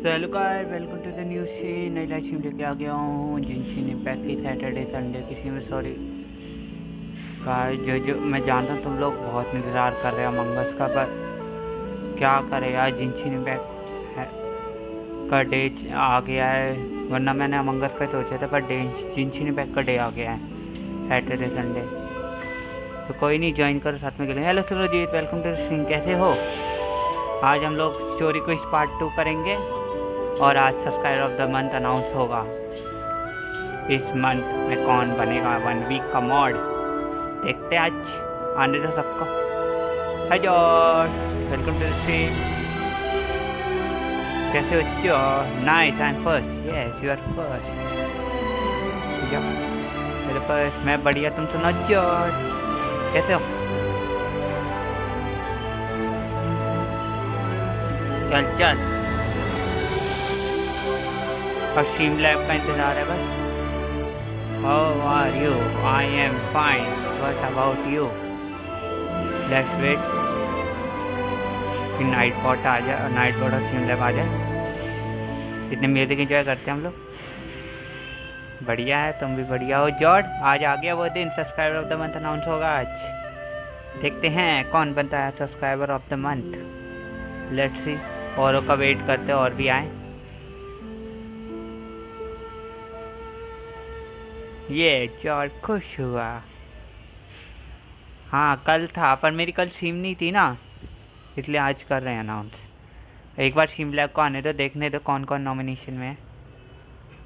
Hello guys, welcome to the new scene. नई live stream लेके आ गया हूँ जिनशिन इम्पैक्ट की सैटरडे संडे किसी में सॉरी गाइस। जो मैं जानता हूँ तुम लोग बहुत इंतज़ार कर रहे हो मंगस का, पर क्या करे यार, जिनशिन इम्पैक्ट का डे आ गया है। वरना मैंने मंगस का सोचा था, पर डे जिनशिन इम्पैक्ट का डे आ गया है सैटरडे संडे। तो कोई नहीं, ज्वाइन करो साथ में खेलेंगे। Hello Surjit, welcome to Singh, कैसे हो? आज हम लोग स्टोरी को इस पार्ट 2 करेंगे और आज subscriber of the month announce होगा। इस मंथ में कौन बनेगा 1 वीक का मॉड, देखते हैं आज। आने दो सबको। Hi George, welcome to the stream. कैसे हो George? Nice, I am first. Yes you are first. मेरे फर्स्ट, मैं बढ़िया, तुम सुनो जॉर्ज कैसे हो? चल चल, और स्ट्रीम लाइव का इंतज़ार है बस। How are you? I am fine, what about you? Let's wait कि नाइट बॉट आ जाए, नाइट बॉट और स्ट्रीम लाइव आ जाए। इतने म्यूजिक इंजॉय करते हैं हम लोग। बढ़िया है, तुम भी बढ़िया हो जॉर्ज। आज आ गया वो दिन, subscriber of the month announce होगा आज। देखते हैं कौन बनता है subscriber of the month. Let's see, औरों का वेट करते और भी आए। ये जॉर्ज खुश हुआ। हाँ कल था, पर मेरी कल सीम नहीं थी ना, इसलिए आज कर रहे हैं अनाउंस। एक बार सीम लैब को आने दो, देखने दो कौन कौन नॉमिनेशन में है।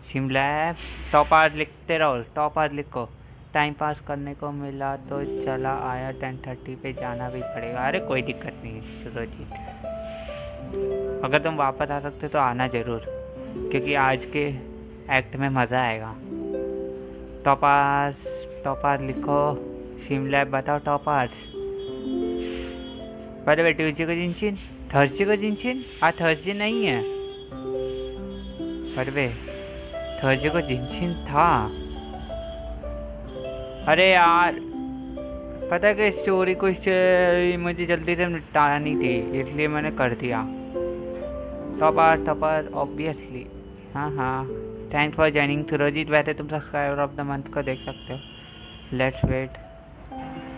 सीम लैब टॉप आर लिखते रहो, टॉप आर लिखो। टाइम पास करने को मिला तो चला आया, 10:30 पे जाना भी पड़ेगा। अरे कोई दिक्कत नहीं सुरजीत, अगर तुम वापस आ सकते तो आना ज़रूर, क्योंकि आज के एक्ट में मज़ा आएगा। टॉपार लिखो। सिम लैब बताओ टॉपर्स। पर वे ट्यूसडे को जिनशिन, थर्सडे को जिनशिन। आज थर्सडे नहीं है, पर वे थर्सडे को जिनशिन था। अरे यार, पता है कि स्टोरी को मुझे जल्दी से निपटानी थी, इसलिए मैंने कर दिया। Topper obviously. हाँ हाँ, थैंक्स फॉर ज्वाइनिंग सुरजीत। वैसे तुम सब्सक्राइबर ऑफ द मंथ को देख सकते हो। Let's wait,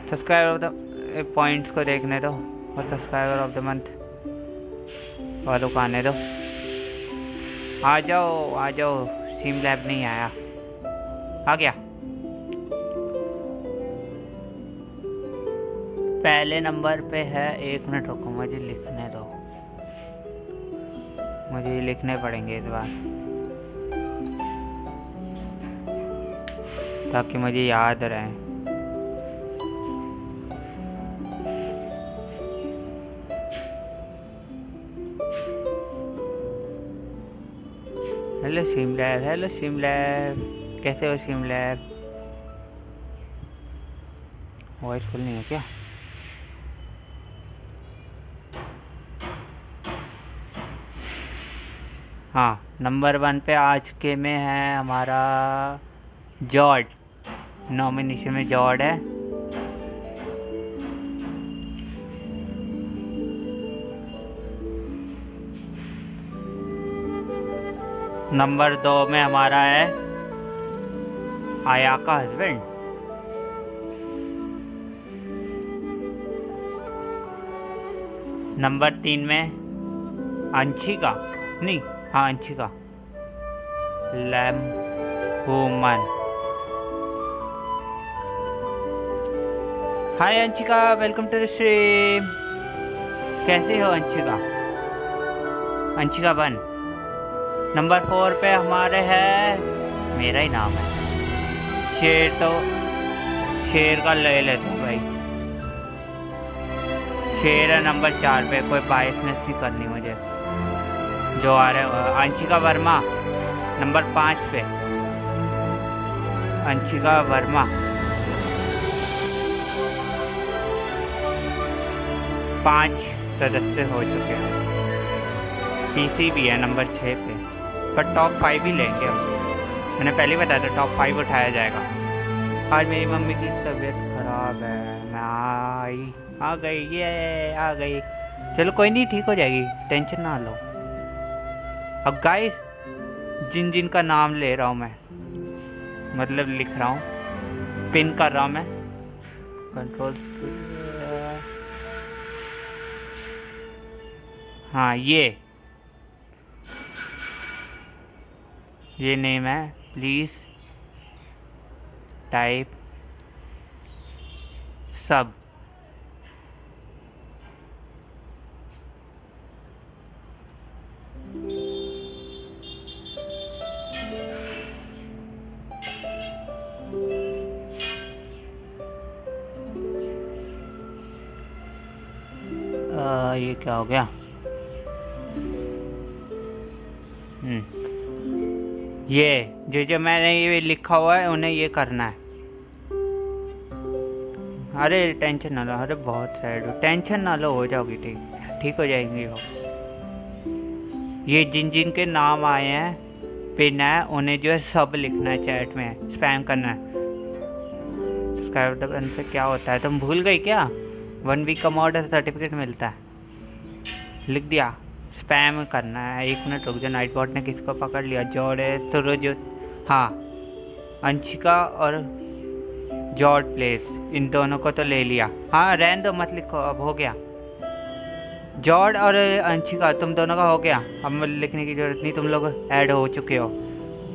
subscriber of the points को देखने दो और सब्सक्राइबर ऑफ द मंथ वालों को आने दो। आ जाओ आ जाओ। सिम लैब नहीं आया, आ गया। पहले नंबर पे है, 1 मिनट रुको, मुझे लिखने दो, मुझे लिखने पड़ेंगे इस बार ताकि मुझे याद रहे। Hello SIM lab, hello SIM lab, कैसे हो सिम लैब? वॉइस फुल नहीं है क्या? हाँ, नंबर 1 पे आज के में है हमारा जॉर्ज। नॉमिनेशन में जॉर्ज है। नंबर 2 में हमारा है आया का हस्बैंड। नंबर 3 में अंशिका, नहीं हाँ अंशिका लैम woman. Hi Anshika, welcome to the stream. कैसे हो अंशिका? अंशिका 1। नंबर 4 पे हमारे है, मेरा ही नाम है शेर, तो शेर का ले लेते हैं भाई। शेर है नंबर 4 पे, कोई बायसनेस नहीं करनी मुझे। जो आ रहे अंशिका वर्मा नंबर 5 पे। अंशिका वर्मा 5 सदस्य हो चुके हैं। किसी भी है नंबर 6 पे, पर टॉप 5 ही लेंगे हम। मैंने पहले ही बताया था टॉप 5 उठाया जाएगा। आज मेरी मम्मी की तबीयत खराब है, मैं आ गई, ये आ गई। चलो कोई नहीं, ठीक हो जाएगी, टेंशन ना लो। अब गाइस जिन जिन का नाम ले रहा हूँ मैं, मतलब लिख रहा हूँ, पिन कर रहा हूँ मैं, कंट्रोल। हाँ ये नेम है, प्लीज टाइप सब। ये क्या हो गया? ये जो मैंने ये लिखा हुआ है उन्हें ये करना है। अरे टेंशन ना लो, अरे बहुत सैड हो, टेंशन ना लो, हो जाओगी ठीक हो जाएंगी हो। ये जिन जिन के नाम आए हैं पिन है उन्हें जो है सब लिखना है चैट में, स्पैम करना है। सब्सक्राइब बटन पे क्या होता है, तुम भूल गई क्या? 1 वीक का मॉडल सर्टिफिकेट मिलता है, लिख दिया। स्पैम करना है। 1 मिनट रुक जाओ, नाइट बॉट ने किसको पकड़ लिया? जोड़े सूरज, हाँ अंशिका और जॉर्ज प्लेस, इन दोनों को तो ले लिया। हाँ रहने दो, मत लिखो, अब हो गया। जॉर्ज और अंशिका तुम दोनों का हो गया, अब लिखने की जरूरत नहीं, तुम लोग ऐड हो चुके हो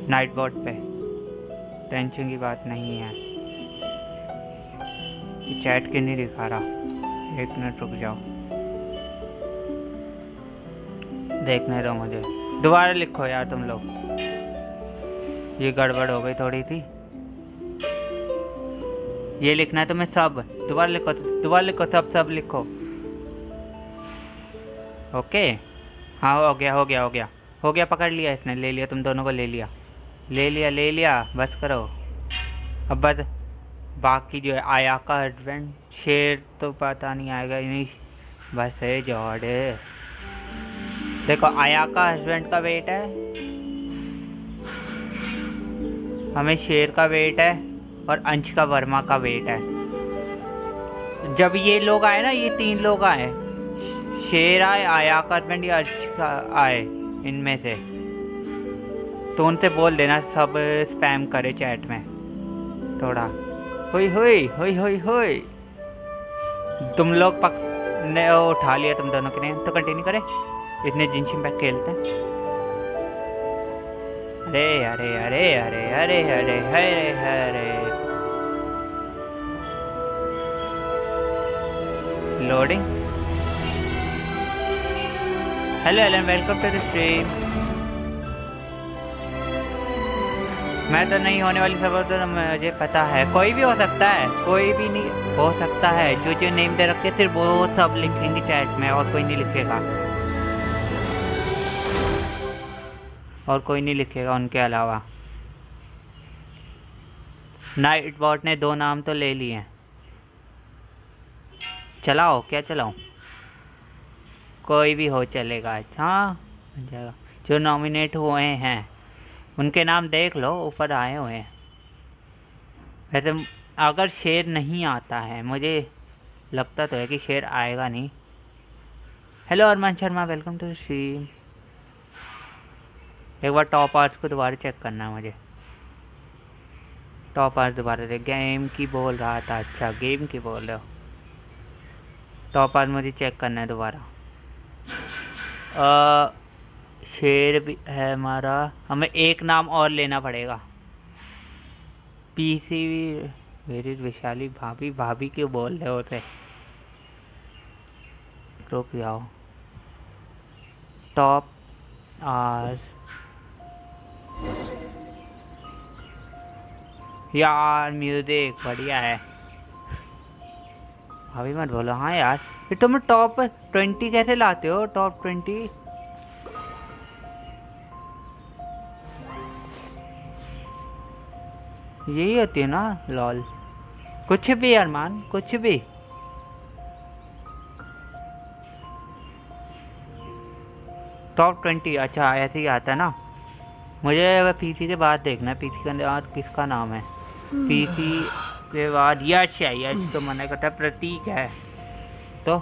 नाइट बॉट पे, टेंशन की बात नहीं है। चैट क्यों नहीं दिखा रहा? 1 मिनट रुक जाओ, देखने दो मुझे। दोबारा लिखो यार तुम लोग, ये गड़बड़ हो गई थोड़ी सी। ये लिखना है तुम्हें सब, दोबारा लिखो सब लिखो। ओके हाँ हो गया, पकड़ लिया इसने, ले लिया, तुम दोनों को ले लिया, बस करो। अब बस बाकी जो है आया का हस्बैंड शेर तो पता नहीं आएगा नहीं, बस है जॉर्ज। देखो आया का हस्बैंड का वेट है, हमें शेर का वेट है और अंशिका वर्मा का वेट है। जब ये लोग आए ना, ये 3 लोग आए, शेर आए, आया का हस्बैंड या अंशिका आए, इनमें से तो उनसे बोल देना सब स्पैम करे चैट में थोड़ा। होई तुम लोग ने उठा लिया तुम दोनों के ने, तो कंटिन्यू करें, इतने जिनशिन बैक खेलते हैं। अरे loading. Hello welcome to the stream. मैं तो नहीं होने वाली खबर तो मुझे पता है, कोई भी हो सकता है, कोई भी नहीं हो सकता है। जो नेम दे रखे सिर्फ वो सब लिखेंगे चैट में, और कोई नहीं लिखेगा, उनके अलावा। नाइट बॉट ने 2 नाम तो ले लिए हैं, चलाओ क्या चलाऊं? कोई भी हो चलेगा। हाँ जाएगा। जो नॉमिनेट हुए हैं उनके नाम देख लो, ऊपर आए हुए हैं। वैसे अगर शेर नहीं आता है, मुझे लगता तो है कि शेर आएगा नहीं। Hello Arman Sharma, welcome to the stream. एक बार टॉप आर्ट्स को दोबारा चेक करना है मुझे। टॉप आर्ट्स दोबारा से गेम की बोल रहा था, अच्छा गेम की बोल रहे हो। टॉप आर्ट्स मुझे चेक करना है दोबारा। शेर भी है हमारा, हमें एक नाम और लेना पड़ेगा। पीसी मेरी विशाली भाभी क्यों बोल रहे हो उसे? रुक जाओ। टॉप आर्ट्स यार, म्यूजिक बढ़िया है, अभी मत बोलो। हाँ यार, ये तुम टॉप 20 कैसे लाते हो? टॉप 20 यही होती है ना? लॉल कुछ भी अरमान, कुछ भी। टॉप 20 अच्छा ऐसे ही आता है ना। मुझे पीसी के बाद देखना है, पीसी के बाद किसका नाम है। पीसी के बाद यश है, यश तो मैंने कहा था प्रतीक है, तो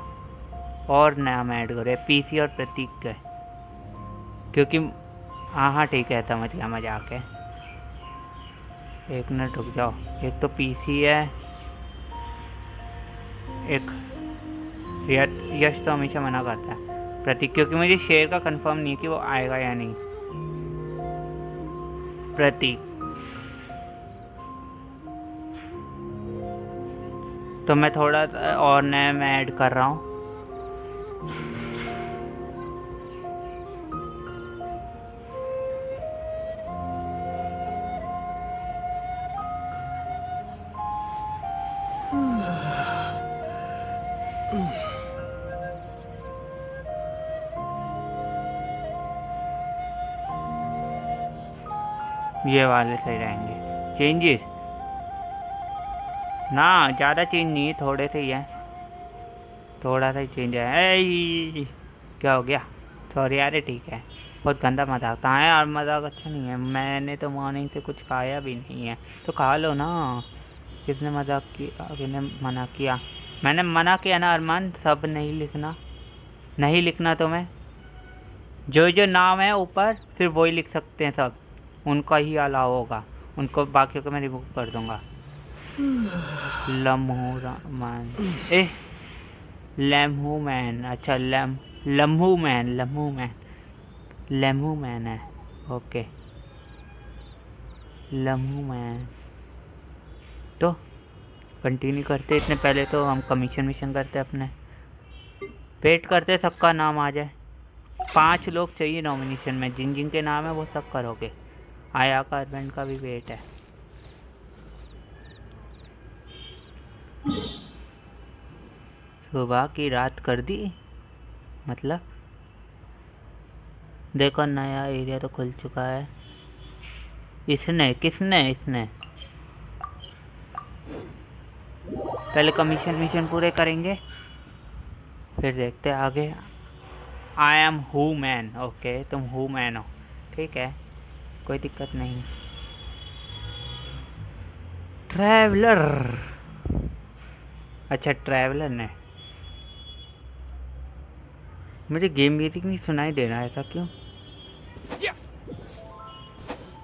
और नाम ऐड करे पीसी और प्रतीक के, क्योंकि हाँ हाँ ठीक है, समझ गया मजाक है। एक मिनट रुक जाओ, एक तो पीसी है, एक यश तो हमेशा मना करता है प्रतीक, क्योंकि मुझे शेयर का कंफर्म नहीं है कि वो आएगा या नहीं। प्रतीक तो मैं थोड़ा और नया मैं ऐड कर रहा हूँ। ये वाले सही रहेंगे। चेंजेस ना, ज़्यादा चेंज नहीं है, थोड़े से ही है, थोड़ा सा ही चेंज है। क्या हो गया? सॉरी यार, ठीक है। बहुत गंदा मजाक था यार, मजाक अच्छा नहीं है। मैंने तो मॉर्निंग से कुछ खाया भी नहीं है, तो खा लो ना। किसने मजाक किया? किसने मना किया? मैंने मना किया ना अरमान, सब नहीं लिखना, नहीं लिखना तुम्हें। जो जो नाम है ऊपर सिर्फ वही लिख सकते हैं सब, उनका ही अलाउ होगा, उनको बाकियों को मैं रिमूव कर दूंगा। लम्हू मैन, अच्छा लम्हू मैन है, ओके लम्हू मैन। तो कंटिन्यू करते, इतने पहले तो हम कमीशन करते अपने, वेट करते सबका नाम आ जाए। 5 लोग चाहिए नॉमिनेशन में, जिन जिन के नाम है वो सब करोगे। आया का हस्बैंड का भी वेट है। सुबह की रात कर दी, मतलब देखो नया एरिया तो खुल चुका है। किसने पहले कमीशन पूरे करेंगे, फिर देखते हैं आगे। I am who man, okay तुम हु मैन हो, ठीक है कोई दिक्कत नहीं। ट्रैवलर, अच्छा ट्रैवलर ने, मुझे गेम म्यूजिक नहीं सुनाई दे रहा है, ऐसा क्यों?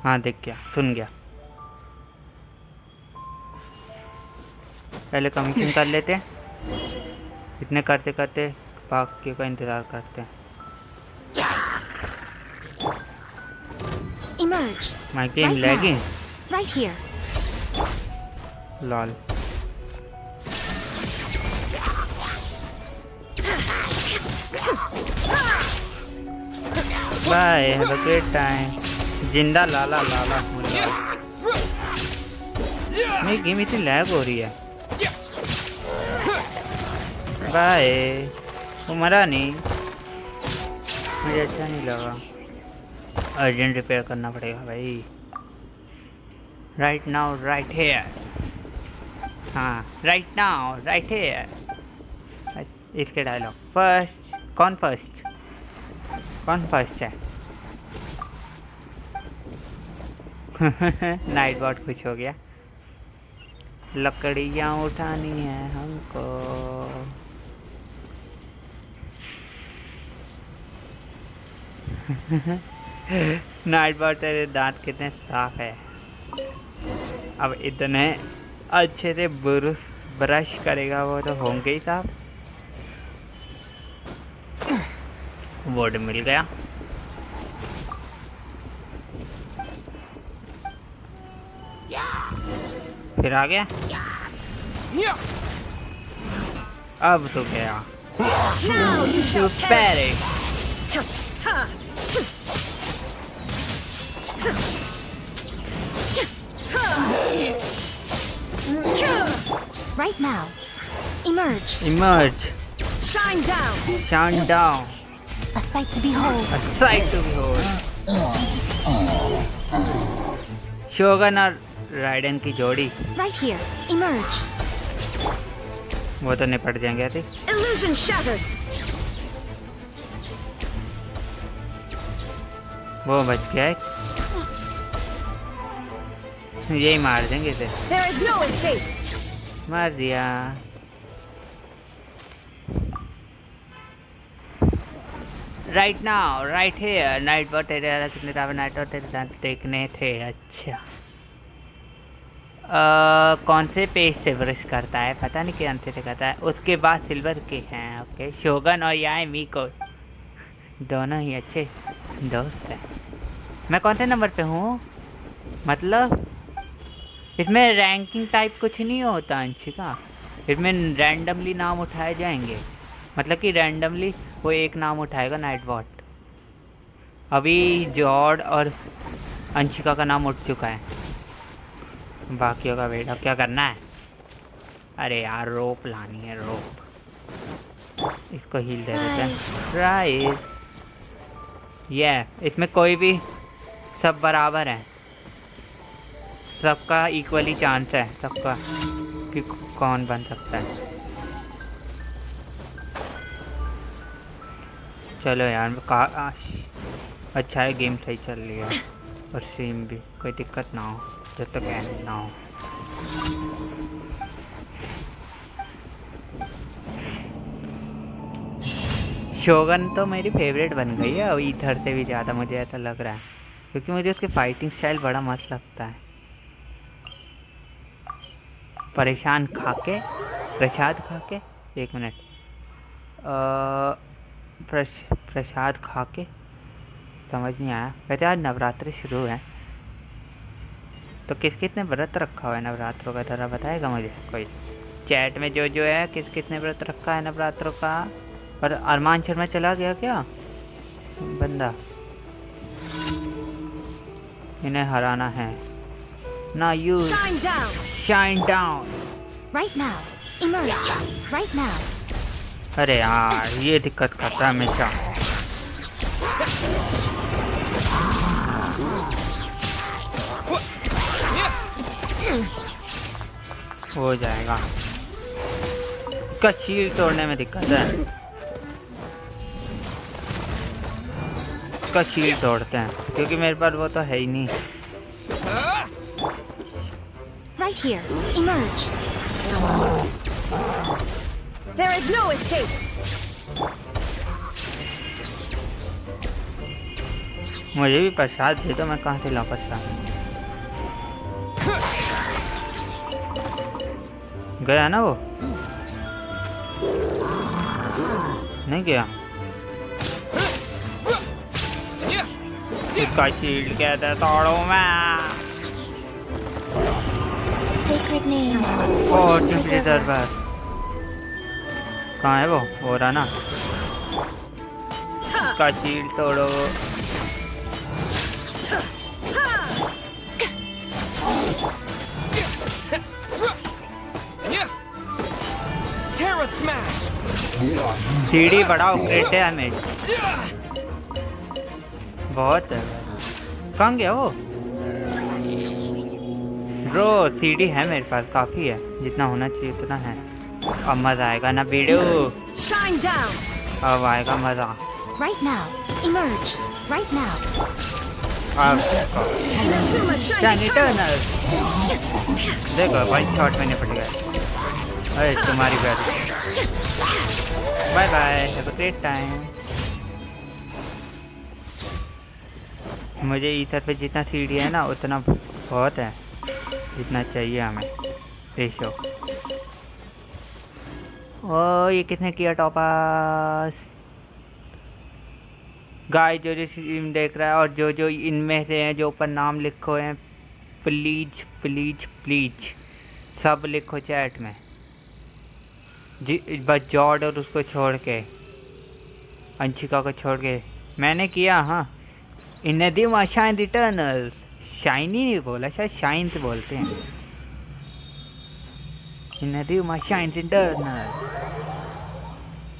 हाँ देख गया, सुन गया। पहले कमीशन कर लेते हैं, इतने करते करते बाकी का इंतजार करते हैं। Emerge. My game right lagging. Now. Right here. Lol. Bye. Have a great time. जिंदा लाला मेरी गेम इतनी लैग हो रही है। बाय। वो मरा नहीं, मुझे अच्छा नहीं लगा। अर्जेंट रिपेयर करना पड़ेगा भाई। राइट नाउ राइट हेयर, हाँ राइट नाउ राइट हेयर। इसके डायलॉग कौन फर्स्ट है? नाइट बहुत खुश हो गया। लकड़ियाँ उठानी है हमको। नाइट बॉट तेरे दांत कितने साफ है। अब इतने अच्छे से ब्रश करेगा वो तो होंगे ही साफ। बोर्ड मिल गया। फिर आ गया। अब तो गया। Right now. Emerge. Shine down. A sight to behold. शोगन और राइडन की जोड़ी। Right here. Emerge. वो तो निपट जाएंगे ऐसे। Illusion shattered. वो बच गया एक। यही मार देंगे इसे। There is no escape. मार दिया। Right now right here night bot तेरे कितने दावे नाइट और तेरे दांत देखने थे। अच्छा कौन से पेज से ब्रश करता है पता नहीं कौन से करता है। उसके बाद सिल्वर के हैं। ओके शोगन और यहाँ मीको दोनों ही अच्छे दोस्त हैं। मैं कौन से नंबर पे हूँ मतलब इसमें रैंकिंग टाइप कुछ नहीं होता अंशिका। इसमें रैंडमली नाम उठाए जाएंगे मतलब कि रैंडमली वो एक नाम उठाएगा नाइट बॉट। अभी जॉर्ड और अंशिका का नाम उठ चुका है बाकियों का वेट। अब क्या करना है। अरे यार रोप लानी है रोप। इसको हील दे देते हैं। राइस ये इसमें कोई भी सब बराबर है। सबका इक्वली चांस है सबका कि कौन बन सकता है। चलो यार अच्छा है गेम सही चल रही है और स्ट्रीम भी कोई दिक्कत ना हो जब तक एंड ना हो। शोगन तो मेरी फेवरेट बन गई है और ईथर से भी ज़्यादा मुझे ऐसा लग रहा है क्योंकि मुझे उसकी फाइटिंग स्टाइल बड़ा मस्त लगता है। परेशान खाके प्रसाद खाके एक मिनट प्रसाद खाके समझ नहीं आया। वैसे आज नवरात्रि शुरू है तो किसने व्रत रखा हुआ है नवरात्रों का जरा बताएगा मुझे कोई चैट में जो है किसने व्रत रखा है नवरात्रों का। और अरमान शर्मा चला गया क्या बंदा। इन्हें हराना है ना। You shine down Right now. Emerge. Right now. अरे यार ये दिक्कत करता है हमेशा। हो जाएगा। इसका शील तोड़ने में दिक्कत है। इसका शील तोड़ते हैं क्योंकि मेरे पास वो तो है ही नहीं। Right here. Emerge. There is no escape. मुझे भी प्रसाद दे दो मैं कहाँ से लाऊं प्रसाद। गया ना वो नहीं गया। इसका शील्ड कहता है तोड़ो मैं। Sacred name. कहाँ है वो हो रहा ना। इसका शील्ड तोड़ो। सीढ़ी बड़ा अपग्रेड है हमें बहुत है। कहाँ गया वो ब्रो। सीढ़ी है मेरे पास काफ़ी है जितना होना चाहिए उतना है। अब मज़ा आएगा ना वीडियो। अब आएगा मज़ा। Right now. Emerge. Right now. अब देखो भाई शॉट में निपट गया। अरे तुम्हारी बात। Bye bye have a great time. मुझे इधर पे जितना सीढ़ी है ना उतना बहुत है जितना चाहिए हमें रेशो। ओ ये किसने किया टॉपास। गाय जो स्ट्रीम देख रहा है और जो इनमें से हैं जो ऊपर नाम लिखो हैं प्लीज प्लीज प्लीज सब लिखो चैट में जी। बस जॉर्ड और उसको छोड़ के अंशिका को छोड़ के मैंने किया। हाँ इन्हें दी माँ शाइन रिटर्नल्स। शाइनी नहीं बोला शायद शाइन से बोलते हैं। इन्हें दी माँ शाइन रिटर्नल।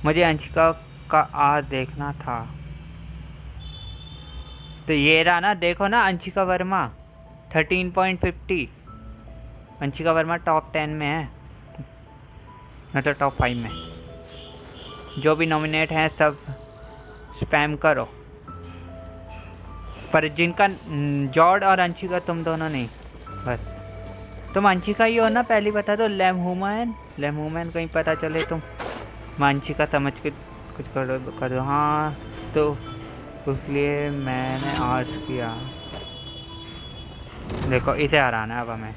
मुझे अंशिका का आर देखना था तो ये रहा ना। देखो ना अंशिका वर्मा 13.50। अंशिका वर्मा टॉप 10 में है न तो टॉप 5 में। जो भी नॉमिनेट हैं सब स्पैम करो पर जिनका जॉर्ड और अंशिका तुम दोनों नहीं बस तुम अंशिका ही हो ना। पहले बता दो लेम हुमैन कहीं पता चले तुम। मैं अंशिका समझ के कुछ कर दो। हाँ तो इसलिए मैंने आर्ट्स किया। देखो इसे हराना है अब हमें।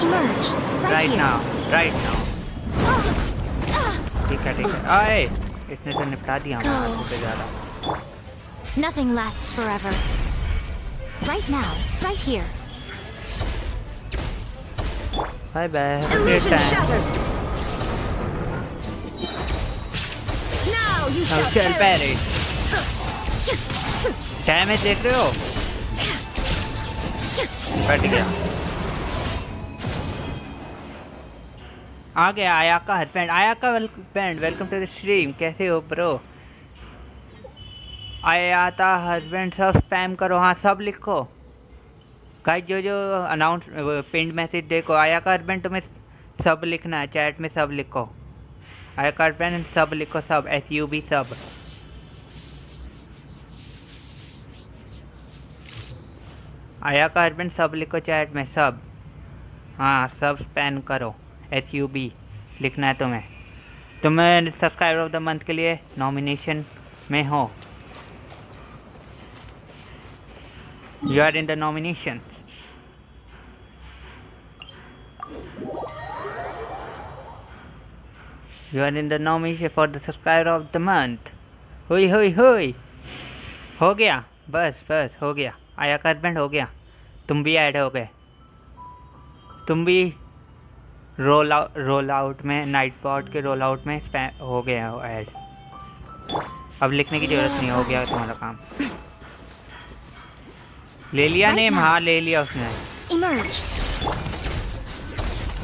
Emerge. Right Right here. Now, right now. ठीक है ठीक है। आए इसने तो निपटा दिया हमें आगे से ज़्यादा। Nothing lasts forever. Right now. Right here. Bye bye. Illusion shattered. Now you shall चल perish. पहले डैमेज देख रहे हो? फट गया। आ गया आया का हस्बैंड। आया का husband welcome to the stream. कैसे हो ब्रो? आया था हस्बैंड सब स्पैम करो। हाँ सब लिखो गाइस। जो अनाउंस पिंड मैसेज देखो। आया का हस्बैंड तुम्हें सब लिखना है चैट में। सब लिखो आया का हस्बैंड सब लिखो। सब SUB सब। आया का हस्बैंड सब लिखो चैट में सब। हाँ सब स्पैम करो। SUB लिखना है तुम्हें। तुम्हें सब्सक्राइबर ऑफ द मंथ के लिए नॉमिनेशन में हो। You are in the nomination. You are in the nomination for the subscriber of the month. हुई हुई हुई हो गया। बस बस हो गया। आया का हस्बैंड हो गया। तुम भी ऐड हो गए। तुम भी रोल आउट में नाइट बॉट के रोल आउट में हो गया हो ऐड। अब लिखने की जरूरत नहीं। हो गया तुम्हारा काम। ले लिया नेम? हाँ ले लिया उसने। Emerge.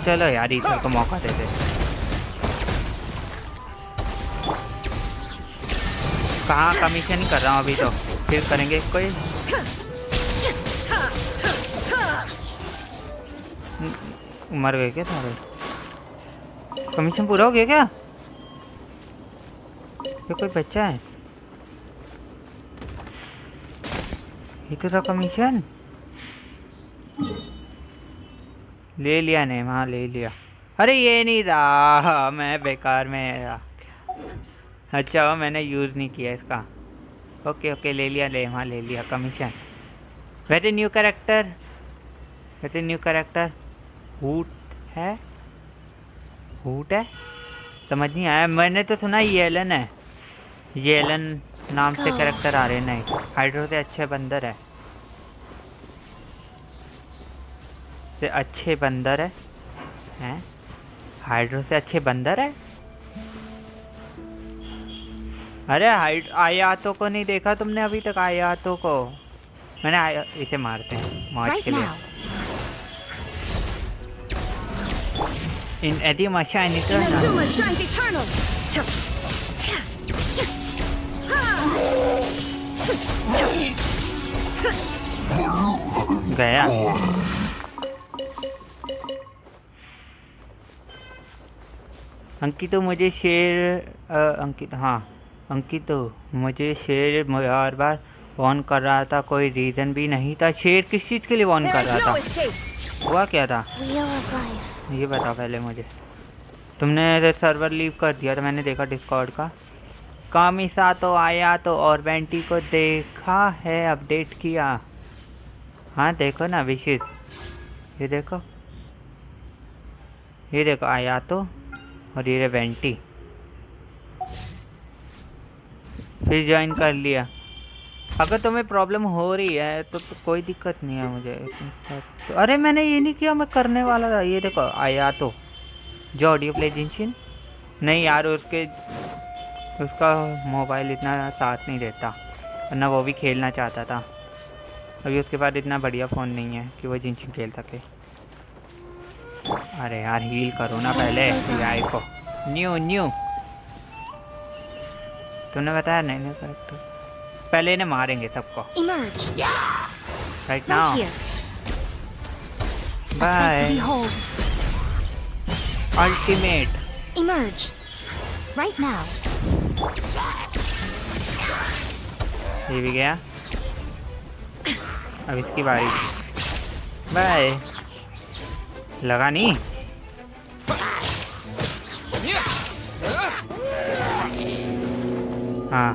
चलो यार इधर को मौका दे दे। कहाँ कमीशन ही कर रहा हूँ अभी तो। फिर करेंगे कोई। मर गए क्या सारे? कमीशन पूरा हो गया क्या? ये कोई बच्चा है? ये तो था कमीशन। ले लिया ने? हाँ ले लिया। अरे ये नहीं था। मैं बेकार में। अच्छा मैंने यूज़ नहीं किया इसका। ओके ओके ले लिया। हाँ ले लिया commission. Very new character. Very new character. Hoot है? हूट है? समझ नहीं आया। मैंने तो सुना येलन है। येलन नाम से कैरेक्टर आ रहे। नहीं हाइड्रो से अच्छे बंदर है। से अच्छे बंदर है। हैं? हाइड्रो से अच्छे बंदर है? अरे आयातों को नहीं देखा तुमने अभी तक? आयातों को मैंने इसे मारते हैं मौज के लिए। इन एडियम शाइन इटर्नल। गया। अंकित तो मुझे शेर अंकित हाँ अंकित तो मुझे शेर बार बार वॉर्न कर रहा था। कोई रीज़न भी नहीं था। शेर किस चीज़ के लिए वॉर्न कर रहा था? हुआ क्या था ये बताओ पहले मुझे। तुमने सर्वर लीव कर दिया था मैंने देखा डिस्कॉर्ड का। कामिसा तो आया तो और बेंटी को देखा है अपडेट किया। हाँ देखो ना विशेष। ये देखो आया तो और ये बेंटी फिर ज्वाइन कर लिया। अगर तुम्हें प्रॉब्लम हो रही है तो कोई दिक्कत नहीं है मुझे। तो अरे मैंने ये नहीं किया। मैं करने वाला था। ये देखो आया तो जो ऑडियो प्ले जिनशिन। नहीं यार उसका मोबाइल इतना साथ नहीं देता वरना वो भी खेलना चाहता था। अभी उसके पास इतना बढ़िया फ़ोन नहीं है कि वो जिनशिन खेल सके। अरे यार हील करो ना पहले AI को। न्यू तुमने बताया नहीं करेक्टर। पहले इन्हें मारेंगे सबको। Right now. Bye ultimate. Emerge. Right now. ये भी गया। अब इसकी बारी। बाय। लगा नहीं। हाँ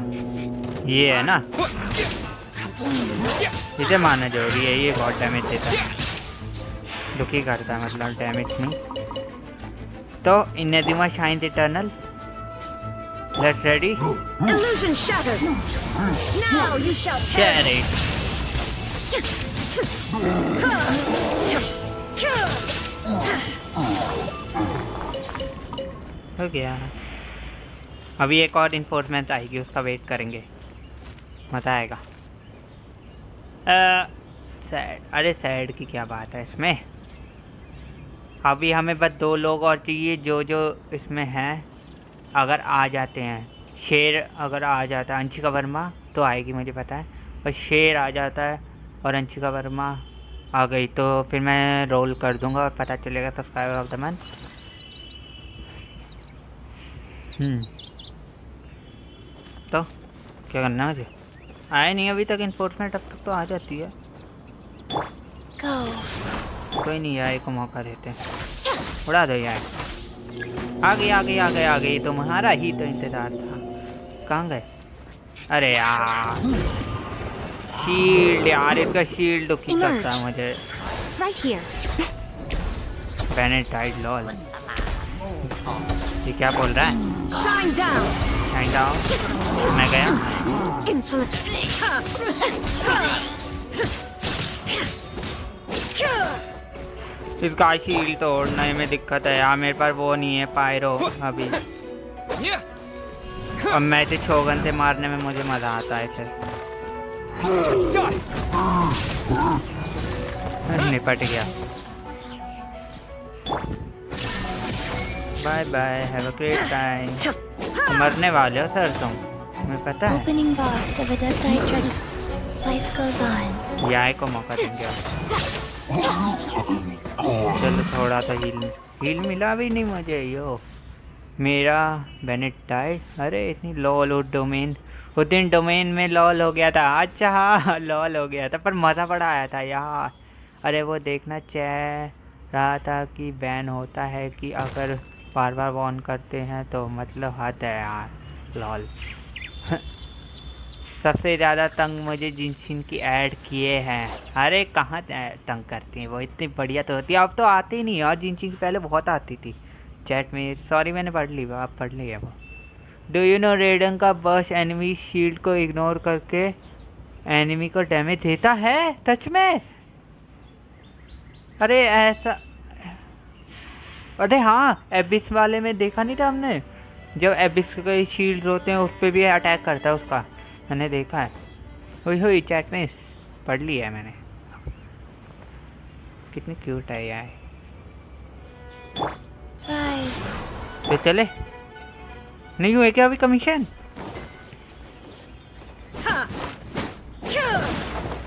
ये है ना, इसे मारना जरूरी है, ये बहुत डैमेज देता है, दुखी करता है, मतलब डैमेज नहीं। तो Inazuma shine eternal, let's ready, Illusion shattered. Now you shall share it. हो गया। अभी एक और इन्फोर्समेंट आएगी, उसका वेट करेंगे, मज़ा आएगा। सैड, अरे सैड की क्या बात है इसमें। अभी हमें बस 2 लोग और चाहिए जो इसमें हैं, अगर आ जाते हैं। शेर अगर आ जाता है, अंशिका वर्मा तो आएगी मुझे पता है, और शेर आ जाता है और अंशिका वर्मा आ गई तो फिर मैं रोल कर दूंगा और पता चलेगा सब्सक्राइबर ऑफ द मंथ। तो क्या करना है मुझे? आए नहीं अभी तक इन्फोर्समेंट, अब तक तो आ जाती है। कोई नहीं, आए को मौका देते हैं, उड़ा दो यार। आ गई, तुम्हारा ही तो इंतजार था। कहाँ गए? अरे यार शील्ड, यार इसका शील्ड दुखी करता है मुझे। right here. पेनेटाइड लॉल, ये क्या बोल रहा है? Shine down. Shine down, मैं गया। Insolent. इसका शील्ड तोड़ने में दिक्कत है यार, मेरे पास वो नहीं है पायरो अभी, और मैं तो शोगन से मारने में मुझे मजा आता है फिर। निपट गया। Bye bye, have a great time. मरने वाले हो सर तुम, तुम्हें पता है। Opening box of adepti drinks. Life goes on. याय को मौका देंगे। चलो थोड़ा सा हील मिला भी नहीं मुझे। यो मेरा बेनेटाइड, अरे इतनी लॉल और डोमेन, उस दिन डोमेन में लॉल हो गया था। अच्छा हाँ लॉल हो गया था, पर मज़ा बड़ा आया था यार। अरे वो देखना चाह रहा था कि बैन होता है कि अगर बार बार वॉर्न करते हैं तो, मतलब हद है यार लॉल। सबसे ज़्यादा तंग मुझे जिनशिन की ऐड किए हैं। अरे कहाँ तंग करती हैं वो, इतनी बढ़िया तो होती है, अब तो आती ही नहीं यार। जिनशिन की पहले बहुत आती थी चैट में। सॉरी मैंने पढ़ ली, आप पढ़ ली है वो। डू यू नो रेडन का बर्स्ट एनिमी शील्ड को इग्नोर करके एनिमी को डैमेज देता है? सच में? अरे ऐसा, अरे हाँ एबिस वाले में देखा नहीं था हमने, जब एबिस के शील्ड होते हैं उस पर भी अटैक करता है उसका, मैंने देखा है। हुई चैट में पढ़ लिया है मैंने। कितनी क्यूट है यार। तो चले, नहीं हुए क्या अभी कमीशन?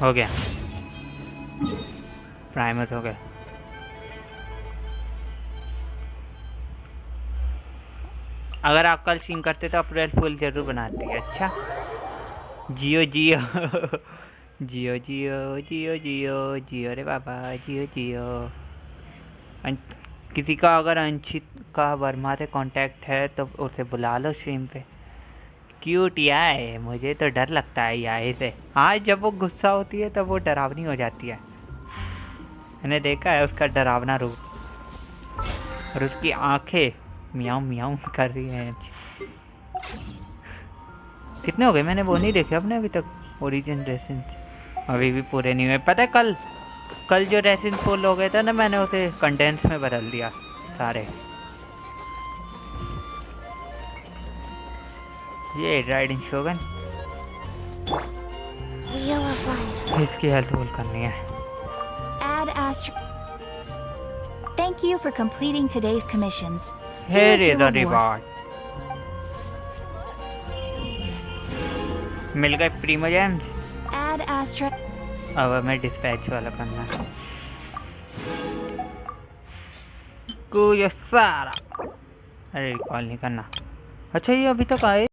हो गया, प्राइमर हो गया। अगर आप कल स्ट्रीम करते तो अप्रैल फुल जरूर बनाते हैं। अच्छा जियो जियो जियो जियो जियो जियो जियो रे बाबा, जियो जियो। किसी का अगर अंशिका वर्मा से कांटेक्ट है तो उसे बुला लो स्ट्रीम पे। क्यूट यार है, मुझे तो डर लगता है यार से। हाँ जब वो गुस्सा होती है तब वो डरावनी हो जाती है, मैंने देखा है उसका डरावना रूप, और उसकी आंखें मियाऊं मियाऊं कर रही हैं। कितने हो गए? मैंने वो नहीं देखे अपने अभी तक ओरिजिन रेसिन्स, अभी भी पूरे नहीं हुए। पता है कल जो रेसिन फुल हो गए थे ना, मैंने उसे कंडेंस में बदल दिया सारे। ये राइडिंग शोगन, इसकी हेल्थ फुल करनी है। Thank you for completing today's commissions. Here is the reward. मिल गए प्रीमो जेम्स। Add asterisk. अब हमें डिस्पैच वाला करना है। कोई सारा, अरे कॉल नहीं करना। अच्छा ये अभी तक आए,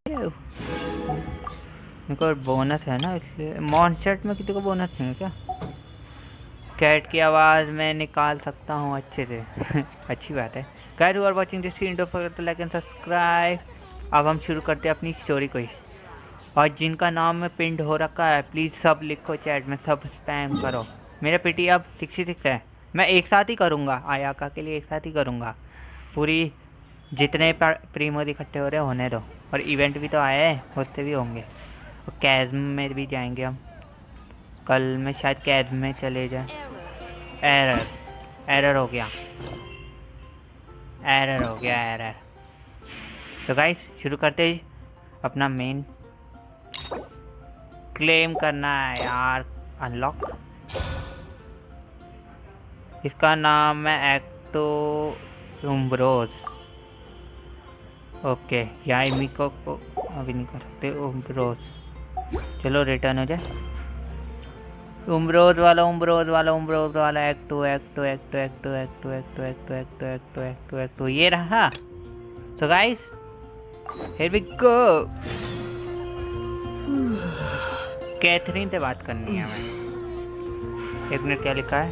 इनको बोनस है ना इसलिए। मॉन्स्टर में किसी को बोनस नहीं है क्या? कैट की आवाज़ मैं निकाल सकता हूँ अच्छे से अच्छी बात है। Guys who are watching this video, don't forget to like and subscribe. अब हम शुरू करते हैं अपनी स्टोरी को। और जिनका नाम में पिंड हो रखा है प्लीज़ सब लिखो चैट में, सब स्पैम करो। मेरा पीटी अब 66 है। मैं एक साथ ही करूँगा, आयाका के लिए एक साथ ही करूँगा। पूरी जितने प्रीमोद इकट्ठे हो रहे होने दो। और इवेंट भी तो आया है, उससे भी होंगे। और कैज़म में भी जाएंगे हम, कल में शायद कैज़म में चले जाए। एरर हो गया, एरर। तो गाइस शुरू करते ही अपना मेन क्लेम करना है यार। अनलॉक, इसका नाम है एक्टो उम्ब्रोज। ओके, यहाँ इमिको को अभी नहीं कर सकते। उम्ब्रोज, चलो रिटर्न हो जाए। उम्ब्रोज वाला एक्टो ये रहा। तो guys here we go. Catherine से बात करनी है हमें। एक मिनट, क्या लिखा है?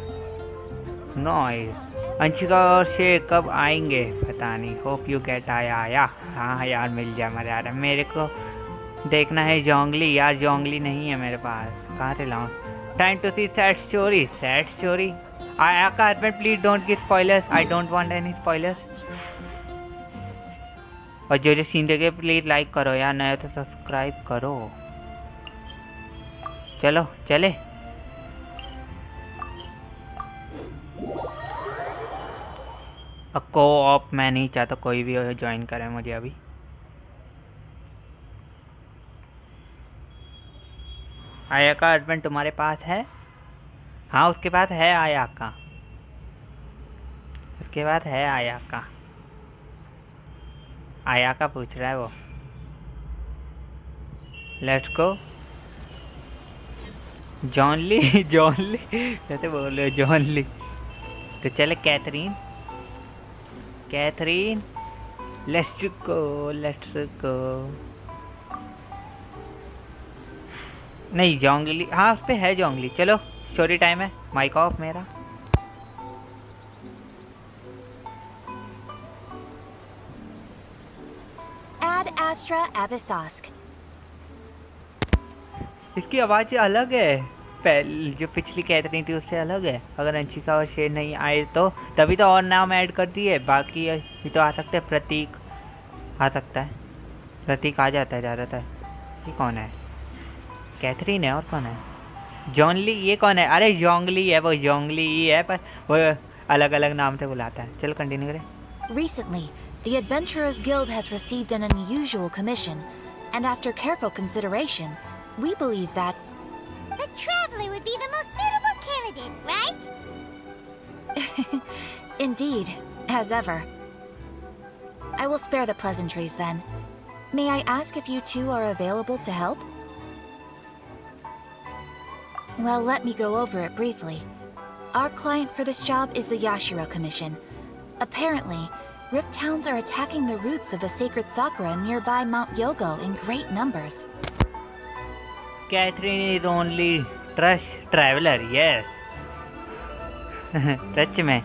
नॉइस। अंशिका और शेर कब आएंगे पता नहीं। होप यू गेट आया। हाँ यार मिल जाए, मजा आ रहा है। मेरे को देखना है जोंगली यार, जोंगली नहीं है मेरे पास, कहाँ से लाऊं? Time to see sad story. आया का husband please don't give spoilers, I don't want any spoilers. और जो सीन देखे प्लीज लाइक करो यार, नया तो सब्सक्राइब करो। चलो चले। अब को ऑप मैं नहीं चाहता कोई भी ज्वाइन करे मुझे अभी। आया का हस्बैंड तुम्हारे पास है? हाँ उसके पास है आया का, उसके बाद है आया का पूछ रहा है वो। Let's go. जॉनली कैसे बोल रहे हो जॉनली? तो चले कैथरीन, लेट्स गो। नहीं जोंगली, हाँ उस पे है जोंगली। चलो स्टोरी टाइम है, माइक ऑफ मेरा। Ad Astra Abyssosque. इसकी आवाज़ अलग है, पहले जो पिछली कैथरीन थी उससे अलग है। अगर अंशिका और शेर नहीं आए तो तभी तो और नाम ऐड कर दिए, बाकी ये तो आ सकते हैं। प्रतीक आ सकता है, प्रतीक आ जाता है ज़्यादातर। ये कौन है? कैथरीन है, और कौन है? जॉनली, ये कौन है? अरे जोंगली है वो, जोंगली ही है पर वो अलग अलग नाम से बुलाता है। चलो कंटिन्यू करें। Recently, the Adventurers Guild has received an unusual commission, and after careful consideration, we believe that The traveler would be the most suitable candidate, right? indeed, as ever. I will spare the pleasantries then. May I ask if you two are available to help? Well, let me go over it briefly. Our client for this job is the Yashiro Commission. Apparently, Rift Towns are attacking the roots of the sacred sakura nearby Mount Yogo in great numbers. Catherine is only trust traveler, yes. सच में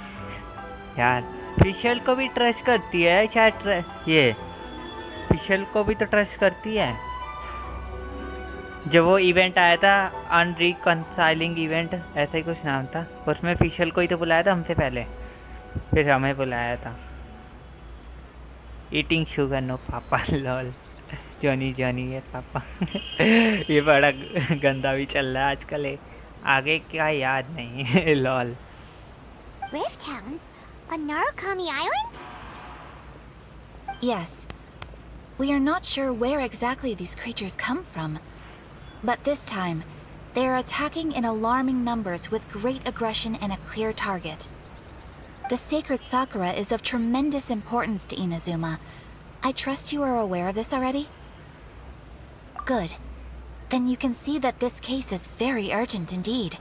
यार, फिशल को भी trust करती है शायद। ये फिशल को भी तो ट्रस्ट करती है। जब वो इवेंट आया था अनरिकंसाइलिंग इवेंट, ऐसा ही कुछ नाम था, उसमें फिशल को ही तो बुलाया था हमसे पहले, फिर हमें बुलाया था। ईटिंग शुगर नो पापा लॉल। जॉनी है पापा। ये बड़ा गंदा भी चल रहा है आजकल, आगे क्या याद नहीं है lol. Rift Towns? On Narukami Island? Yes. We are not sure where exactly these creatures come from. But this time, they are attacking in alarming numbers with great aggression and a clear target. The sacred sakura is of tremendous importance to Inazuma. I trust you are aware of this already? Good. Then you can see that this case is very urgent indeed.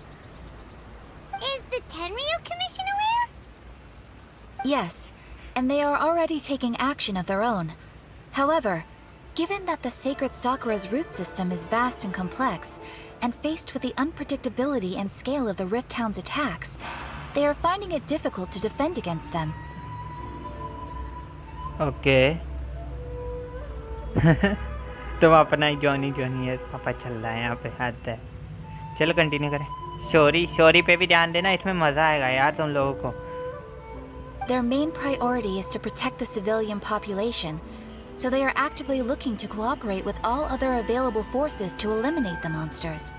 Is the Tenryu Commission aware? Yes, and they are already taking action of their own. However, given that the sacred sakura's root system is vast and complex, and faced with the unpredictability and scale of the Rift Town's attacks, they are finding it difficult to defend against them. Okay. तुम अपना ही Johnny Johnny है, पापा चल रहा है यहाँ पे, हद है। चलो कंटिन्यू करें। शोरी पे भी ध्यान देना, इसमें मज़ा आएगा यार तुम लोगों को। Their main priority is to protect the civilian population, so they are actively looking to cooperate with all other available forces to eliminate the monsters.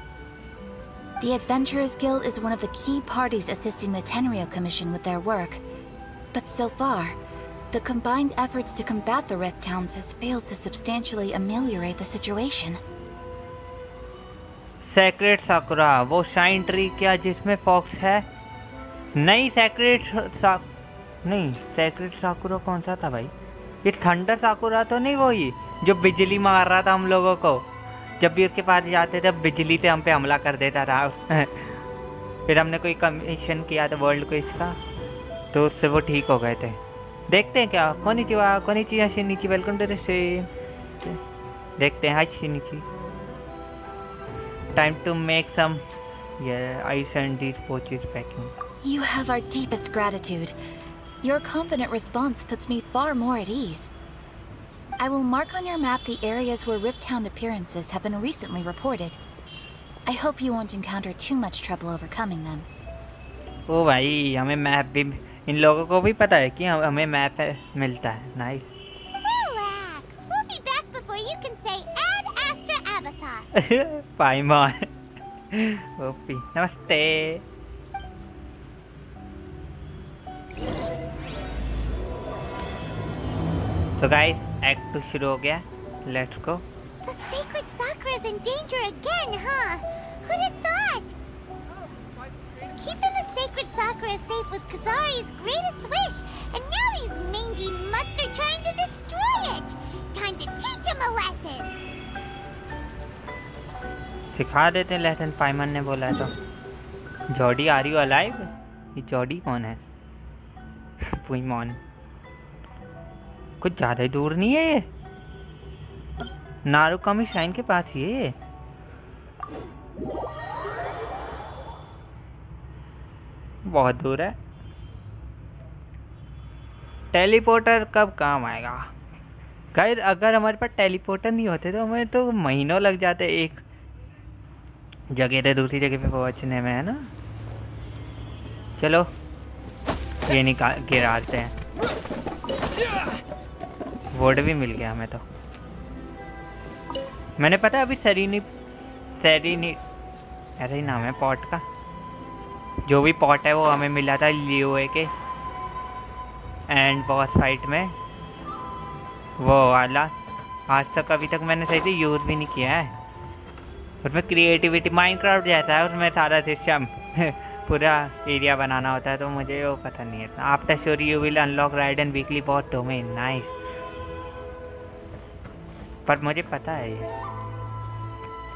The Adventurers Guild is one of the key parties assisting the Tenryou Commission with their work, but so far, the combined efforts to combat the Rift Towns has failed to substantially ameliorate the situation. Sacred Sakura, वो shine tree क्या जिसमें fox है? नहीं, sacred साकुरा कौन सा था भाई? ये थंडर साकुरा तो नहीं वही जो बिजली मार रहा था हम लोगों को? जब भी उसके पास जाते थे बिजली से हम पे हमला कर देता था। फिर हमने कोई कमीशन किया था वर्ल्ड को इसका, तो उससे वो ठीक हो गए थे। देखते हैं क्या। कोनिचिवा Shinichi, welcome to the stream. देखते हैं Shinichi. Time to make some ice and these watches packing. You have our deepest gratitude. Your confident response puts me far more at ease. I will mark on your map the areas where Rift Town appearances have been recently reported. I hope you won't encounter too much trouble overcoming them. ओ भाई, हमें map भी, इन लोगों को भी पता है कि हमें मैप मिलता है। Nice. Relax. We'll be back before you can say Ad Astra Abyssos. Paimon. OP, नमस्ते। तो गाइस, एक्ट 2 शुरू हो गया। Let's go. The sacred Sakura is in danger again, huh? Who'd have thought? Keeping the sacred Sakura safe was Kazari's greatest wish, and now these mangy mutts are trying to destroy it. Time to teach him a lesson. सिखा देते हैं lesson, पाइमन ने बोला है तो। Jodie are you alive? ये Jodie कौन है? पाइमन कुछ ज़्यादा ही दूर नहीं है ये। नारुकामी श्राइन के पास ही है ये। बहुत दूर है। टेलीपोर्टर कब काम आएगा? गाइस, अगर हमारे पास टेलीपोर्टर नहीं होते तो हमें तो महीनों लग जाते एक जगह से दूसरी जगह पे पहुंचने में, है ना। चलो ये निकाल गिराते हैं। वोड भी मिल गया हमें तो। मैंने पता है अभी सरीनी ऐसा ही नाम है पॉट का। जो भी पॉट है वो हमें मिला था लिये के एंड बॉस फाइट में, वो वाला। आज तक अभी तक मैंने सही से यूज़ भी नहीं किया है। उसमें क्रिएटिविटी माइनक्राफ्ट जैसा है, उसमें सारा सिस्टम पूरा एरिया बनाना होता है, तो मुझे वो पता नहीं है। After sure you will unlock ridden weekly boss domain. Nice, पर मुझे पता है ये।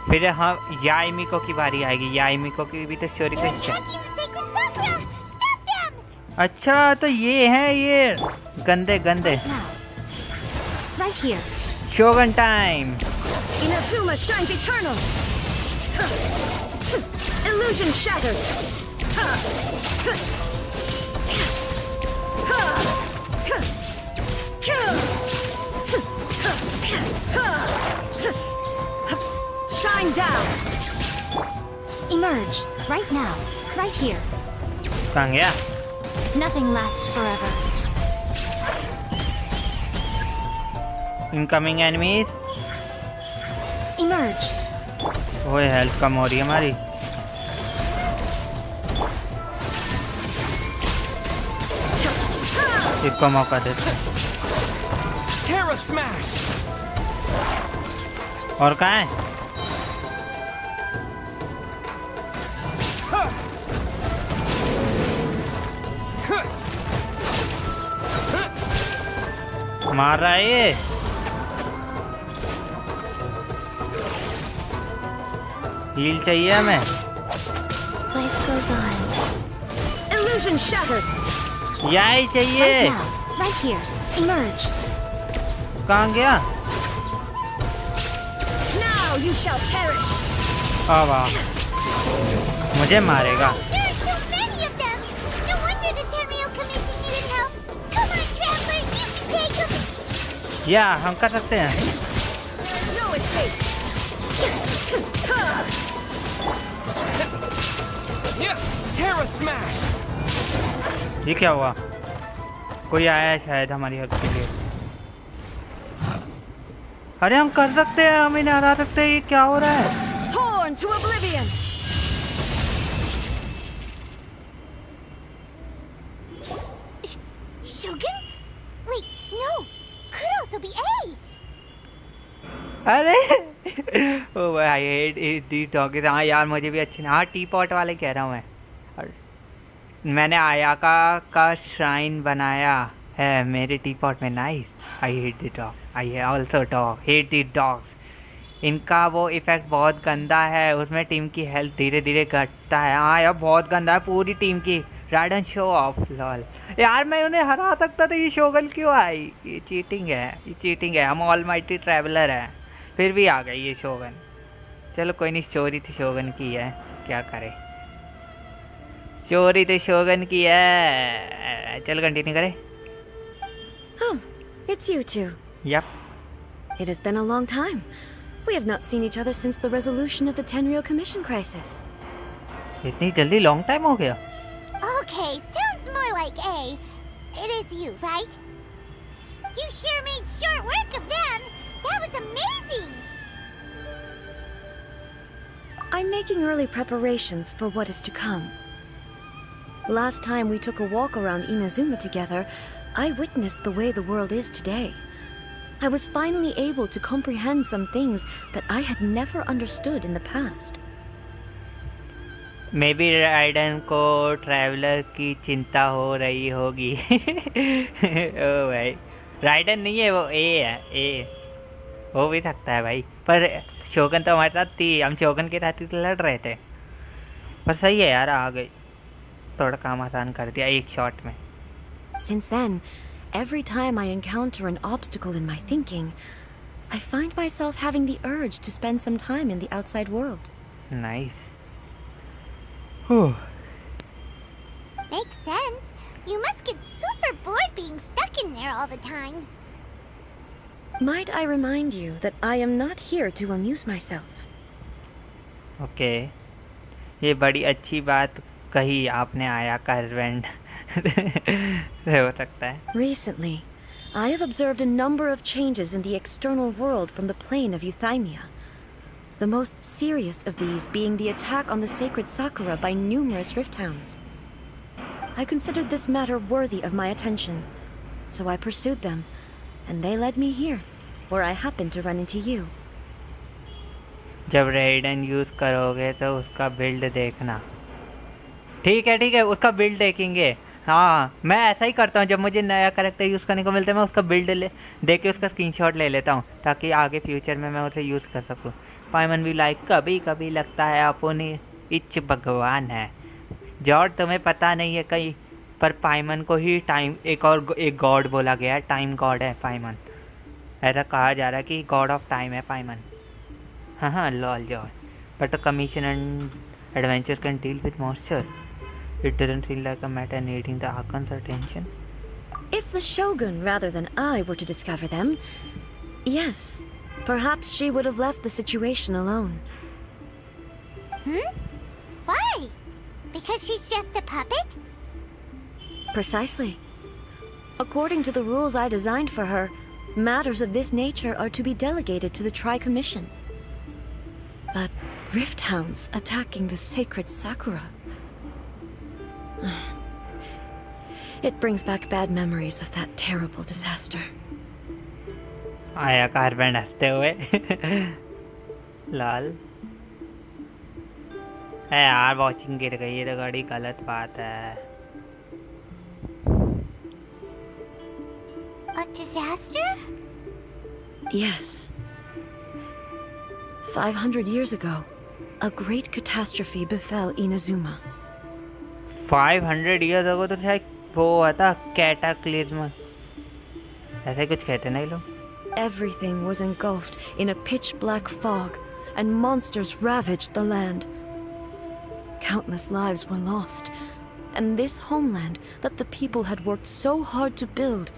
फिर हाँ, याइमिको की बारी आएगी। याइमिको की भी तो स्टोरी का हिस्सा। अच्छा, तो ये है ये गंदे गंदे। शोगन time. Inazuma shines eternal. Illusion shattered. Shine down. Emerge right now, right here. कहाँ गया? Nothing lasts forever. Incoming enemies. Emerge. ओए, हेल्थ कम हो रही है हमारी। इसको मौका देते हैं। और कहाँ है? मार रहा है ये। हील चाहिए हमें। Life goes on. Illusion shattered. यही चाहिए। Right now, right here. Emerge. कहाँ गया? Now you shall perish. वाह, मुझे मारेगा। There are so many of them. No wonder the Tenryou Commission needed help. Come on, traveler, you can take them. या हम कर सकते हैं। No escape. Terra smash. ये क्या हुआ? कोई आया है शायद हमारी हेल्प के लिए। अरे हम कर सकते हैं, हम इन्हें हरा सकते हैं। ये क्या हो रहा है? Torn to oblivion. Shogun? Wait, no. Could also be A. अरे ओ भाई आई हेट दी डॉग। हाँ यार मुझे भी अच्छे। हाँ टी पॉट वाले कह रहा हूँ मैं। और मैंने आयाका का श्राइन बनाया है मेरे टी पॉट में। Nice. I hate the dog. I also dog hate the dogs. इनका वो इफ़ेक्ट बहुत गंदा है, उसमें टीम की हेल्थ धीरे धीरे घटता है। हाँ यार बहुत गंदा है पूरी टीम की। Ridden show off lol. यार मैं उन्हें हरा सकता था, ये शोगन क्यों आई? ये चीटिंग है, ये चीटिंग है। हम ऑलमाइटी ट्रैवलर हैं फिर भी आ गई ये शोगन। चलो कोई नहीं, चोरी तो शोगन की है, क्या करे। चोरी तो शोगन की है। चलो कंटिन्यू करें। Oh, it's you two. Yup. It has been a long time. We have not seen each other since the resolution of the Tenryou Commission crisis. इतनी जल्दी लॉन्ग टाइम हो गया? Okay, sounds more like A. It is you, right? You sure made short work of them. That was amazing. I'm making early preparations for what is to come. Last time we took a walk around Inazuma together, I witnessed the way the world is today. I was finally able to comprehend some things that I had never understood in the past. May be ridden को traveller की चिंता हो रही होगी। ओ भाई ridden नहीं है वो, ए है। ए हो भी सकता है भाई, पर शोगन तो हमारे साथ थी, हम शोगन के साथ ही तो लड़ रहे थे। पर सही है यार, आ गई, थोड़ा काम आसान कर दिया एक शॉट में। Since then, every time I encounter an obstacle in my thinking, I find myself having the urge to spend some time in the outside world. Nice. Makes sense. You must get super bored being stuck in there all the time. Might I remind you that I am not here to amuse myself? Okay, ये बड़ी अच्छी बात कही आपने आया का husband. हो सकता है। Recently, I have observed a number of changes in the external world from the plane of Euthymia. The most serious of these being the attack on the sacred Sakura by numerous rifthounds. I considered this matter worthy of my attention, so I pursued them, and they led me here, where I happened to run into you. जब रेडन use करोगे तो उसका build देखना। ठीक है उसका build देखेंगे। हाँ मैं ऐसा ही करता हूँ, जब मुझे नया कैरेक्टर यूज़ करने को मिलता है मैं उसका बिल्ड देख के उसका स्क्रीनशॉट ले लेता हूँ, ताकि आगे फ्यूचर में मैं उसे यूज़ कर सकूँ। पाइमन भी लाइक कभी कभी लगता है अपनी इच्छ भगवान है। जॉर्ज तुम्हें पता नहीं है कहीं, पर पाइमन को ही टाइम एक गॉड बोला गया है। टाइम गॉड है पाइमन, ऐसा कहा जा रहा है कि गॉड ऑफ टाइम है पाइमन। हाँ lol George, but the commission and adventure can deal with monster. It doesn't feel like a matter needing the Archon's attention. If the Shogun rather than I were to discover them, yes, perhaps she would have left the situation alone. Why? Because she's just a puppet? Precisely. According to the rules I designed for her, matters of this nature are to be delegated to the Tri-Commission. But rift hounds attacking the sacred Sakura... It brings back bad memories of that terrible disaster. आया carbon हंसते हुए। लाल है यार, watching गिर गई, ये तो बड़ी गलत बात है। A disaster? Yes. 500 years ago, a great catastrophe befell Inazuma. 500 years ago तो शायद वो हुआ था कैटाक्लिज्म, ऐसे कुछ कहते नहीं लोग। Everything was engulfed in a pitch-black fog, and monsters ravaged the land. Countless lives were lost, and this homeland that the people had worked so hard to build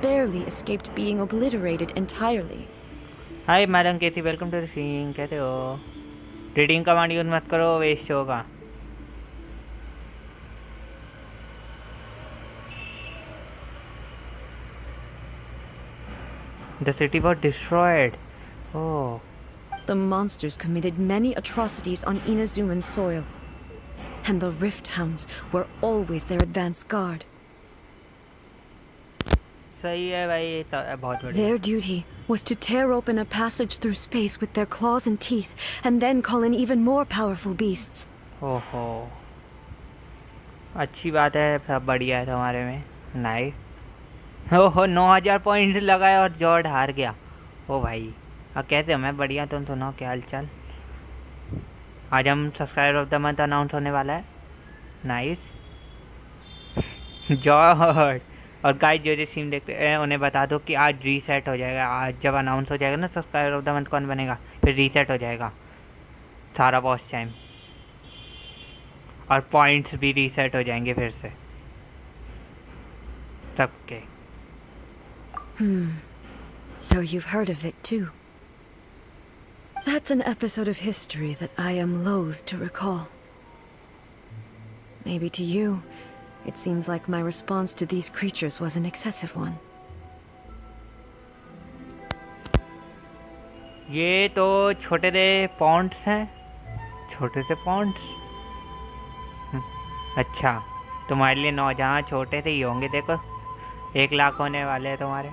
barely escaped being obliterated entirely. Hi madam Casey, welcome to the stream. कैसे हो? Reading command use मत करो, waste होगा। The city was destroyed. Oh. The monsters committed many atrocities on Inazuman soil, and the Rift Hounds were always their advance guard. सही है भाई, ये तो बहुत बढ़िया। Their duty was to tear open a passage through space with their claws and teeth, and then call in even more powerful beasts. ओहो, अच्छी बात है, सब बढ़िया है तुम्हारे में। नाइस। ओहो 9000 पॉइंट लगाए और जॉर्ड हार गया। ओ भाई, अब कैसे हो? मैं बढ़िया, तुम सुनाओ क्या हाल चाल? आज हम subscriber of the month announce होने वाला है। नाइस जॉर्ड। और गाइस जो स्ट्रीम देखते हैं उन्हें बता दो कि आज रीसेट हो जाएगा। आज जब अनाउंस हो जाएगा ना सब्सक्राइबर ऑफ द मंथ कौन बनेगा, फिर रीसेट हो जाएगा सारा वॉच टाइम, और पॉइंट्स भी रीसेट हो जाएंगे फिर से सबके। So you've heard of it too. That's an episode of history that I am loath to recall. Maybe to you, it seems like my response to these creatures was an excessive one. ये तो छोटे से Pond's हैं, छोटे से Pond's. अच्छा, तुम्हारे लिए 9 जहाँ छोटे से ही होंगे, देखो 1 लाख होने वाले हैं तुम्हारे।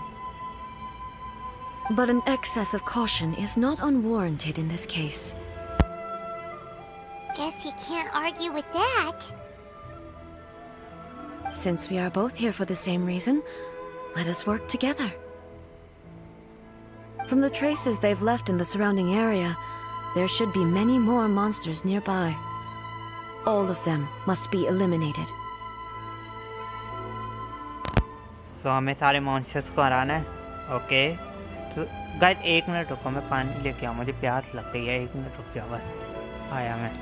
But an excess of caution is not unwarranted in this case. Guess you can't argue with that. Since we are both here for the same reason, let us work together. From the traces they've left in the surrounding area, there should be many more monsters nearby. All of them must be eliminated. So हमें सारे monsters को हराना है। Okay तो guys 1 minute रुको, मैं पानी लेके आऊँ, मुझे प्यास लग गई है। 1 मिनट रुक जाओ बस, आया मैं।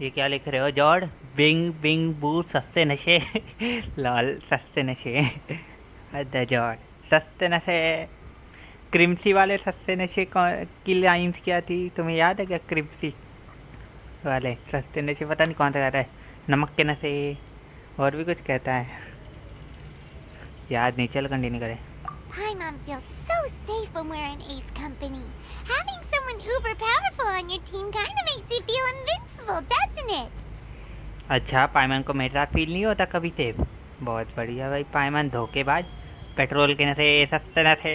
ये क्या लिख रहे हो जॉर्ड? बिंग बिंग बू सस्ते नशे लाल सस्ते नशे। अरे जॉर्ड, सस्ते नशे, क्रिम्सी वाले सस्ते नशे की लाइन्स क्या थी तुम्हें याद है क्या? क्रिम्सी वाले सस्ते नशे, पता नहीं कौन सा कहता है, नमक के नशे और भी कुछ कहता है, याद नहीं। चल कंटिन्यू करें। Paimon feels so safe when we're in Ace Company. Having someone uber powerful on your team kind of makes you feel invincible, doesn't it? अच्छा, पाइमन को मेरे साथ फील नहीं होता कभी सेफ? बहुत बढ़िया भाई। पाइमन धोखेबाज, पेट्रोल के नशे, सस्ते नशे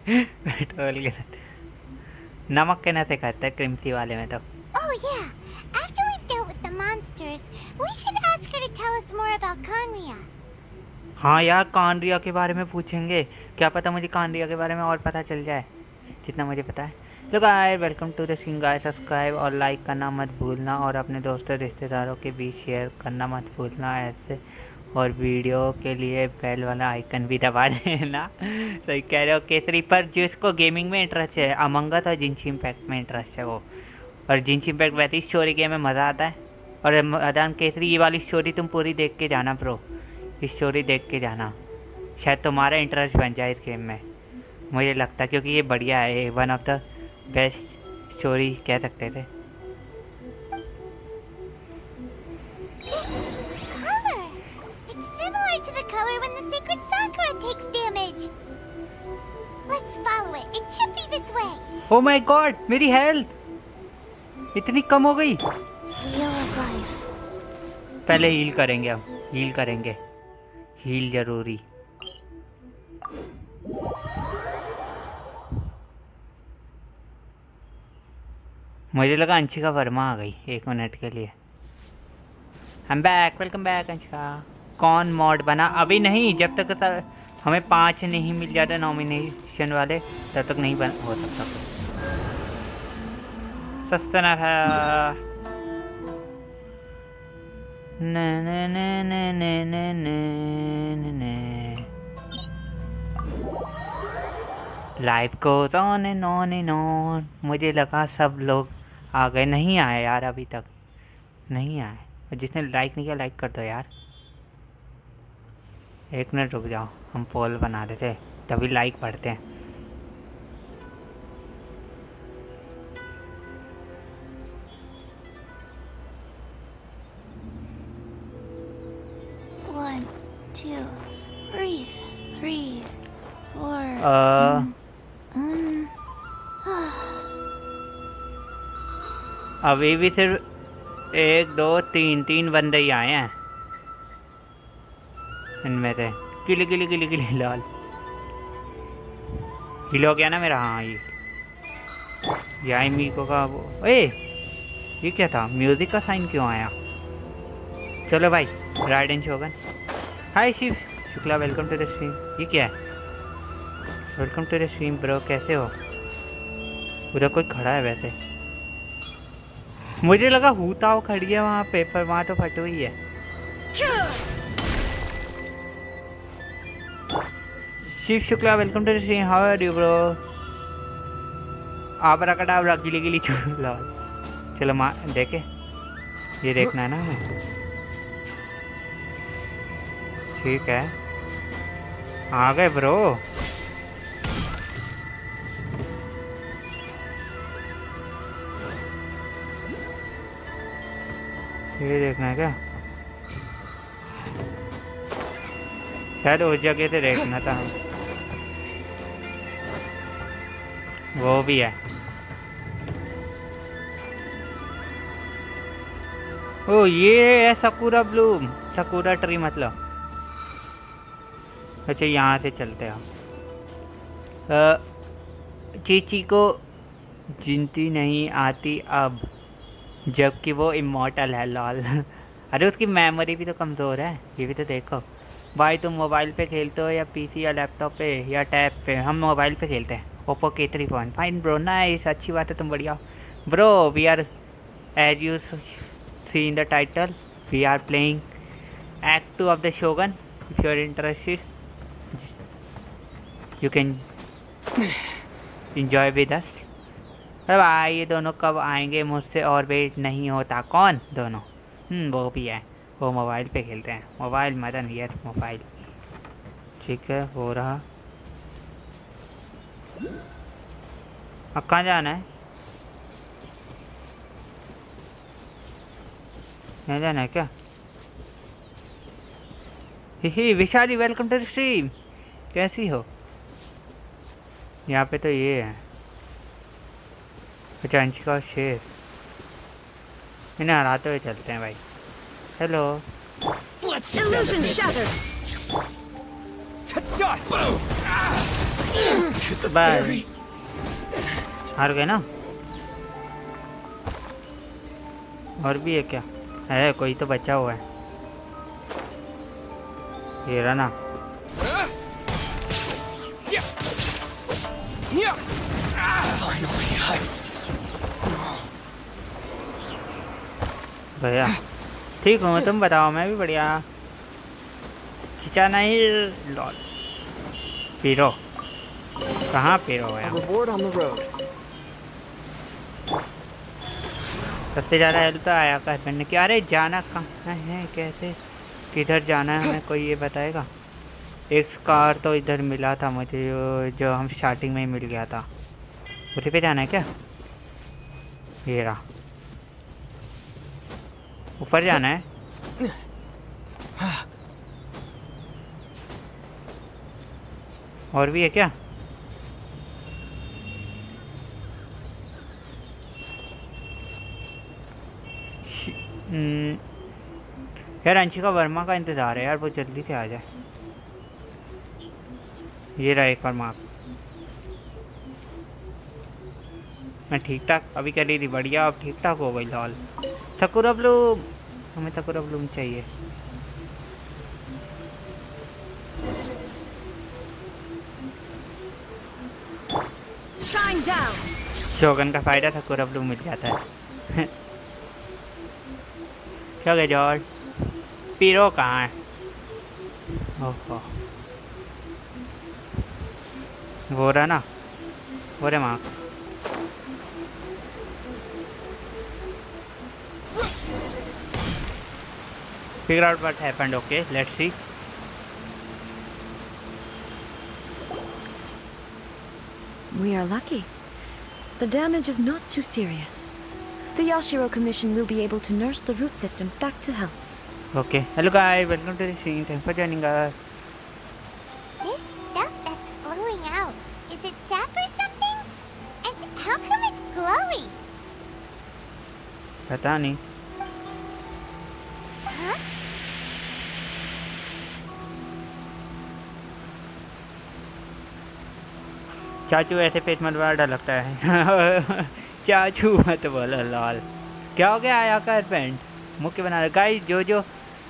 पेट्रोल के नशे, नमक के नशे करते हैं क्रिम्सी वाले में तो। Oh yeah, after we've dealt with the monsters, we should ask her to tell us more about Conria. हाँ यार, कानरिया के बारे में पूछेंगे, क्या पता मुझे कानरिया के बारे में और पता चल जाए जितना मुझे पता है। लो guys, welcome to the stream guys. Subscribe और लाइक करना मत भूलना, और अपने दोस्तों रिश्तेदारों के बीच शेयर करना मत भूलना ऐसे, और वीडियो के लिए बेल वाला आइकन भी दबा देना। सही कह रहे हो केसरी। पर जिसको गेमिंग में इंटरेस्ट है, अमंग अस और जिंशी इम्पैक्ट में इंटरेस्ट है वो, और जिंशी इम्पैक्ट वैसे ही स्टोरी गेम में मज़ा आता है। और अदान केसरी, ये वाली स्टोरी तुम पूरी देख के जाना ब्रो, स्टोरी देख के जाना, शायद तुम्हारा इंटरेस्ट बन जाए इस गेम में, मुझे लगता है, क्योंकि ये बढ़िया है, one of the best story कह सकते थे। Color! It's similar to the color when the sacred sakura takes damage. Let's follow it. It should be this way. Oh my God, मेरी हेल्थ इतनी कम हो गई। पहले हील करेंगे, अब हील करेंगे, हील जरूरी। मुझे लगा अंशिका वर्मा आ गई 1 मिनट के लिए। हम बैक, वेलकम बैक अंशिका। कौन मॉड बना? अभी नहीं, जब तक हमें 5 नहीं मिल जाते नॉमिनेशन वाले तब तक नहीं बन हो सकता कुछ। सस्ता ना था। न न न न न न न न। Life goes on and on and on. मुझे लगा सब लोग आ गए, नहीं आए यार, अभी तक नहीं आए। और जिसने लाइक नहीं किया लाइक कर दो यार। 1 मिनट रुक जाओ, हम पोल बना रहे थे तभी लाइक बढ़ते हैं। One, two, breathe, 3, 4. अभी भी सिर्फ 1 2 3 बंदे ही आए हैं इनमें से। किली किली किली किली लाल हिल हो गया ना मेरा। हाँ ये मीको का वो। ये क्या था? म्यूजिक का साइन क्यों आया? चलो भाई, Raiden Shogun. Hi Shiv Shukla, welcome to the stream. ये क्या है? Welcome to the stream bro, कैसे हो? उधर कोई खड़ा है वैसे, मुझे लगा हूताओ खड़ी है वहाँ पे, पर वहाँ तो फटी हुई है। Shiv Shukla, welcome to the stream. How are you bro? Abracadabra गिली गिली चूला। चलो माँ देखे, ये देखना है ना हमें। ठीक है, आ गए ब्रो। ये देखना है क्या? शायद उस जगह से देखना था। वो भी है। ओ ये है सकुरा ब्लूम, सकुरा ट्री मतलब। अच्छा यहाँ से चलते हैं। चीची को जिंती नहीं आती अब, जबकि वो इमॉर्टल है लॉल। अरे उसकी मेमोरी भी तो कमज़ोर है, ये भी तो देखो। भाई तुम मोबाइल पे खेलते हो या पीसी या लैपटॉप पे या टैब पे? हम मोबाइल पे खेलते हैं। Oppo K3 phone. Fine bro, nice, अच्छी बात है, तुम बढ़िया bro. We are as you see in the title, we are playing Act 2 of the Shogun. If you are interested you can enjoy with us. अरे भाई ये दोनों कब आएंगे? मुझसे और वेट नहीं होता। कौन दोनों? वो भी है, वो मोबाइल पे खेलते हैं। मोबाइल मदन यार, मोबाइल। ठीक है, हो रहा। अब कहाँ जाना है? यहाँ जाना है क्या? ही Vishali, welcome to the stream. कैसी हो? यहाँ पे तो ये है। अच्छा अंशिका और शेर, इन्हें हराते हुए चलते हैं भाई। Hello. Illusion shattered. To dust. बस हार गए ना? और भी है क्या? है कोई तो बचा हुआ है। ये रहा ना। भैया ठीक हूँ, तुम बताओ? मैं भी बढ़िया। चिचा नहीं लॉल। पीरो कहाँ? पीरो है सबसे ज़्यादा हेल्प तो आया कर करने की। अरे जाना कहाँ है, कैसे किधर जाना है हमें, कोई ये बताएगा? एक कार तो इधर मिला था मुझे, जो हम स्टार्टिंग में ही मिल गया था। उसी पे जाना है क्या? ये रहा, ऊपर जाना है। और भी है क्या? यार अंशिका वर्मा का इंतज़ार है यार, वो जल्दी से आ जाए। ये रहा एक और मार्क। मैं ठीक ठाक अभी कर रही थी बढ़िया, अब ठीक ठाक हो गई लॉल। सकुरा ब्लूम, हमें सकुरा ब्लूम चाहिए। Shine down. शोगन का फायदा सकुरा ब्लूम मिल जाता है। क्या गया जॉर्ज? पीरो कहाँ है? ओहो वो रहा ना, वो रे marks. Figure out what happened. Okay, let's see. We are lucky. The damage is not too serious. The Yashiro Commission will be able to nurse the root system back to health. Okay. Hello guys, welcome to the stream. Thanks for joining us. This stuff that's flowing out, is it sap or something? And how come it's glowing? पता नहीं। Huh? चाचू ऐसे face मत बड़ा डर लगता है। चाचू मत बोलो लॉल। क्या हो गया आया का पेंट मुख्य बना रहा। गाइस जो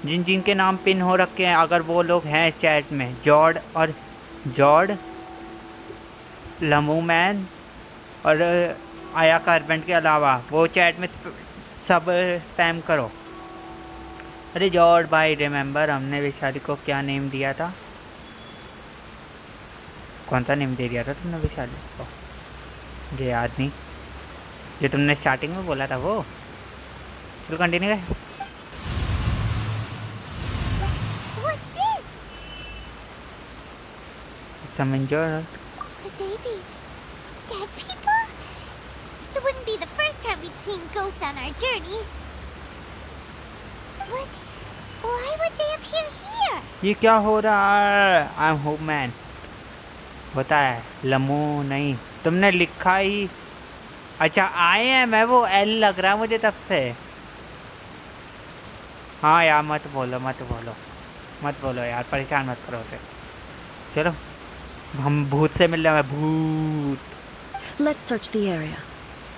जिन जिन के नाम पिन हो रखे हैं, अगर वो लोग हैं चैट में, जॉर्ड लमू मैन और आया कारपेंट के अलावा, वो चैट में सब स्पैम करो। अरे जॉर्ड भाई रिमेंबर हमने विशाली को क्या नेम दिया था? कौन सा नेम दे दिया था तुमने विशाली को? मुझे याद नहीं, जो तुमने स्टार्टिंग में बोला था वो। चलो कंटिन्यू है। What's this? समझो Could they be dead people? It wouldn't be the first time we'd seen ghosts on our journey. But why would they appear here? ये क्या हो रहा है? आई एम होप मैन होता है लमू नहीं, तुमने लिखा ही। अच्छा आए हैं, मैं वो एल लग रहा है मुझे तब से। हाँ यार मत बोलो यार, परेशान मत करो उसे। चलो हम भूत से मिल रहे हैं, भूत। Let's search the area.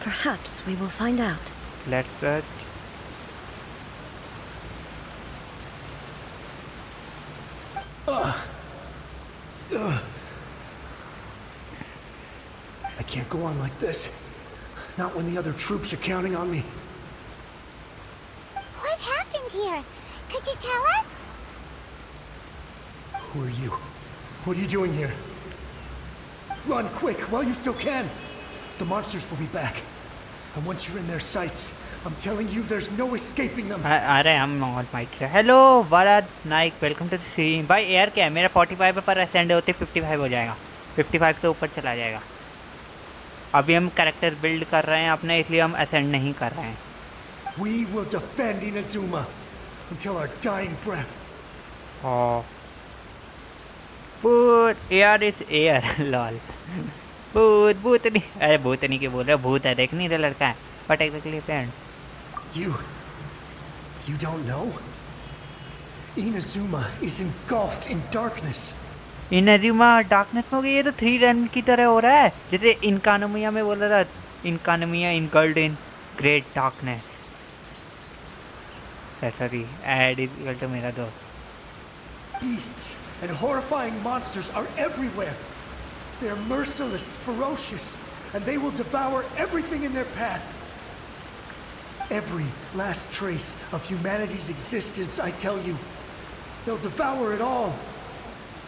Perhaps we will find out. Let's search. I can't go on like this. Not when the other troops are counting on me. What happened here? Could you tell us? Who are you? What are you doing here? Run quick while you still can. The monsters will be back. And once you're in their sights, I'm telling you there's no escaping them. अरे हम not mic. Hello Varad Naik, welcome to the stream. भाई एयर क्या है मेरा 45 पर ascend होते 55 हो जाएगा, 55 से ऊपर चला जाएगा। अभी हम कैरेक्टर बिल्ड कर रहे हैं अपने, इसलिए हम असेंड नहीं कर रहे हैं। We will defend Inazuma until our dying breath. Oh. भूत एयर इज एयर लॉल। भूतनी, अरे भूतनी के बोल रहे, भूत है देख नहीं रहा लड़का है। But actually friend You don't know? Inazuma is engulfed in darkness. Inazuma darkness में हो गई। ये तो 3 रन की तरह हो रहा है, जैसे इनकानोमिया में बोल रहा था, इनकानोमिया engulfed in great darkness. Sorry ad is equal to मेरा दोस्त। Beasts and horrifying monsters are everywhere. They are merciless, ferocious, and they will devour everything in their path. Every last trace of humanity's existence, I tell you. They'll devour it all.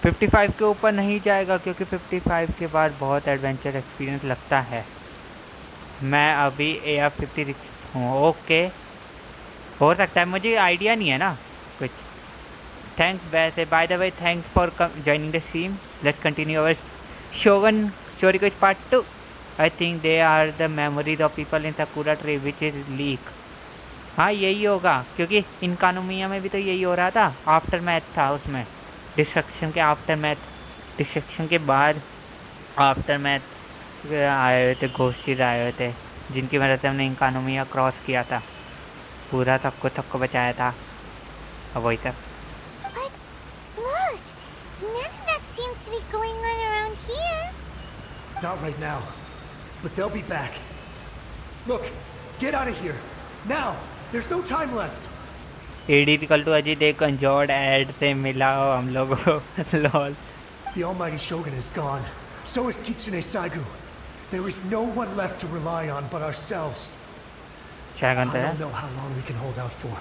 55 के ऊपर नहीं जाएगा क्योंकि 55 के बाद बहुत adventure experience लगता है। मैं अभी AR-56 हूँ। ओके हो सकता है, मुझे आइडिया नहीं है ना कुछ। थैंक्स वैसे by the way, thanks for joining the stream. Let's continue our Shogun story कुछ part 2। I think they are the memories of people in Sakura tree which is leak. हाँ यही होगा क्योंकि इनकानोमिया में भी तो यही हो रहा था। आफ्टर मैथ था उसमें, डिस्ट्रक्शन के आफ्टर मैथ, डिस्ट्रक्शन के बाद आफ्टर मैथ आए हुए थे, घोषित आए हुए थे, जिनकी वजह से हमने इनकानोमिया क्रॉस किया था, पूरा सबको बचाया था। अब वही सब। But look, none of that seems to be going on around here. Not right now, but they'll be back. Look, get out of here. Now. There's no time left. AD = Ajit एक कंजोर्ड ऐड से मिला हो हम लोगों को lol. The Almighty Shogun is gone. So is Kitsune Saigu. There is no one left to rely on but ourselves. I don't know how long we can hold out for.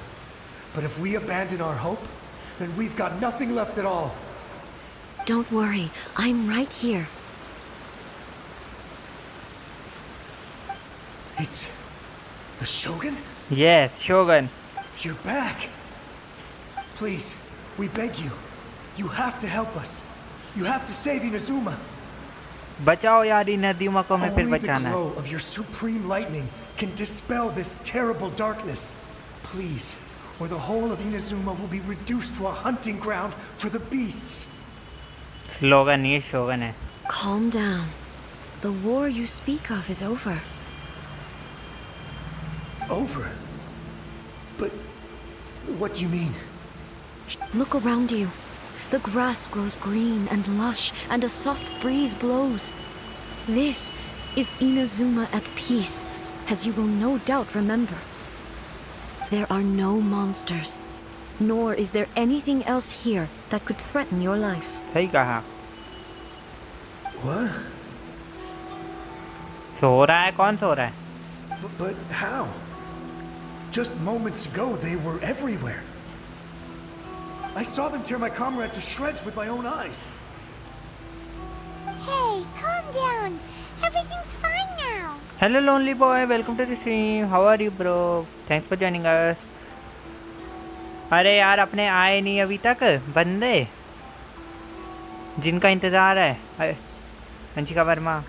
But if we abandon our hope, then we've got nothing left at all. Don't worry, I'm right here. It's the Shogun? Yes, Shogun. You're back. Please, we beg you. You have to help us. You have to save Inazuma. बचाओ यार इनाज़ुमा को मैं फिर Only the बचाना है. glow of your supreme lightning can dispel this terrible darkness. Please, or the whole of Inazuma will be reduced to a hunting ground for the beasts. Slogan ये शोगन है. Calm down. The war you speak of is over. Over? But what do you mean? Look around you. The grass grows green and lush, and a soft breeze blows. This is Inazuma at peace, as you will no doubt remember. There are no monsters, nor is there anything else here that could threaten your life. सही कहा. What? सो रहा है कौन सो रहा है? But how? Just moments ago, they were everywhere. I saw them tear my comrade to shreds with my own eyes. Hey, calm down. Everything's fine now. Hello lonely boy, welcome to the stream. How are you bro? Thanks for joining us. अरे यार अपने आए नहीं अभी तक बंदे जिनका इंतज़ार है. अंशिका वर्मा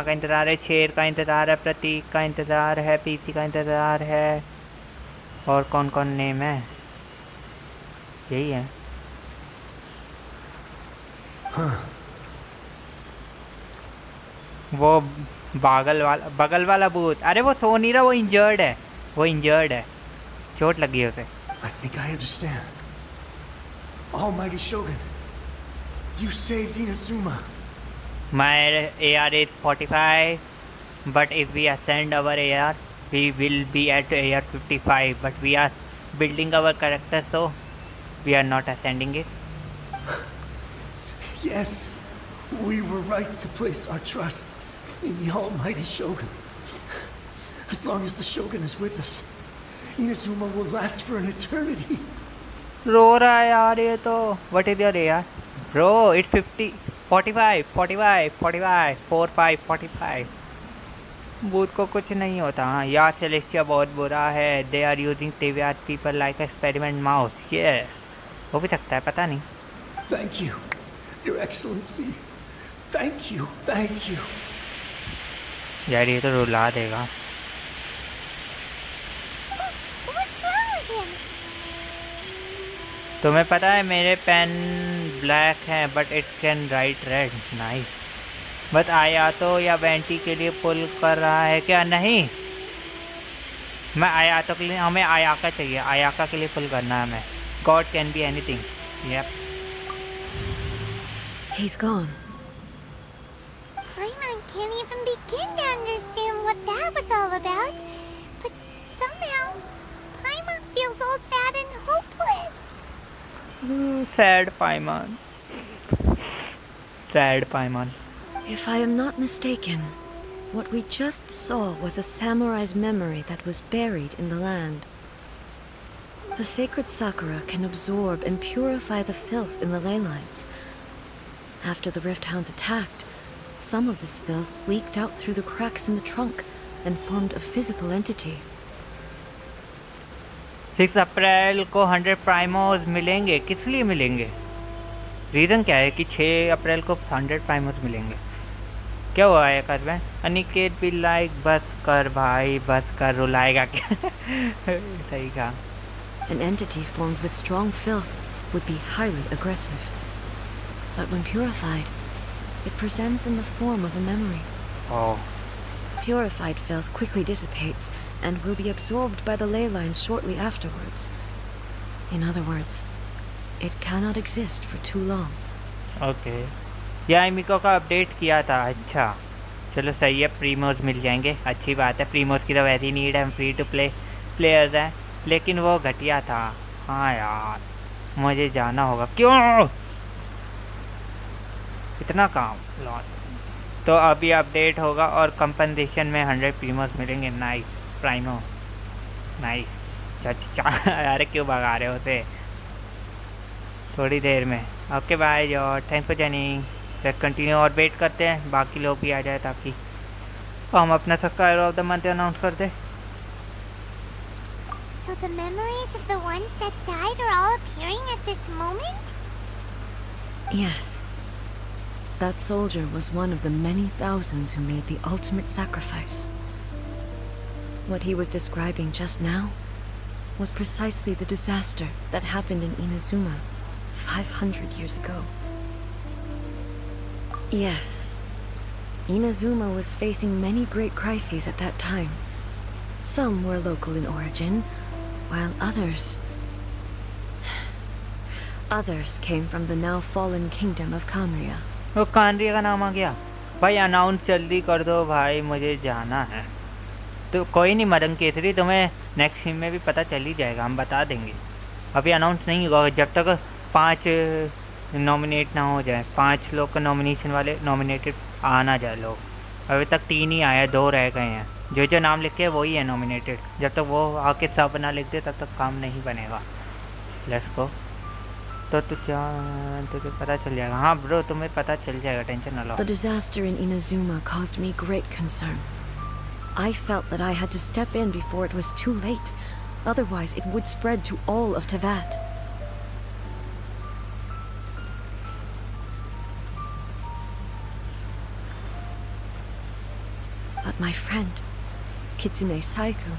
का इंतज़ार है, शेर का इंतज़ार है, प्रतीक का इंतज़ार है, पीसी का इंतज़ार है, और कौन कौन नेम है? यही है. वो बगल वाला बूथ. अरे वो सो नहीं रहा, वो इंजर्ड है. चोट लगी है उसे. I think I understand. Almighty Shogun, you saved Inazuma. My AR is 45, but if we ascend our AR, we will be at AR 55. But we are building our character, so we are not ascending it. Yes, we were right to place our trust in the Almighty Shogun. As long as the Shogun is with us, Inazuma will last for an eternity. रो रहा है यार ये तो. What is your AR? Bro, it's 50, 45, 45. Booth को कुछ नहीं होता. हाँ यार सेलेस्टिया बहुत बुरा है. They are using Teviat people like experiment mouse. Yeah, हो भी सकता है, पता नहीं. Thank you, Your Excellency. Thank you. यार ये तो रुला देगा. What's wrong with him? तुम्हें पता है मेरे पेन ब्लैक है but it can write red. Nice. But Ayato या बेंटी के लिए पुल कर रहा है क्या? नहीं, मैं आयातो के लिए, हमें आयाका चाहिए. आयाका के लिए पुल करना है हमें. God can be anything. Yup. He's gone. Paimon can't even begin to understand what that was all about. But somehow, Paimon feels all sad and hopeless. Sad Paimon. If I am not mistaken, what we just saw was a samurai's memory that was buried in the land. The sacred sakura can absorb and purify the filth in the ley lines. After the Rift Hounds attacked, some of this filth leaked out through the cracks in the trunk and formed a physical entity. 6 अप्रैल को 100 प्राइमोस मिलेंगे. किस लिए मिलेंगे? Reason क्या है कि 6 अप्रैल को 100 प्राइमोस मिलेंगे? क्या हुआ है कर में? अनिकेत भी लाइक. बस कर भाई, बस कर. रुलाएगा क्या? सही कहा. An entity formed with strong filth would be highly aggressive. But when purified, it presents in the form of a memory. Oh. Purified filth quickly dissipates and will be absorbed by the ley lines shortly afterwards. In other words, it cannot exist for too long. Okay. या मिको का update किया था. अच्छा चलो सही है, प्रीमोज मिल जाएंगे, अच्छी बात है। प्रीमोज की तो वैसी नीड है, हम फ्री टू प्ले प्लेयर्स हैं, लेकिन वो घटिया था। हाँ यार, मुझे जाना होगा। क्यों इतना काम लॉट। तो अभी अपडेट होगा और कंपनसेशन में 100 प्रीमोज मिलेंगे। Nice primo, nice. अरे क्यों भगा रहे हो उसे, थोड़ी देर में। Okay bye George, thanks for joining. Let's continue और वेट करते हैं बाकी लोग भी आ जाए ताकि हम अपना subscriber of the month announce कर दें। So the memories of the ones that died are all appearing at this moment? Yes. That soldier was one of the many thousands who made the ultimate sacrifice. What he was describing just now was precisely the disaster that happened in Inazuma 500 years ago. Yes. Inazuma was facing many great crises at that time. Some were local in origin, while others came from the now fallen kingdom of Kamria. वो कानरिया का नाम आ गया भाई। Announce जल्दी कर दो भाई, मुझे जाना है। तो कोई नहीं मदन केसरी, तुम्हें नेक्स्ट सीन में भी पता चल ही जाएगा, हम बता देंगे। अभी अनाउंस नहीं होगा जब तक 5 नॉमिनेट ना हो जाए, 5 लोग का नॉमिनेशन वाले नॉमिनेटेड आ ना जाए लोग। अभी तक 3 ही आए, 2 रह गए हैं। जो नाम लिखे वही है नॉमिनेटेड। जब तक वो आके सब ना लिख दे तब तक काम नहीं बनेगा। Let's go. तो तुझे पता चल जाएगा। हाँ ब्रो, तुम्हें पता चल जाएगा, टेंशन ना लो। The disaster in Inazuma caused me great concern. I felt that I had to step in before it was too late. Otherwise, it would spread to all of Teyvat. But my friend, Kitsune Saiku,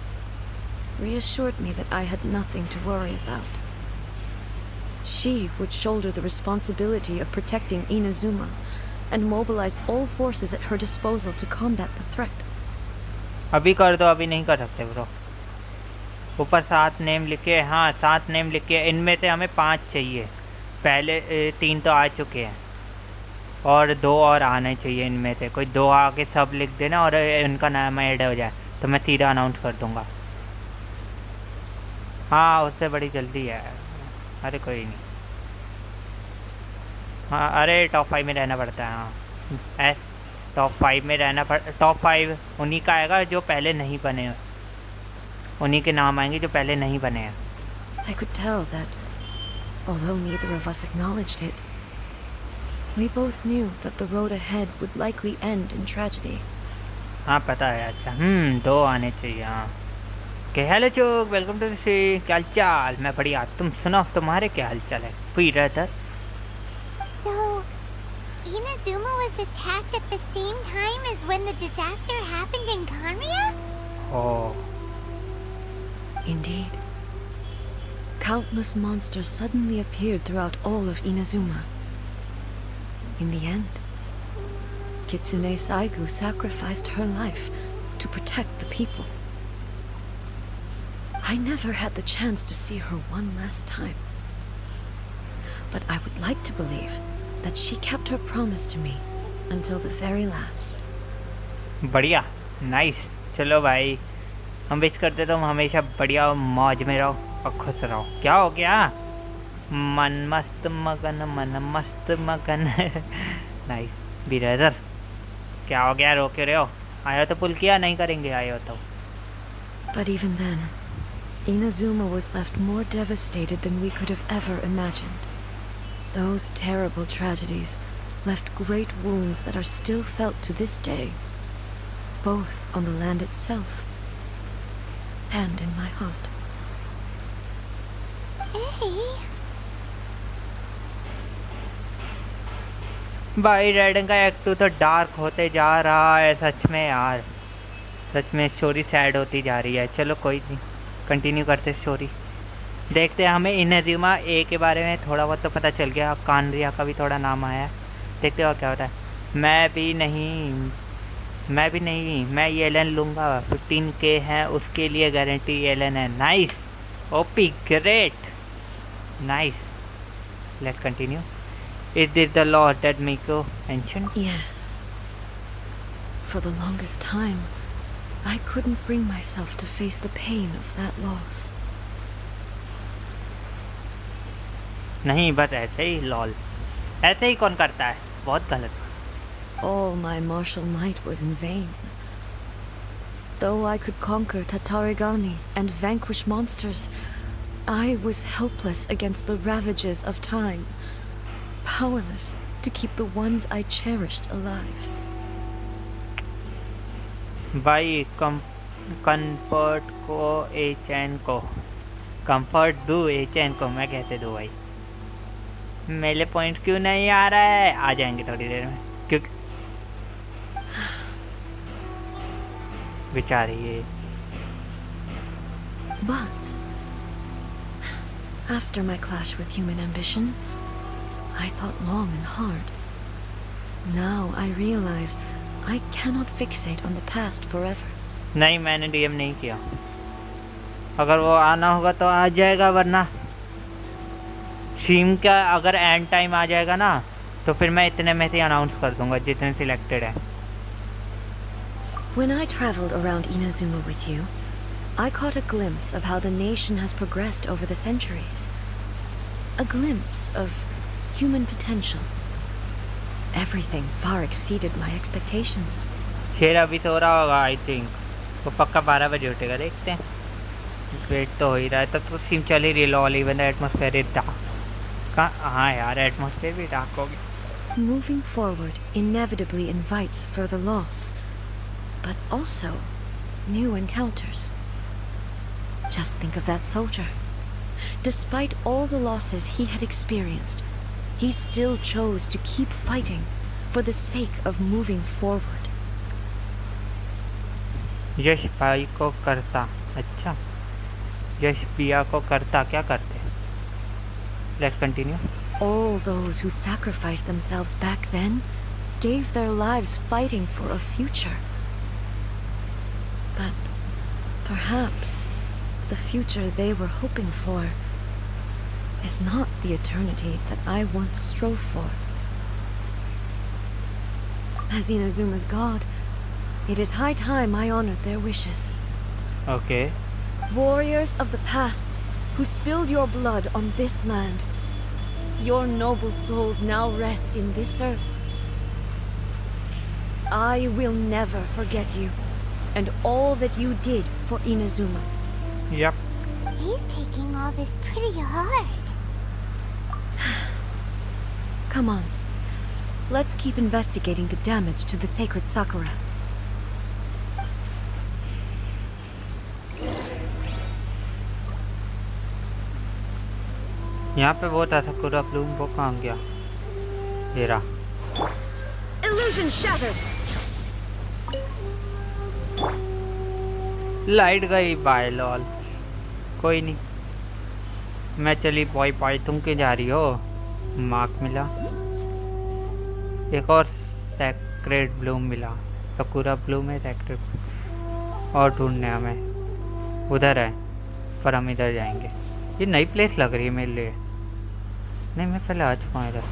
reassured me that I had nothing to worry about. She would shoulder the responsibility of protecting Inazuma and mobilize all forces at her disposal to combat the threat. अभी कर दो, अभी नहीं कर सकते bro. ऊपर 7 name लिखे। हाँ 7 नेम लिखे, इनमें से हमें 5 चाहिए। पहले 3 तो आ चुके हैं और 2 और आने चाहिए। इनमें से कोई 2 आके सब लिख देना और इनका नाम ऐड हो जाए तो मैं सीधा अनाउंस कर दूंगा। हाँ उससे बड़ी जल्दी है। अरे कोई नहीं। हाँ अरे टॉप 5 में रहना पड़ता है। हाँ टॉप 5 में रहना टॉप 5 उन्हीं का आएगा जो पहले नहीं बने, उन्हीं के नाम आएंगे जो पहले नहीं बने हैं। I could tell that, although neither of us acknowledged it, we both knew that the road ahead would likely end in tragedy. हाँ पता है। अच्छा 2 आने चाहिए। हाँ क्या हेलो चोक, वेलकम टू द सी। क्या हालचाल? मैं बढ़िया, तुम सुनाओ, तुम्हारे क्या हालचाल है? Brother. So, Inazuma was attacked at the same time as when the disaster happened in Kamria? Oh. Indeed. Countless monsters suddenly appeared throughout all of Inazuma. In the end, Kitsune Saigu sacrificed her life to protect the people. I never had the chance to see her one last time. But I would like to believe that she kept her promise to me until the very last. बढ़िया, nice. चलो भाई, हम wish करते तुम हमेशा बढ़िया मौज में रहो और खुश रहो। क्या हो गया? मन मस्त मगन, मन मस्त मगन। Nice brother. क्या हो गया, रो क्यों रहे हो? आयो तो पुल किया, नहीं करेंगे आयो तो। But even then, Inazuma was left more devastated than we could have ever imagined. Those terrible tragedies left great wounds that are still felt to this day, both on the land itself and in my heart. Hey. भाई ridden का act 2 तो dark होते जा रहा है सच में यार। सच में स्टोरी सैड होती जा रही है। चलो कोई नहीं, कंटिन्यू करते स्टोरी। देखते हैं। हमें इनज़ुमा ए के बारे में थोड़ा बहुत तो पता चल गया, कानरिया का भी थोड़ा नाम आया। देखते हो क्या होता है। मैं भी नहीं, मैं ये एलन लूँगा। 15K है, उसके लिए गारंटी एलन है। Nice, OP, great, nice. Let's continue. Is this the law that Miko mentioned? Yes. for the longest time, I couldn't bring myself to face the pain of that loss. नहीं, बस ऐसे ही lol, ऐसे ही कौन करता है, बहुत गलत। All my martial might was in vain. Though I could conquer Tatarigami and vanquish monsters, I was helpless against the ravages of time, powerless to keep the ones I cherished alive. भाई comfort को HN को comfort दो, HN को मैं कैसे दूँ भाई? मेरे पॉइंट क्यों नहीं आ रहा है? आ जाएंगे थोड़ी देर में, क्योंकि बेचारी ये। But after my clash with human ambition, I thought long and hard. Now I realize I cannot fixate on the past forever. नहीं, मैंने डीएम नहीं किया। अगर वो आना होगा तो आ जाएगा, वरना स्ट्रीम का अगर एंड टाइम आ जाएगा ना, तो फिर मैं इतने में से अनाउंस कर दूंगा जितने सिलेक्टेड है। When I traveled around Inazuma with you, I caught a glimpse of how the nation has progressed over the centuries. A glimpse of human potential. Everything far exceeded my expectations. शेर अभी सो रहा होगा, I think. वो पक्का 12 बजे उठेगा, देखते हैं। वेट तो हो ही रहा है, तब तो स्ट्रीम चल ही रही। Lol even the atmosphere is dark. हाँ यार, एटमॉस्फेयर भी डार्क होगी। Moving forward inevitably invites further loss, but also new encounters. Just think of that soldier. Despite all the losses he had experienced, he still chose to keep fighting for the sake of moving forward. यश भाई को करता, अच्छा यश पिया को करता, क्या करते? Let's continue. All those who sacrificed themselves back then gave their lives fighting for a future. But perhaps the future they were hoping for is not the eternity that I once strove for. As Inazuma's god, it is high time I honored their wishes. Okay. Warriors of the past who spilled your blood on this land, your noble souls now rest in this earth. I will never forget you and all that you did for Inazuma. Yep. He's taking all this pretty hard. Come on. Let's keep investigating the damage to the sacred Sakura. यहाँ पे वो था साकुरा Bloom, वो कहाँ गया? ये रहा। Illusion shattered. Light गई, बाय लॉल। कोई नहीं, मैं चली बॉय बॉय। तुम क्यों जा रही हो? मार्क मिला, एक और सैक्रेड ब्लूम मिला। साकुरा ब्लूम है, सैक्रेड और ढूंढने हमें। उधर है, पर हम इधर जाएंगे। ये नई प्लेस लग रही है मेरे लिए। नहीं, मैं पहले आ चुका हूँ इधर।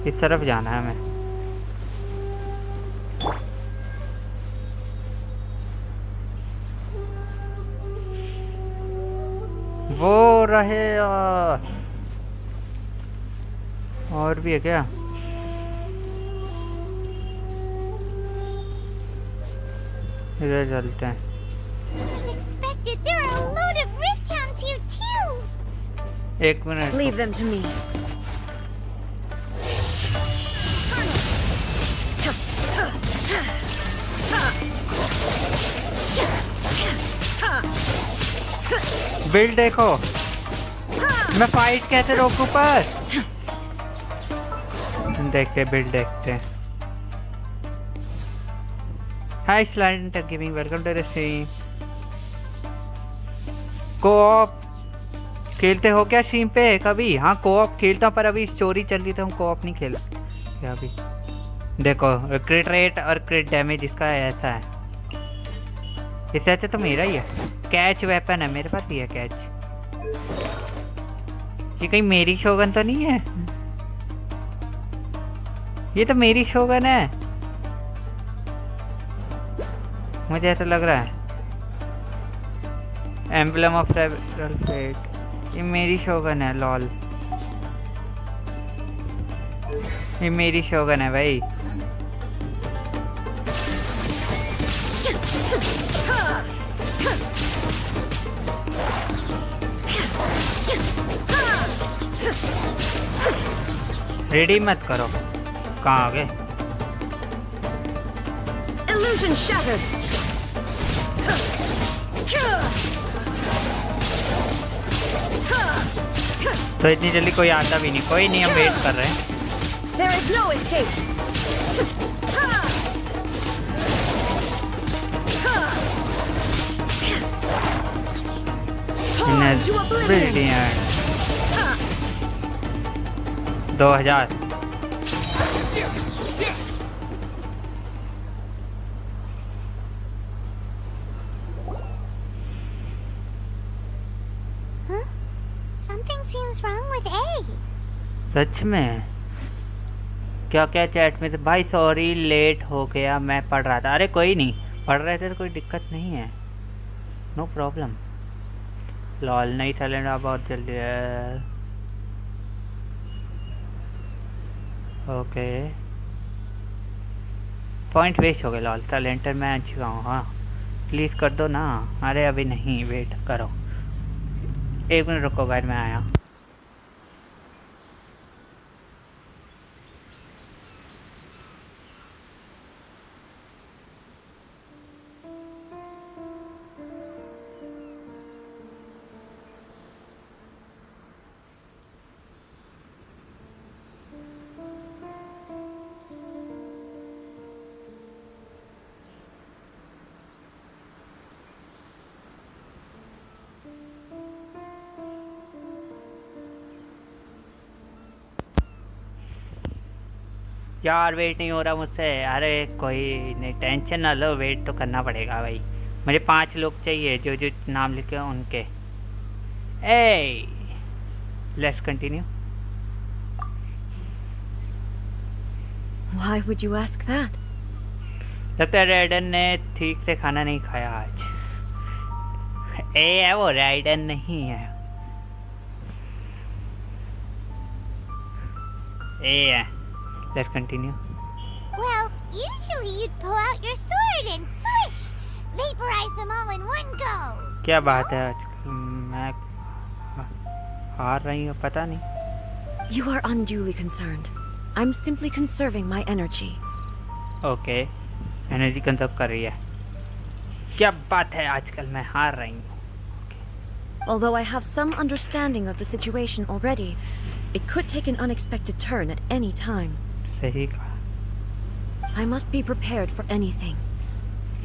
इस तरफ जाना है हमें। वो रहे और भी है क्या? इधर चलते हैं। There are a load of rift hounds here too. एक minute. Leave them to me. Build देखो, मैं फाइट कैसे रोकूं पर? देखते बिल्ड देखते हैं। Hi slide giving, welcome to the stream. Coop खेलते हो क्या स्ट्रीम पे कभी? हाँ, कोऑप खेलता हूँ, पर अभी स्टोरी चल रही, तो हम कोऑप नहीं खेला क्या अभी। देखो क्रिट रेट और क्रिट डैमेज इसका ऐसा है। इससे अच्छा तो मेरा ही है। कैच वेपन है, मेरे पास भी है कैच। ये कहीं मेरी शोगन तो नहीं है? ये तो मेरी शोगन है, मुझे ऐसा लग रहा है। एम्बलम ऑफ सेवरल फेट, ये मेरी शोगन है। लॉल, ये मेरी शोगन है भाई। रेडी मत करो, कहाँ आ गए? Illusion shattered. तो इतनी जल्दी कोई आता भी नहीं। कोई नहीं, हम वेट कर रहे हैं। There is no escape. Torn to oblivion. 2000। Something seems wrong with A. सच में? क्या क्या चैट में से? भाई सॉरी, लेट हो गया, मैं पढ़ रहा था। अरे कोई नहीं, पढ़ रहे थे तो कोई दिक्कत नहीं है, नो प्रॉब्लम। लॉल नहीं टैलेंट आप बहुत जल्दी है। ओके, पॉइंट वेस्ट हो गए। लॉल टैलेंटर मैं अच्छा हूँ। हाँ प्लीज़ कर दो ना। अरे अभी नहीं, वेट करो, 1 मिनट रुको गाइड, मैं आया। यार वेट नहीं हो रहा मुझसे। अरे कोई नहीं, टेंशन ना लो, वेट तो करना पड़ेगा भाई। मुझे 5 लोग चाहिए जो जो नाम लिखे उनके। ए let's continue. Why would you ask that? लगता है राइडन ने ठीक से खाना नहीं खाया आज। ए है वो, राइडन नहीं है। ए है। Let's continue. Well, usually you'd pull out your sword and swish, vaporize them all in one go. क्या बात है आज? मैं हार रही हूँ, पता नहीं। You are unduly concerned. I'm simply conserving my energy. Okay, energy conserve कर रही है। क्या बात है, आजकल मैं हार रही हूँ। Although I have some understanding of the situation already, it could take an unexpected turn at any time. सही कहा। I must be prepared for anything.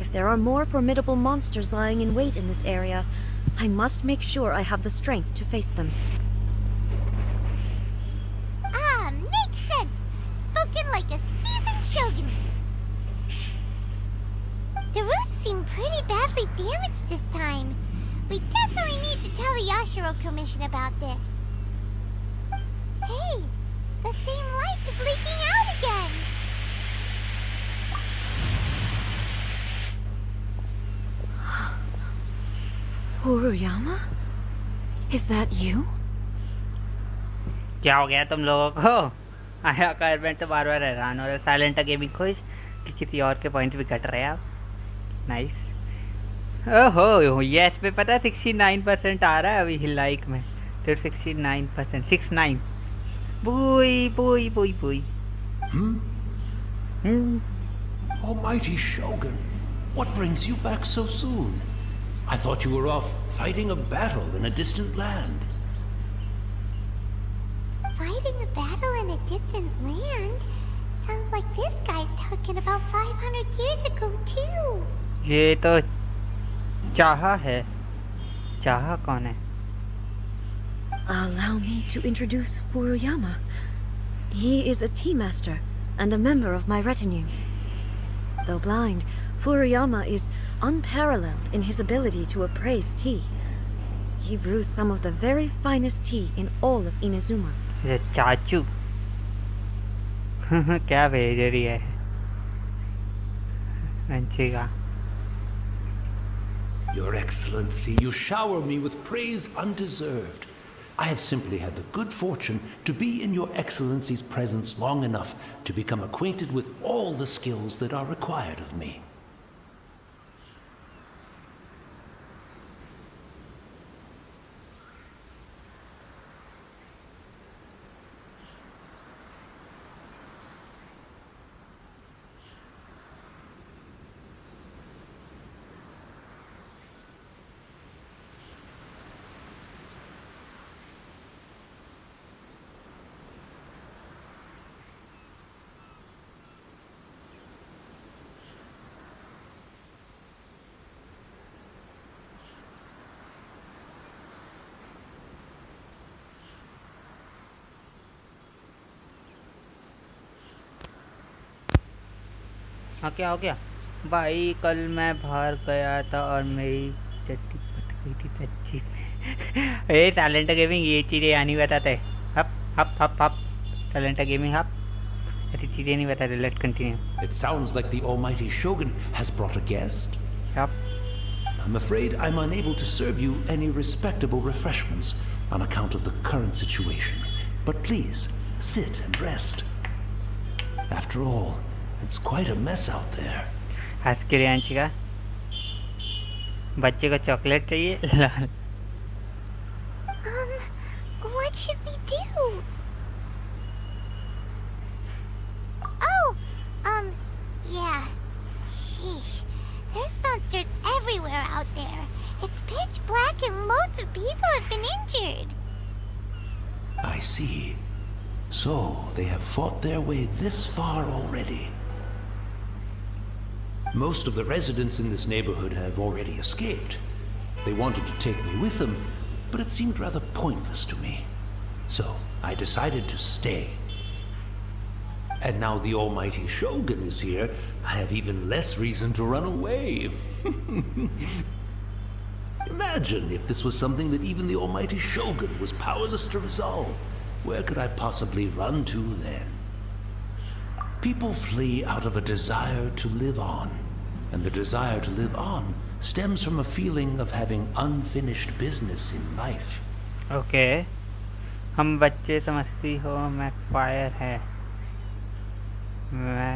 If there are more formidable monsters lying in wait in this area, I must make sure I have the strength to face them. Ah, makes sense. Spoken like a seasoned shogun. The roots seem pretty badly damaged this time. We definitely need to tell the Yashiro Commission about this. Hey, the same light is leaking out again. Furuyama? Is that you? क्या हो गया तुम लोगों को? आया कारमेंट तो बार बार हैरान हो रहा है। साइलेंट गेमिंग खुश कि किसी और के पॉइंट भी कट रहे हैं आप। नाइस। ओहो यस पे पता है 69% आ रहा है अभी लाइक में। तो 69%, 69। बुई बुई बुई बुई। Almighty Shogun, what brings you back so soon? I thought you were off fighting a battle in a distant land. Fighting a battle in a distant land? Sounds like this guy's talking about 500 years ago too. ये तो चाहा है। चाहा कौन है? Allow me to introduce Furuyama. He is a tea master and a member of my retinue. Though blind, Furuyama is unparalleled in his ability to appraise tea. He brews some of the very finest tea in all of Inazuma. ये चाचू। क्या भेज रही है Anshika? Your Excellency, you shower me with praise undeserved. I have simply had the good fortune to be in Your Excellency's presence long enough to become acquainted with all the skills that are required of me. हाँ क्या हो गया भाई? कल मैं बाहर गया था और मेरी चट्टी फट गई थी सच्ची में। ए टैलेंट गेमिंग ये चीज़ें यहाँ नहीं बताते। हप हप हप हप टैलेंट गेमिंग हप ऐसी चीज़ें नहीं बताते। Let's continue. It sounds like the almighty Shogun has brought a guest. Yup. I'm afraid I'm unable to serve you any respectable refreshments on account of the current situation. But please, sit and rest. After all, it's quite a mess out there. हंस के लिए अंशिका, बच्चे को chocolate चाहिए। What should we do? Oh, yeah. Sheesh. There's monsters everywhere out there. It's pitch black and loads of people have been injured. I see. So, they have fought their way this far already. Most of the residents in this neighborhood have already escaped. They wanted to take me with them, but it seemed rather pointless to me. So, I decided to stay. And now the almighty Shogun is here, I have even less reason to run away. Imagine if this was something that even the almighty Shogun was powerless to resolve. Where could I possibly run to then? People flee out of a desire to live on, and the desire to live on stems from a feeling of having unfinished business in life. Okay. हम बच्चे समझती हो मैं fire है, मैं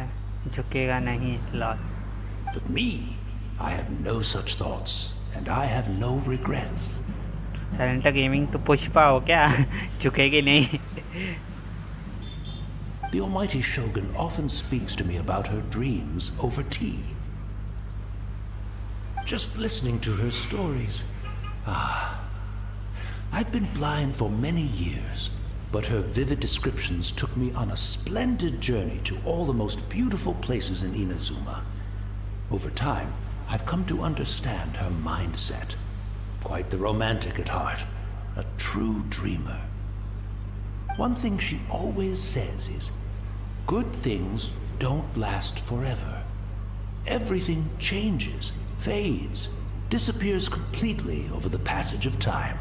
झुकेगा नहीं lol. But me, I have no such thoughts, and I have no regrets. Talent gaming तो पुष्पा हो क्या? झुकेगी नहीं। The almighty Shogun often speaks to me about her dreams over tea. Just listening to her stories. I've been blind for many years, but her vivid descriptions took me on a splendid journey to all the most beautiful places in Inazuma. Over time, I've come to understand her mindset. Quite the romantic at heart, a true dreamer. One thing she always says is, good things don't last forever. Everything changes, fades, disappears completely over the passage of time.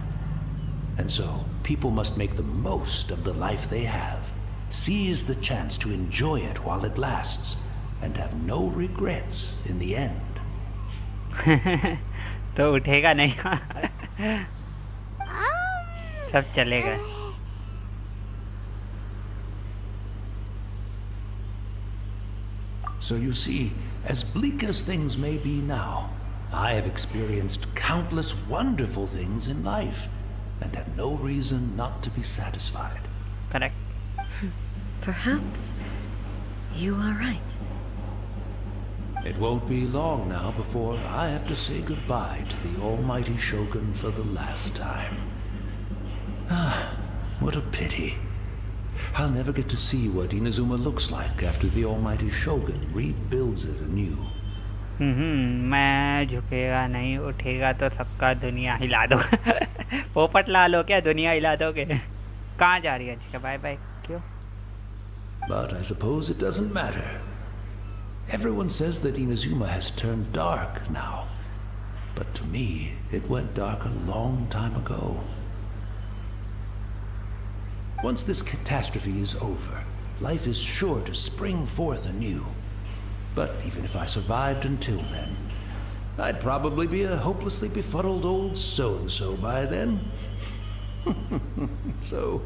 And so, people must make the most of the life they have, seize the chance to enjoy it while it lasts, and have no regrets in the end. तो उठेगा नहीं। सब चलेगा। So you see, as bleak as things may be now, I have experienced countless wonderful things in life, and have no reason not to be satisfied. Correct. Perhaps you are right. It won't be long now before I have to say goodbye to the almighty Shogun for the last time. What a pity. I'll never get to see what Inazuma looks like after the almighty Shogun rebuilds it anew. मैं झुकेगा नहीं, उठेगा तो सबका दुनिया हिला दो। पोपट ला लो क्या, दुनिया हिला दोगे? कहाँ जा रही है अंशिका? बाय बाय क्यों? But I suppose it doesn't matter. Everyone says that Inazuma has turned dark now. But to me, it went dark a long time ago. Once this catastrophe is over, life is sure to spring forth anew. But even if I survived until then, I'd probably be a hopelessly befuddled old so-and-so by then. So,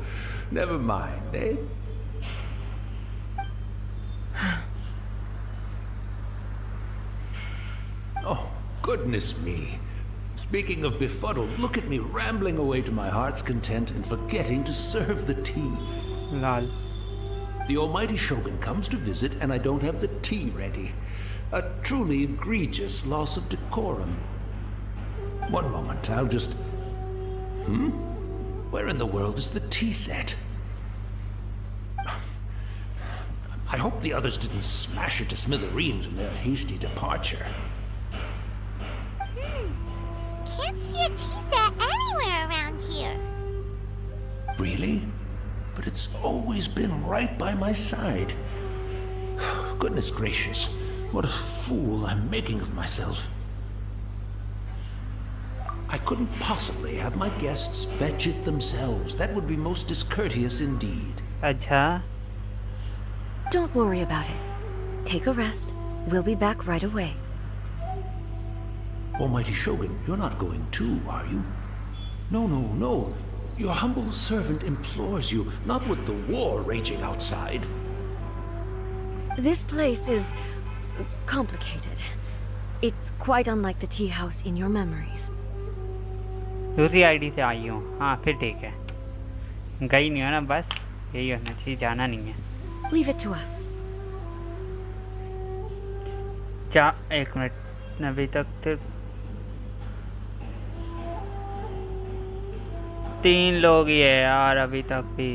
never mind, eh? Oh, goodness me. Speaking of befuddled, look at me rambling away to my heart's content and forgetting to serve the tea. Lol. The almighty Shogun comes to visit and I don't have the tea ready. A truly egregious loss of decorum. One moment, I'll just... Where in the world is the tea set? I hope the others didn't smash it to smithereens in their hasty departure. Can't see a tea set anywhere around here. Really? But it's always been right by my side. Goodness gracious, what a fool I'm making of myself. I couldn't possibly have my guests fetch it themselves. That would be most discourteous indeed. अच्छा. Don't worry about it. Take a rest. We'll be back right away. Almighty Shogun, you're not going too, are you? No, no, no. Your humble servant implores you, not with the war raging outside. This place is complicated. It's quite unlike the tea house in your memories. दूसरी ID से आई हूँ. हाँ फिर ठीक है. गई नहीं हो ना, बस यही होना चाहिए, जाना नहीं है. Leave it to us. एक मिनट, अभी तक तो 3 लोग ही है यार अभी तक भी.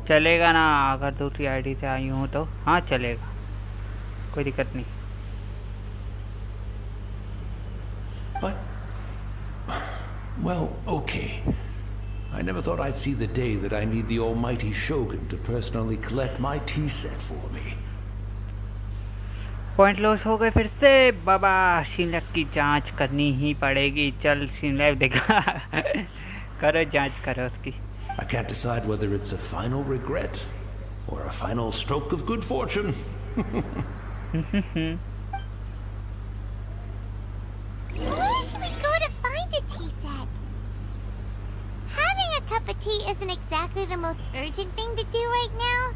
चलेगा ना अगर दूसरी आईडी से आई हूँ तो? हाँ चलेगा, कोई दिक्कत नहीं. But, well, okay. I never thought I'd see the day that I need the almighty Shogun to personally collect my tea set for me. Point loss हो गए फिर से. बाबा शीनलैब की जांच करनी ही पड़ेगी. चल शीनलैब देखा. करो जांच करो उसकी. I can't decide whether it's a final regret or a final stroke of good fortune. Where should we go to find a tea set? Having a cup of tea isn't exactly the most urgent thing to do right now,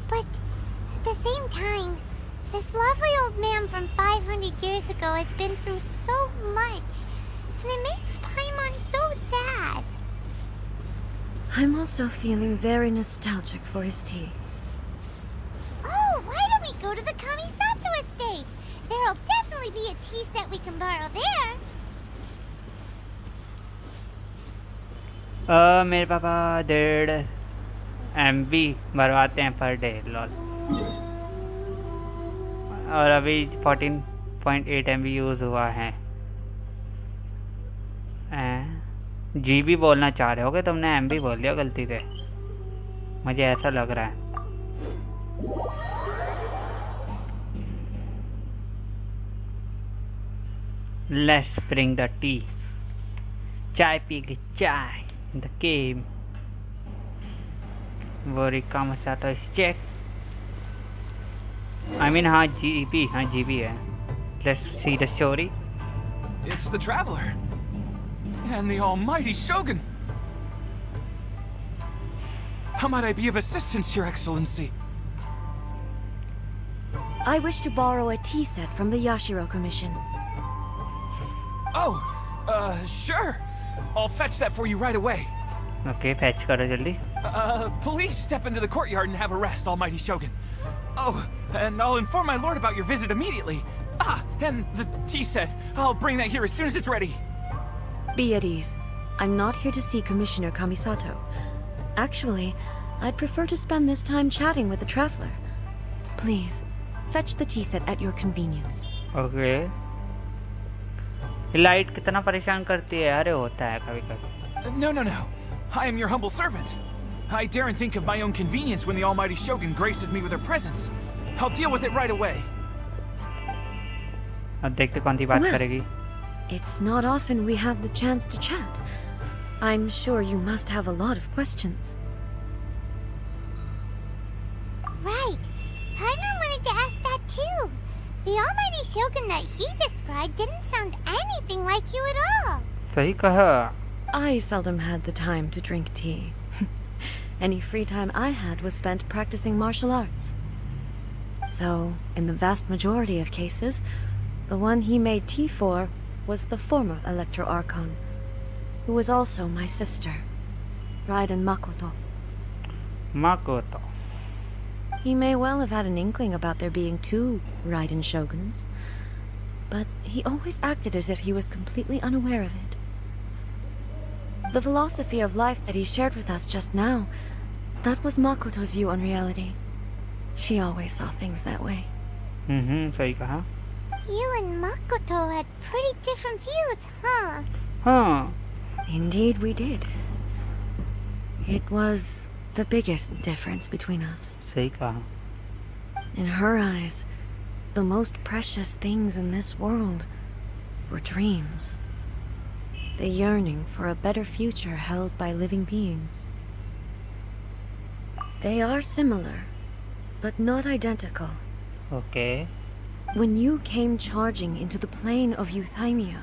but at the same time, this lovely old man from 500 years ago has been through so much, and it makes Paimon so sad. I'm also feeling very nostalgic for his tea. Oh, why don't we go to the Kamisato estate? There'll definitely be a tea set we can borrow there. मेरे पापा 1.5 MB भरवाते हैं per day. Lol. और अभी 14.8 MB use हुआ है. GB बोलना चाह रहे होगे तुमने, MB बोल दिया गलती से, मुझे ऐसा लग रहा है. Let's bring the tea. चाय पिएगी चाय. The game. वो Kamisato is check. I mean हाँ GB है. Let's see the story. It's the Traveler. And the almighty Shogun! How might I be of assistance, Your Excellency? I wish to borrow a tea set from the Yashiro Commission. Oh, sure. I'll fetch that for you right away. Okay, fetch करो जल्दी. Please step into the courtyard and have a rest, almighty Shogun. Oh, and I'll inform my lord about your visit immediately. Ah, and the tea set. I'll bring that here as soon as it's ready. Be at ease. I'm not here to see Commissioner Kamisato. Actually, I'd prefer to spend this time chatting with the Traveler. Please, fetch the tea set at your convenience. Okay. Light कितना परेशान करती है यार, होता है कभी कभी. No. I am your humble servant. I daren't think of my own convenience when the almighty Shogun graces me with her presence. I'll deal with it right away. अब देखते कौन सी बात करेगी. It's not often we have the chance to chat. I'm sure you must have a lot of questions. Shogun that he described didn't sound anything like you at all. सही कहा. I seldom had the time to drink tea. Any free time I had was spent practicing martial arts. So, in the vast majority of cases, the one he made tea for was the former Electro Archon, who was also my sister, Raiden Makoto. Makoto. He may well have had an inkling about there being two Raiden Shoguns, but he always acted as if he was completely unaware of it. The philosophy of life that he shared with us just now, that was Makoto's view on reality. She always saw things that way. सही कहा. You and Makoto had pretty different views, huh? हाँ. Indeed we did. It was the biggest difference between us. सही कहा. In her eyes, the most precious things in this world were dreams. The yearning for a better future held by living beings. They are similar, but not identical. Okay. When you came charging into the plane of Euthymia,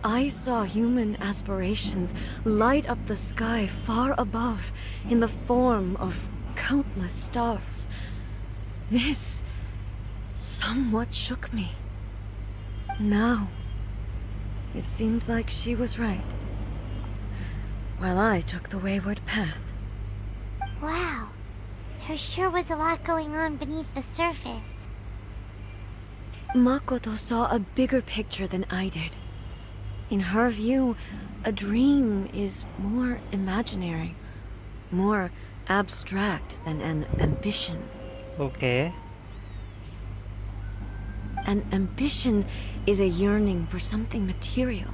I saw human aspirations light up the sky far above in the form of countless stars. This somewhat shook me. Now, it seems like she was right, while I took the wayward path. Wow. There sure was a lot going on beneath the surface. Makoto saw a bigger picture than I did. In her view, a dream is more imaginary, more abstract than an ambition. Okay. An ambition is a yearning for something material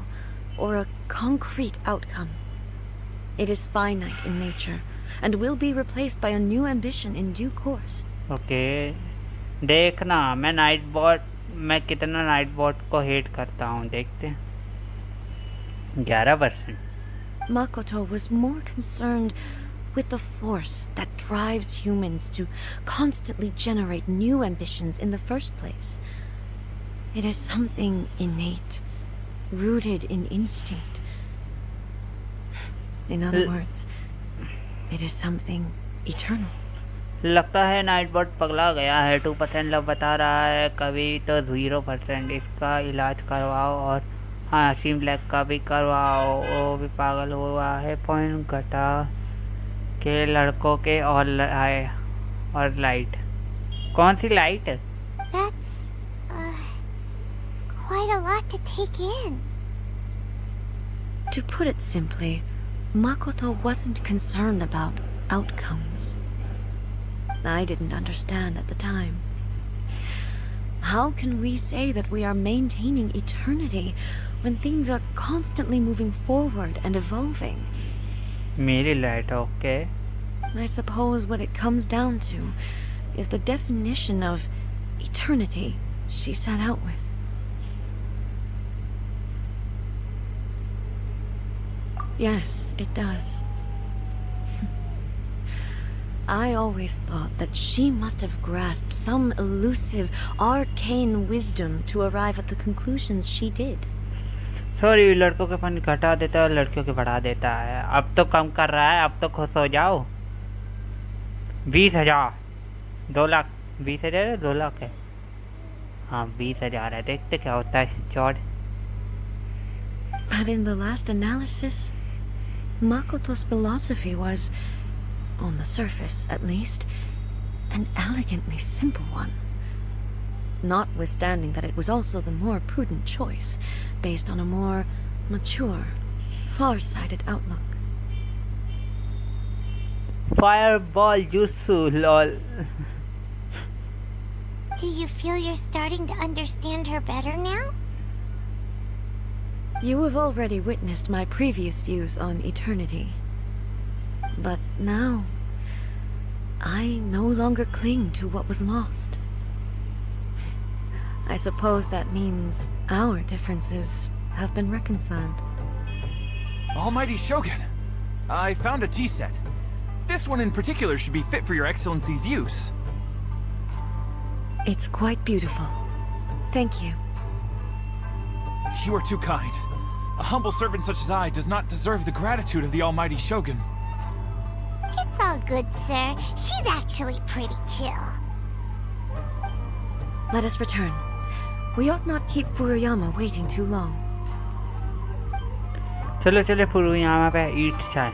or a concrete outcome. It is finite in nature and will be replaced by a new ambition in due course. Okay. देखना मैं कितना Nightbot को hate करता हूँ. देखते हैं. 11%. Makoto was more concerned with the force that drives humans to constantly generate new ambitions in the first place. It is something innate, rooted in instinct. In other words, it is something eternal. लगता है Nightbot पगला गया है. 2% love बता रहा है. कभी तो 0%. इसका इलाज करवाओ. और हाँ, सिम ब्लैक का भी करवाओ. वो भी पागल हुआ है. पॉइंट घटा के लड़कों के और लाइट. कौन सी light? That's, quite a lot to take in. To put it simply, Makoto wasn't concerned about outcomes. I didn't understand at the time. How can we say that we are maintaining eternity when things are constantly moving forward and evolving? मेरी light. Okay. I suppose what it comes down to is the definition of eternity she set out with. Yes, it does. I always thought that she must have grasped some elusive, arcane wisdom to arrive at the conclusions she did. Sorry, लड़कों के fun घटा देता है और लड़कियों के बढ़ा देता है. अब तो कम कर रहा है. अब तो खुश हो जाओ. 20,000. 2 लाख. 20,000 है. 2 लाख है. हाँ, 20,000 है. देखते क्या होता है. चौड़. But in the last analysis, Makoto's philosophy was, on the surface at least, an elegantly simple one. Notwithstanding that it was also the more prudent choice, based on a more mature, far-sighted outlook. Fireball jutsu, lol. Do you feel you're starting to understand her better now? You have already witnessed my previous views on eternity. But now, I no longer cling to what was lost. I suppose that means our differences have been reconciled. Almighty Shogun, I found a tea set. This one in particular should be fit for your Excellency's use. It's quite beautiful. Thank you. You are too kind. A humble servant such as I does not deserve the gratitude of the almighty Shogun. It's all good, sir. She's actually pretty chill. Let us return. We ought not keep Furuyama waiting too long. चलो चले फुरुयामा पे ईट चाय।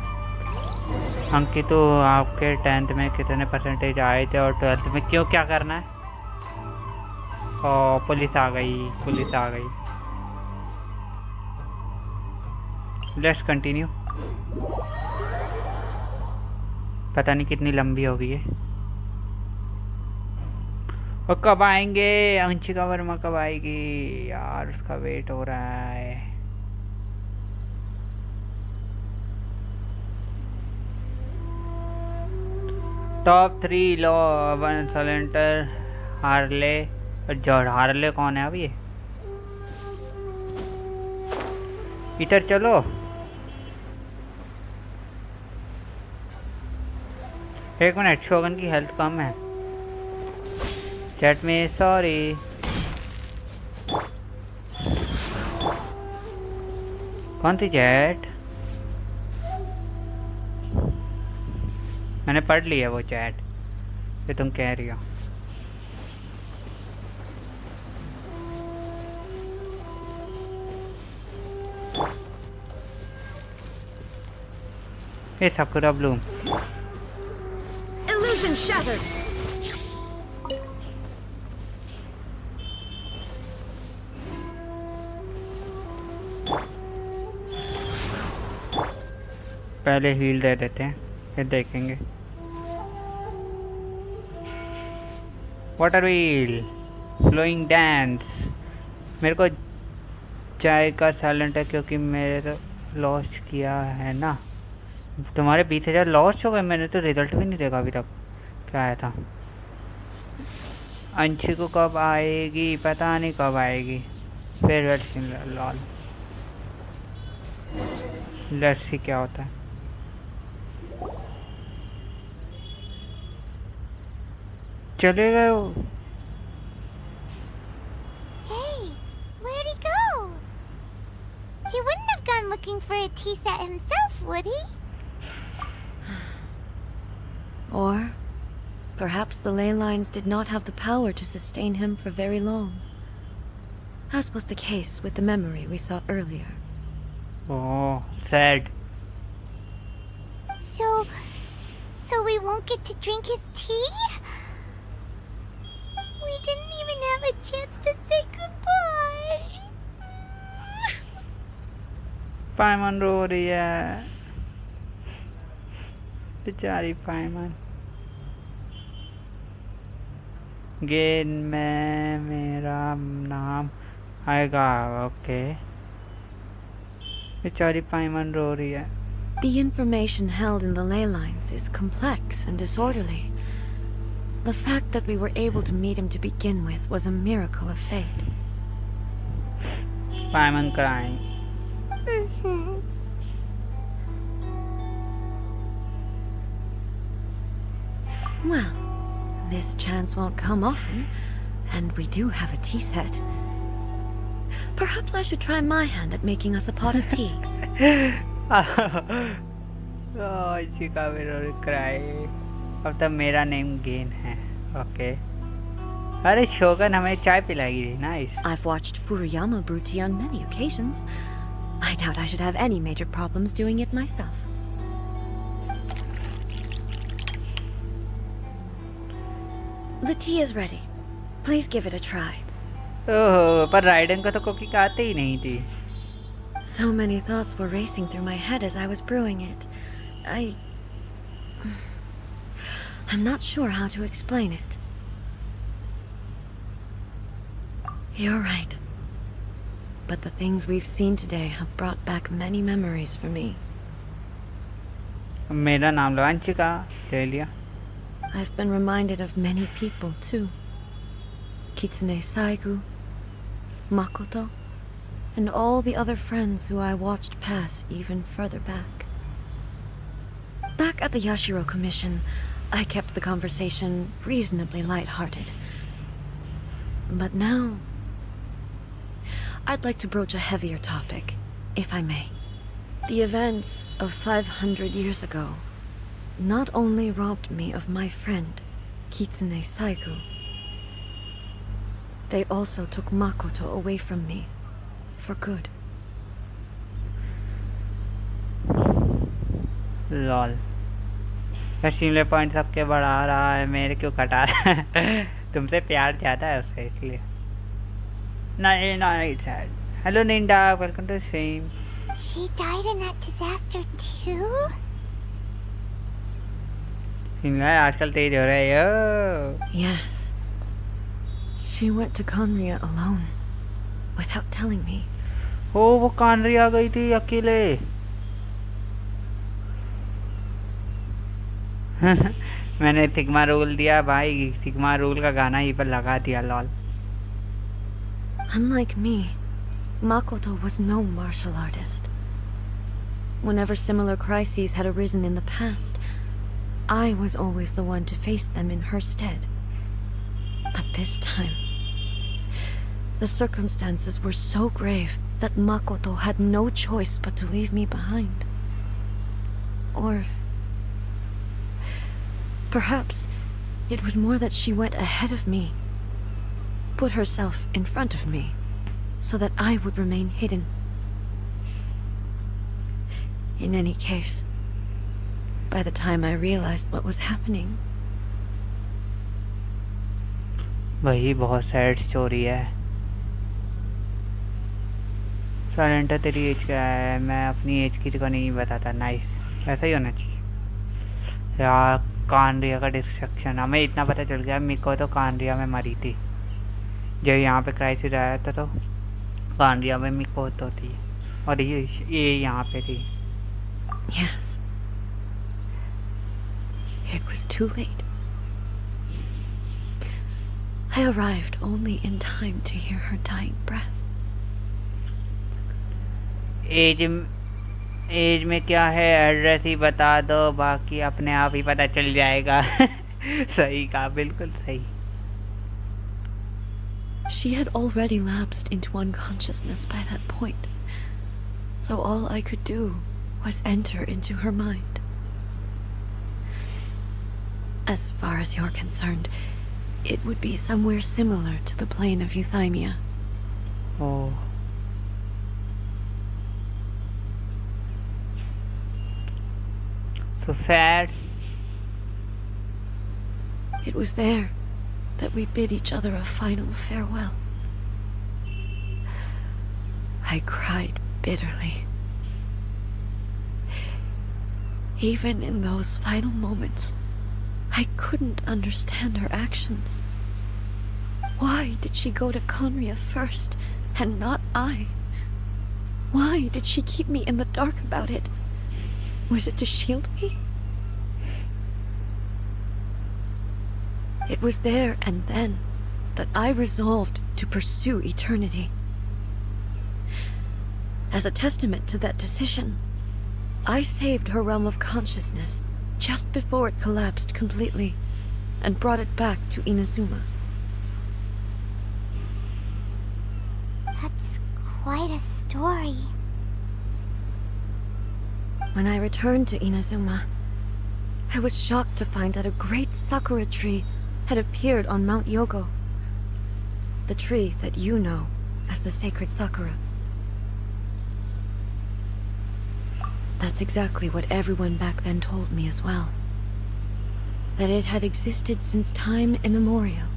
अंकित तो आपके 10th में कितने percentage आए थे और 12th में क्यों क्या करना है? ओ पुलिस आ गई, पुलिस आ गई। Let's continue. पता नहीं कितनी लंबी हो गई है। और कब आएंगे? अंशिका वर्मा कब आएगी यार? उसका वेट हो रहा है। टॉप 3 लॉ वन सलेंटर हार्ले और जॉर्ज। हार्ले कौन है अब? ये इधर चलो। एक मिनट, शोगन की हेल्थ कम है। चैट में सॉरी। कौन सी चैट? मैंने पढ़ लिया वो चैट जो तुम कह रही हो। ये साकुरा ब्लूम। Illusion shattered. पहले हील दे देते हैं फिर देखेंगे। Water wheel, flowing dance. मेरे को चाय का साइलेंट है क्योंकि मेरे लॉस्ट किया है ना। तुम्हारे 20,000 लॉस्ट हो गए। मैंने तो रिजल्ट भी नहीं देखा अभी तक क्या आया था। अंशी को कब आएगी? पता नहीं कब आएगी। Farewell scene lol. Let's see क्या होता है। चले गए वो। Hey, where'd he go? He wouldn't have gone looking for a tea set himself, would he? Or perhaps the ley lines did not have the power to sustain him for very long, as was the case with the memory we saw earlier. Oh, sad. So we won't get to drink his tea? We didn't even have a chance to say goodbye. पायमन रो रही है बेचारी पायमन। Gain में मेरा नाम आएगा। Okay, बेचारी पायमन रो रही है। The information held in the ley lines is complex and disorderly. The fact that we were able to meet him to begin with was a miracle of fate. पायमन crying. Well, this chance won't come often, and we do have a tea set. Perhaps I should try my hand at making us a pot of tea. Oh, she will cry. अब तब मेरा name gain है। Okay. अरे शोगन हमें चाय पिलाएगी। Nice. I've watched Furuyama brew tea on many occasions. I doubt I should have any major problems doing it myself. The tea is ready. Please give it a try. ओह, पर ridden को तो cooking आते ही नहीं थी। So many thoughts were racing through my head as I was brewing it. I'm not sure how to explain it. You're right. But the things we've seen today have brought back many memories for me. मेरा नाम अंशिका ले लिया। I've been reminded of many people too. Kitsune Saigu, Makoto, and all the other friends who I watched pass even further back. Back at the Yashiro Commission, I kept the conversation reasonably light-hearted. But now, I'd like to broach a heavier topic, if I may. The events of 500 years ago not only robbed me of my friend, Kitsune Saigu, they also took Makoto away from me, for good. Lol यार similar point सबके बढ़ा रहा है, मेरे क्यों घटा रहा है? तुमसे प्यार ज़्यादा है उससे इसलिए। नहीं नहीं सैड। हेलो निंडा, welcome to stream. She died in that disaster too? Similar आजकल तेज हो रहा है यो। Yes. She went to Konria alone, without telling me. ओ वो कानरी आ गई थी अकेले। मैंने सिग्मा रूल दिया भाई, सिग्मा रूल का गाना ही पर लगा दिया lol. Unlike me, Makoto was no martial artist. Whenever similar crises had arisen in the past, I was always the one to face them in her stead. But this time, the circumstances were so grave that Makoto had no choice but to leave me behind. Or perhaps it was more that she went ahead of me, put herself in front of me, so that I would remain hidden. In any case, by the time I realized what was happening, वही बहुत sad story है। साइलेंटा तेरी as क्या है? मैं अपनी as किसी को नहीं बताता। नाइस, ऐसा ही होना चाहिए यार। कानरिया का डिस्ट्रक्शन, हमें इतना पता चल गया मिको तो कानरिया में मरी थी। जब यहाँ पे क्राइसिस आया था तो कानरिया में मिको तो थी और ये यहाँ पे थी। yes, it was too late. I arrived only in time to hear her dying breath. Age में क्या है, एड्रेस ही बता दो, बाकी अपने आप ही पता चल जाएगा। सही कहा, बिल्कुल सही। She had already lapsed into unconsciousness by that point, so all I could do was enter into her mind. As far as you're concerned, it would be somewhere similar to the plane of Euthymia. Oh. So sad. It was there that we bid each other a final farewell. I cried bitterly. Even in those final moments, I couldn't understand her actions. Why did she go to Konria first, and not I? Why did she keep me in the dark about it? Was it to shield me? It was there and then that I resolved to pursue eternity. As a testament to that decision, I saved her realm of consciousness just before it collapsed completely, and brought it back to Inazuma. That's quite a story. When I returned to Inazuma, I was shocked to find that a great sakura tree had appeared on Mount Yogo, the tree that you know as the sacred sakura. That's exactly what everyone back then told me as well. That it had existed since time immemorial.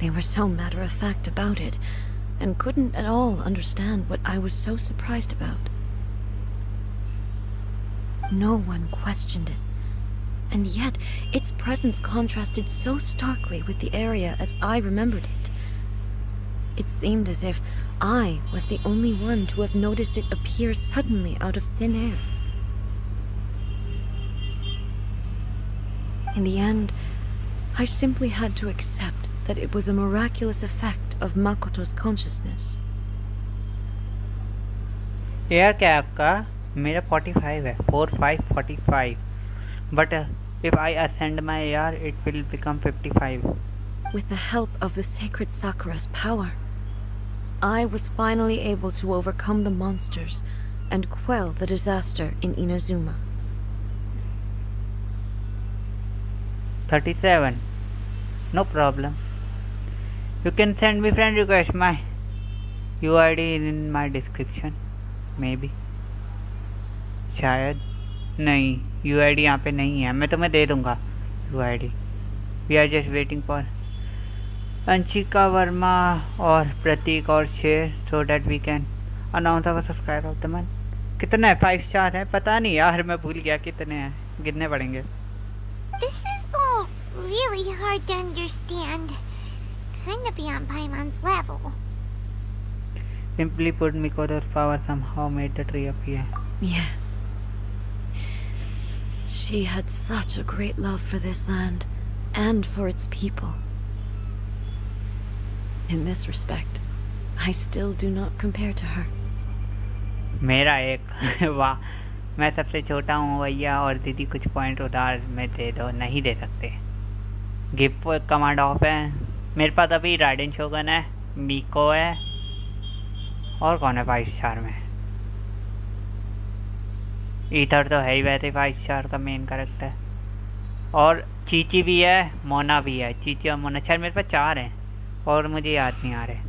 They were so matter-of-fact about it, and couldn't at all understand what I was so surprised about. No one questioned it, and yet its presence contrasted so starkly with the area as I remembered it. It seemed as if I was the only one to have noticed it appear suddenly out of thin air. In the end, I simply had to accept that it was a miraculous effect of Makoto's consciousness. यार क्या है आपका? मेरा 45 है, 45. But if I ascend my AR, it will become 55. With the help of the sacred Sakura's power, I was finally able to overcome the monsters and quell the disaster in Inazuma. 37. No problem. You can send me friend request. My UID in my description. Maybe. शायद नहीं, UID यहाँ पे नहीं है. मैं तुम्हें दे दूँगा UID. We are just waiting for Anshika Verma और प्रतीक और शेर so that we can announce our subscriber of the month. कितना है? 5 स्टार है? पता नहीं यार, मैं भूल गया कितने हैं. गिनने पड़ेंगे. This is all really hard to understand. Kinda beyond Paimon's level. Simply put, Mikoto's power somehow made the tree appear. Yes. She had such a great love for this land and for its people. In this respect, I still do not compare to her. मेरा एक वाह, मैं सबसे छोटा हूँ भैया और दीदी कुछ पॉइंट उधार में दे दो. नहीं दे सकते. गिफ्ट कमांड ऑफ है. मेरे पास अभी राइडेन शोगन है, मीको है और कौन है 5 स्टार में? ईथर तो है ही वैसे 5 स्टार का मेन कैरेक्टर. और चीची भी है, मोना भी है. चीची और मोना शायद मेरे पास 4 हैं और मुझे याद नहीं आ रहे.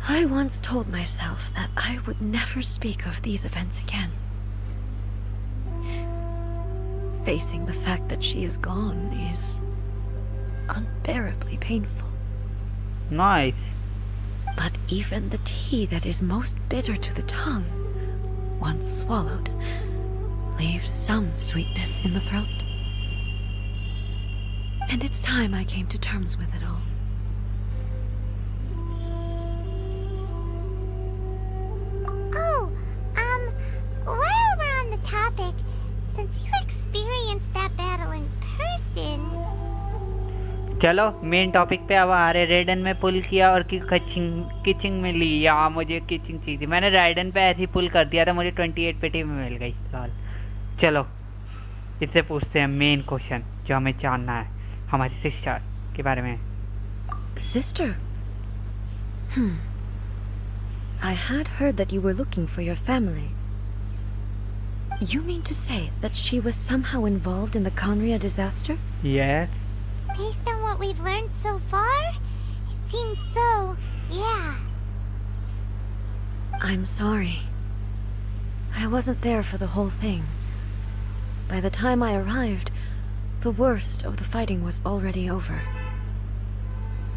I once told myself that I would never speak of these events again. Facing the fact that she is gone is unbearably painful. Nice. But even the tea that is most bitter to the tongue, once swallowed, leaves some sweetness in the throat. And it's time I came to terms with it all. Oh, while we're on the topic, since you experienced that battle in person... चलो main topic पे अब आ रहे. रेडन में पुल किया और किचिंग में ली. या मुझे किचिंग चाहिए. मैंने राइडन पे ऐसे ही पुल कर दिया था, मुझे 28 पेटी में मिल गई. चलो इससे पूछते हैं मेन क्वेश्चन जो हमें जानना है हमारी सिस्टर के बारे में. Sister? I had heard that you were looking for your family. You mean to say that she was somehow involved in the Konria disaster? Yes. Based on what we've learned so far, it seems so, yeah. I'm sorry. I wasn't there for the whole thing. By the time I arrived, the worst of the fighting was already over.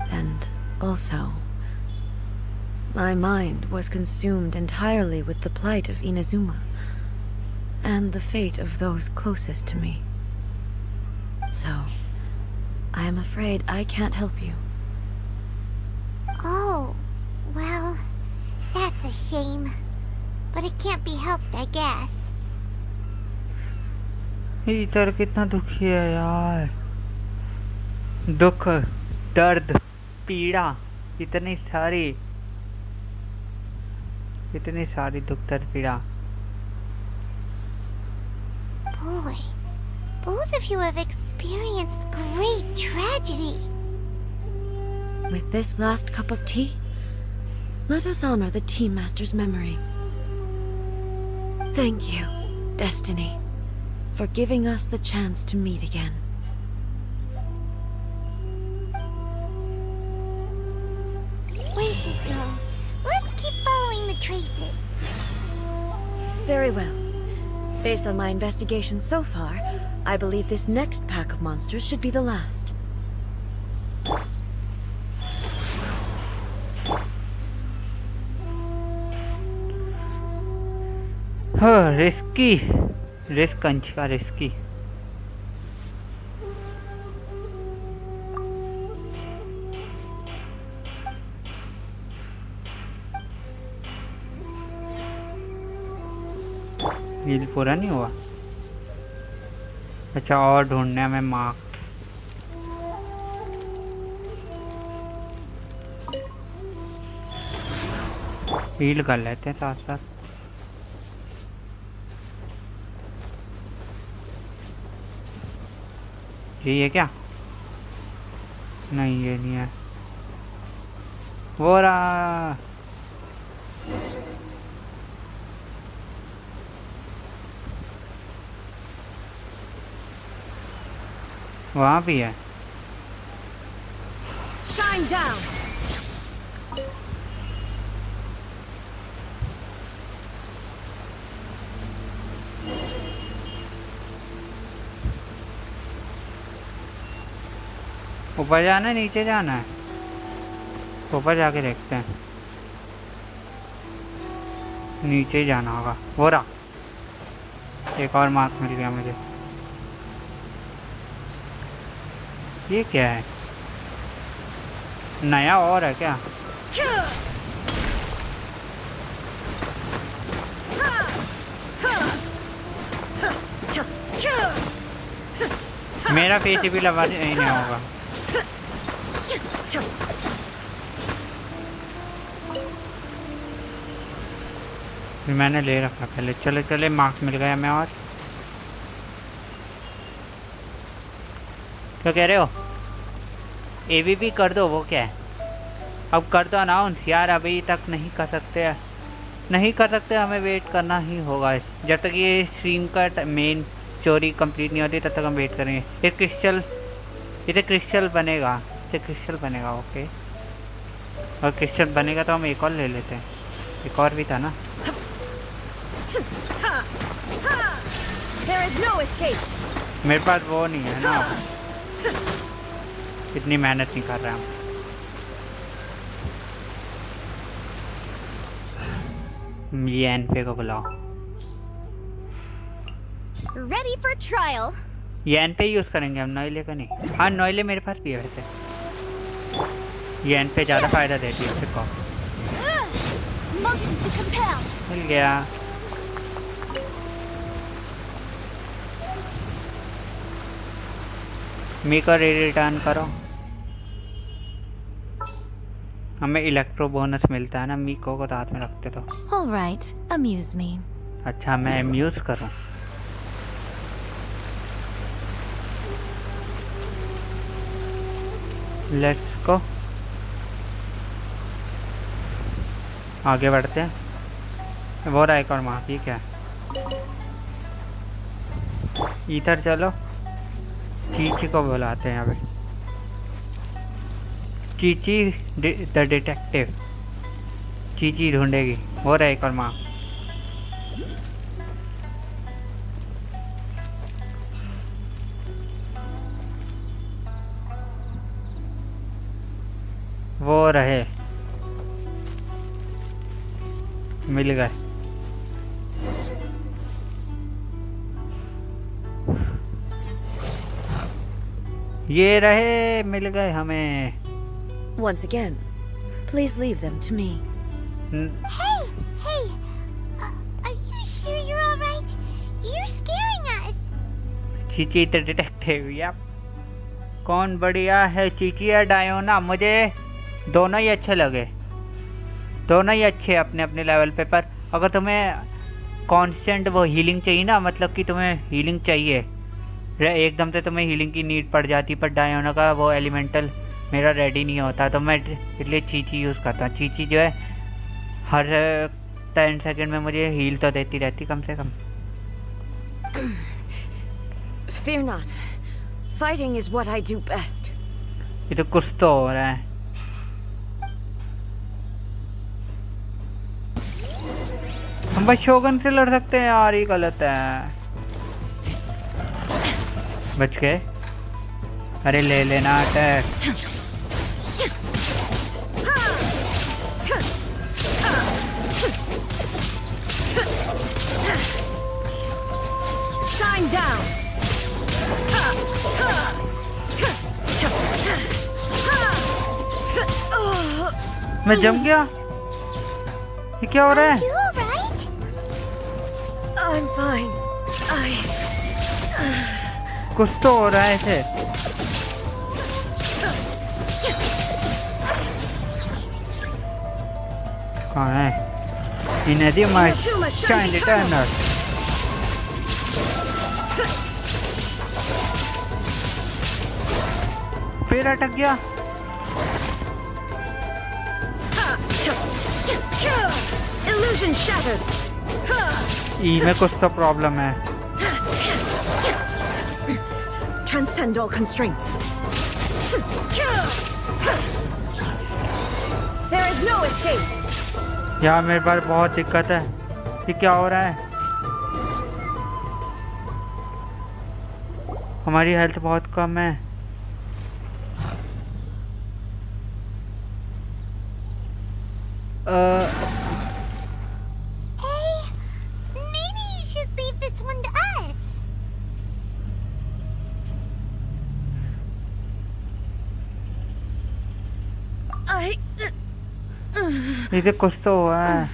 And also, my mind was consumed entirely with the plight of Inazuma and the fate of those closest to me. So, I am afraid I can't help you. Oh, well, that's a shame. But it can't be helped, I guess. इधर कितना दुखी है यार. दुख, दर्द, पीड़ा, इतनी सारी दुख, दर्द, पीड़ा. Boy, both of you have experienced great tragedy. With this last cup of tea, let us honor the Tea Master's memory. Thank you, Destiny, for giving us the chance to meet again. We should go. Let's keep following the traces. Very well. Based on my investigation so far, I believe this next pack of monsters should be the last. Risky. Risk Anshika, risky. Heal पूरा नहीं हुआ. अच्छा, और ढूंढने में marks. Heal कर लेते हैं साथ साथ. ये क्या? नहीं, ये नहीं है. वो रहा। वहाँ भी है। Shine down. ऊपर जाना है नीचे जाना है? ऊपर जाके देखते हैं। नीचे ही जाना होगा। हो रहा, एक और मार्क मिल गया मुझे। ये क्या है? नया और है क्या? मेरा पेच भी लगा नहीं होगा। मैंने ले रखा पहले। चले चले, मार्क्स मिल गया हमें। और क्या कह रहे हो? एबीपी कर दो। वो क्या है? अब कर दो अनाउंस यार। अभी तक नहीं कर सकते, नहीं कर सकते। हमें वेट करना ही होगा जब तक ये स्ट्रीम का मेन स्टोरी कंप्लीट नहीं होती, तब तक हम वेट करेंगे। एक क्रिस्टल, इसे क्रिस्टल बनेगा, इसे क्रिस्टल बनेगा। ओके, और क्रिस्टल बनेगा तो हम एक और ले लेते हैं। एक और भी था ना। मेरे पास वो नहीं है ना, इतनी मेहनत नहीं कर रहे हम। ये एनपे को बुलाओ। Ready for trial. ये एनपे यूज़ करेंगे हम, नॉइले का नहीं। हाँ, नॉइले मेरे पास भी है वैसे। ये एनपे ज़्यादा फायदा देती है उससे। Motion to compel. मिल गया। मी को रिटर्न करो। हमें इलेक्ट्रो बोनस मिलता है ना मीको को साथ में रखते तो। All right, amuse me. अच्छा, मैं अम्यूज करूं। लेट्स गो, आगे बढ़ते हैं। वो रहा एक और माँ। ठीक है, इधर चलो। चीची को बुलाते हैं यहाँ पे। Chichi the detective. चीची ढूंढेगी। हो रहा है एक और माँ। वो रहे, मिल गए। ये रहे, मिल गए हमें। Once again, please leave them to me. Hey, hey. Are you sure you're all right? You're scaring us. Chichi the detective. या कौन बढ़िया है, चीची या डायोना? मुझे दोनों ही अच्छे लगे, दोनों ही अच्छे अपने अपने लेवल पे। पर अगर तुम्हें कांस्टेंट वो हीलिंग चाहिए ना, मतलब कि तुम्हें हीलिंग चाहिए एकदम से, तुम्हें हीलिंग की नीड पड़ जाती। पर डायोना का वो एलिमेंटल मेरा रेडी नहीं होता, तो मैं इसलिए चीची यूज़ करता हूँ। चीची जो है हर 10 सेकंड में मुझे हील तो देती रहती कम से कम। Fear not. Fighting is what I do best. ये तो कुछ तो हो रहा है। हम बस शोगन से लड़ सकते हैं यार, ये गलत है। बच गए। अरे ले लेना अटैक। Shine down. मैं जम गया। ये क्या हो रहा है? You all right? I'm fine. कुछ तो हो रहा है ऐसे। कहाँ है? इन्हें दी माय शाइन रिटर्नर। फिर अटक गया। Illusion shattered. ई में कुछ तो प्रॉब्लम है. Transcend all constraints. There is no escape. यार मेरे पास बहुत दिक्कत है. ये क्या हो रहा है? हमारी हेल्थ बहुत कम है. Hey, maybe you should leave this one to us. इसे कुछ तो हुआ है.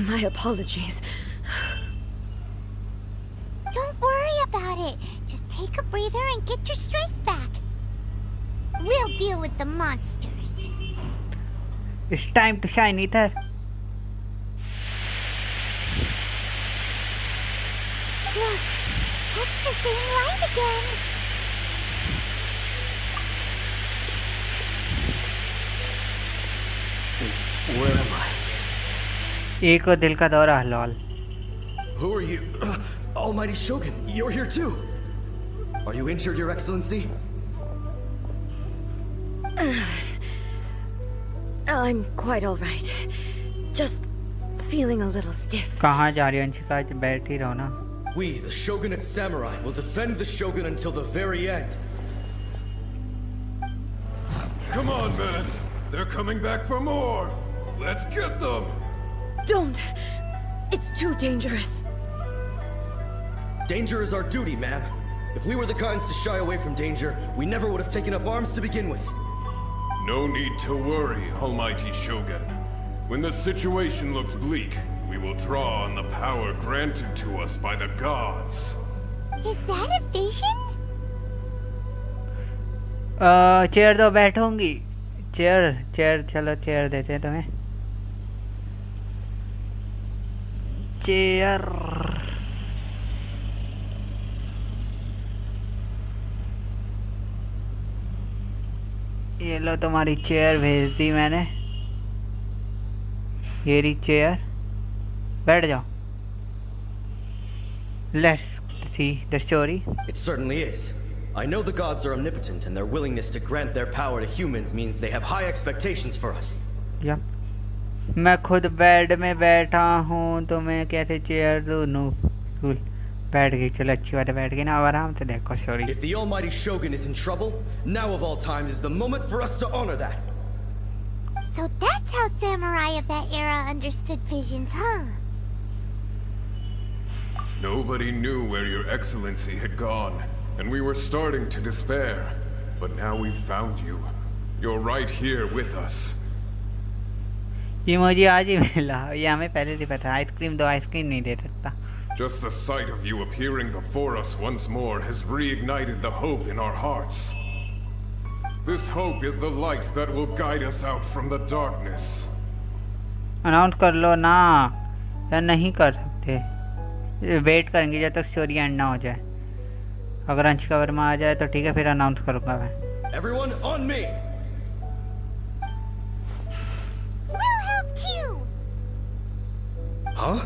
My apologies. Don't worry about it. Just take a breather and get your strength back. We'll deal with the monsters. It's time to shine, Ether. Look, that's the same light again. Where am I? एक और दिल का दौरा हलाल. Who are you? Almighty Shogun, you're here too. Are you injured, Your Excellency? I'm quite all right. Just feeling a little stiff. कहाँ जा रही हो अंशिका? बैठी रहो ना. We, the Shogunate Samurai, will defend the Shogun until the very end. Come on, men. They're coming back for more. Let's get them. Don't! It's too dangerous. Danger is our duty, ma'am. If we were the kinds to shy away from danger, we never would have taken up arms to begin with. No need to worry, Almighty Shogun. When the situation looks bleak, we will draw on the power granted to us by the gods. Is that a vision? Chair दो, बैठूंगी. Chair चलो chair देते हैं तुम्हें. Chair. ये लो तुम्हारी chair भेज दी मैंने. ये रही चेयर. बैठ जाओ. Let's see the story. It certainly is. I know the gods are omnipotent, and their willingness to grant their power to humans means they have high expectations for us. या मैं खुद bed में बैठा हूँ तो मैं कैसे चेयर दूँ? Know cool. बैठ गई. चलो अच्छी बात है, बैठ गई ना. अब आराम से देखो story. If the Almighty Shogun is in trouble, now of all times is the moment for us to honor that. So that's how samurai of that era understood visions, huh? Nobody knew where Your Excellency had gone, and we were starting to despair. But now we've found you. You're right here with us. ये मुझे आज ही मिला. ये हमें पहले नहीं पता. Ice cream दो. आइसक्रीम नहीं दे सकता. Just the sight of you appearing before us once more has reignited the hope in our hearts. This hope is the light that will guide us out from the darkness. Announce कर लो ना. या नहीं कर सकते. Wait करेंगे जब तक story and ना हो जाए. अगर अंशिका वर्मा आ जाए तो ठीक है, फिर अनाउंस करूँगा मैं. Everyone on me. We'll help too. Huh?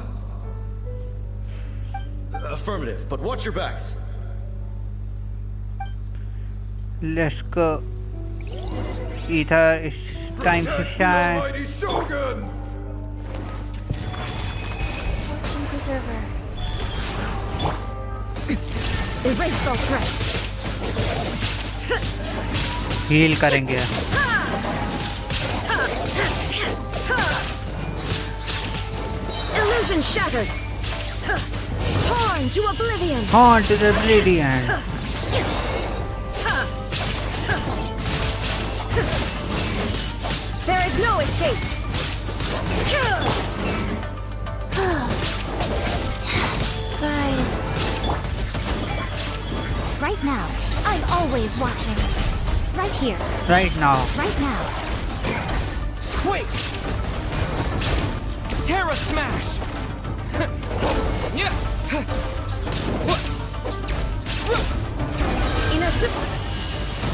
Affirmative, but watch your backs. Let's go. Ether, it's time to Protect the shine. Almighty Shogun! Fortune Preserver. Erase all threats. Heal करेंगे. Illusion shattered. Torn to oblivion. Torn to the oblivion. There is no escape. Rise. Right now. I'm always watching. Right here. Right now. Right now. Wait! Terra Smash!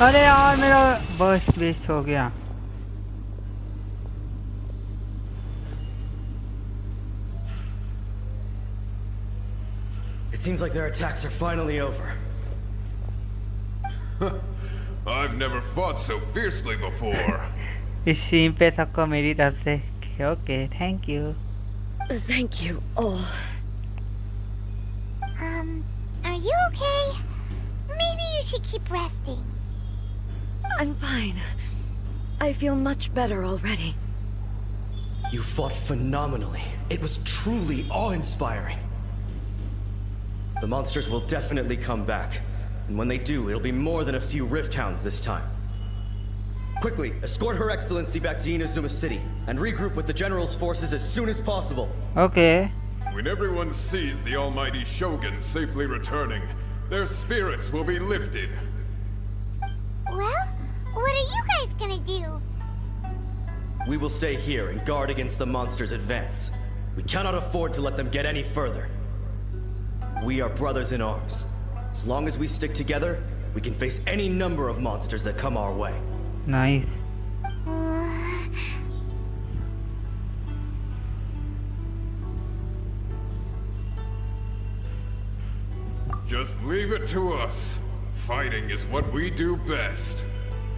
अरे यार मेरा बस waste हो गया. seems like their attacks are finally over. I've never fought so fiercely before. इस scene पे सबको मेरी तरफ से okay thank you. Thank you all. Are you okay? Maybe you should keep resting. I'm fine. I feel much better already. You fought phenomenally. It was truly awe-inspiring. The monsters will definitely come back. And when they do, it'll be more than a few Rift Hounds this time. Quickly, escort Her Excellency back to Inazuma City, and regroup with the General's forces as soon as possible. Okay. When everyone sees the almighty Shogun safely returning, their spirits will be lifted. Well, what are you guys gonna do? We will stay here and guard against the monsters' advance. We cannot afford to let them get any further. We are brothers in arms. As long as we stick together, we can face any number of monsters that come our way. Nice. Just leave it to us. Fighting is what we do best.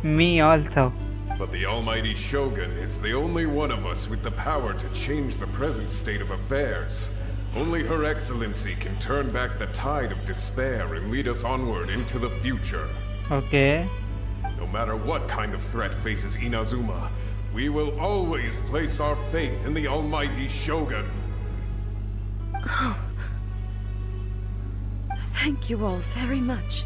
Me also. But the almighty Shogun is the only one of us with the power to change the present state of affairs. Only Her Excellency can turn back the tide of despair and lead us onward into the future. Okay. No matter what kind of threat faces Inazuma, we will always place our faith in the almighty Shogun. Oh. Thank you all very much.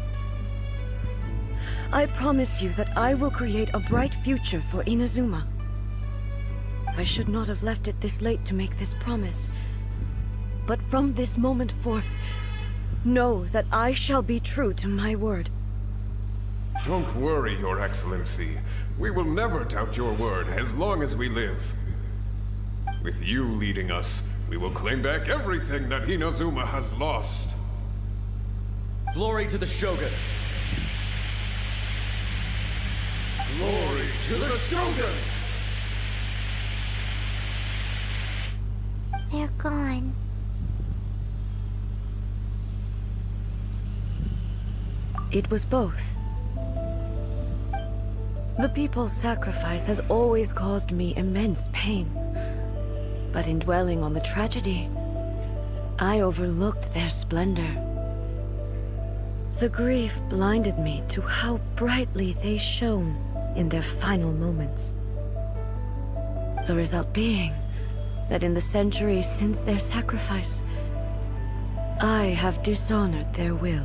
I promise you that I will create a bright future for Inazuma. I should not have left it this late to make this promise. But from this moment forth, know that I shall be true to my word. Don't worry, Your Excellency. We will never doubt your word as long as we live. With you leading us, we will claim back everything that Inazuma has lost. Glory to the Shogun! Glory to the Shogun! They're gone. It was both. The people's sacrifice has always caused me immense pain. But in dwelling on the tragedy, I overlooked their splendor. The grief blinded me to how brightly they shone in their final moments. The result being that in the centuries since their sacrifice, I have dishonored their will.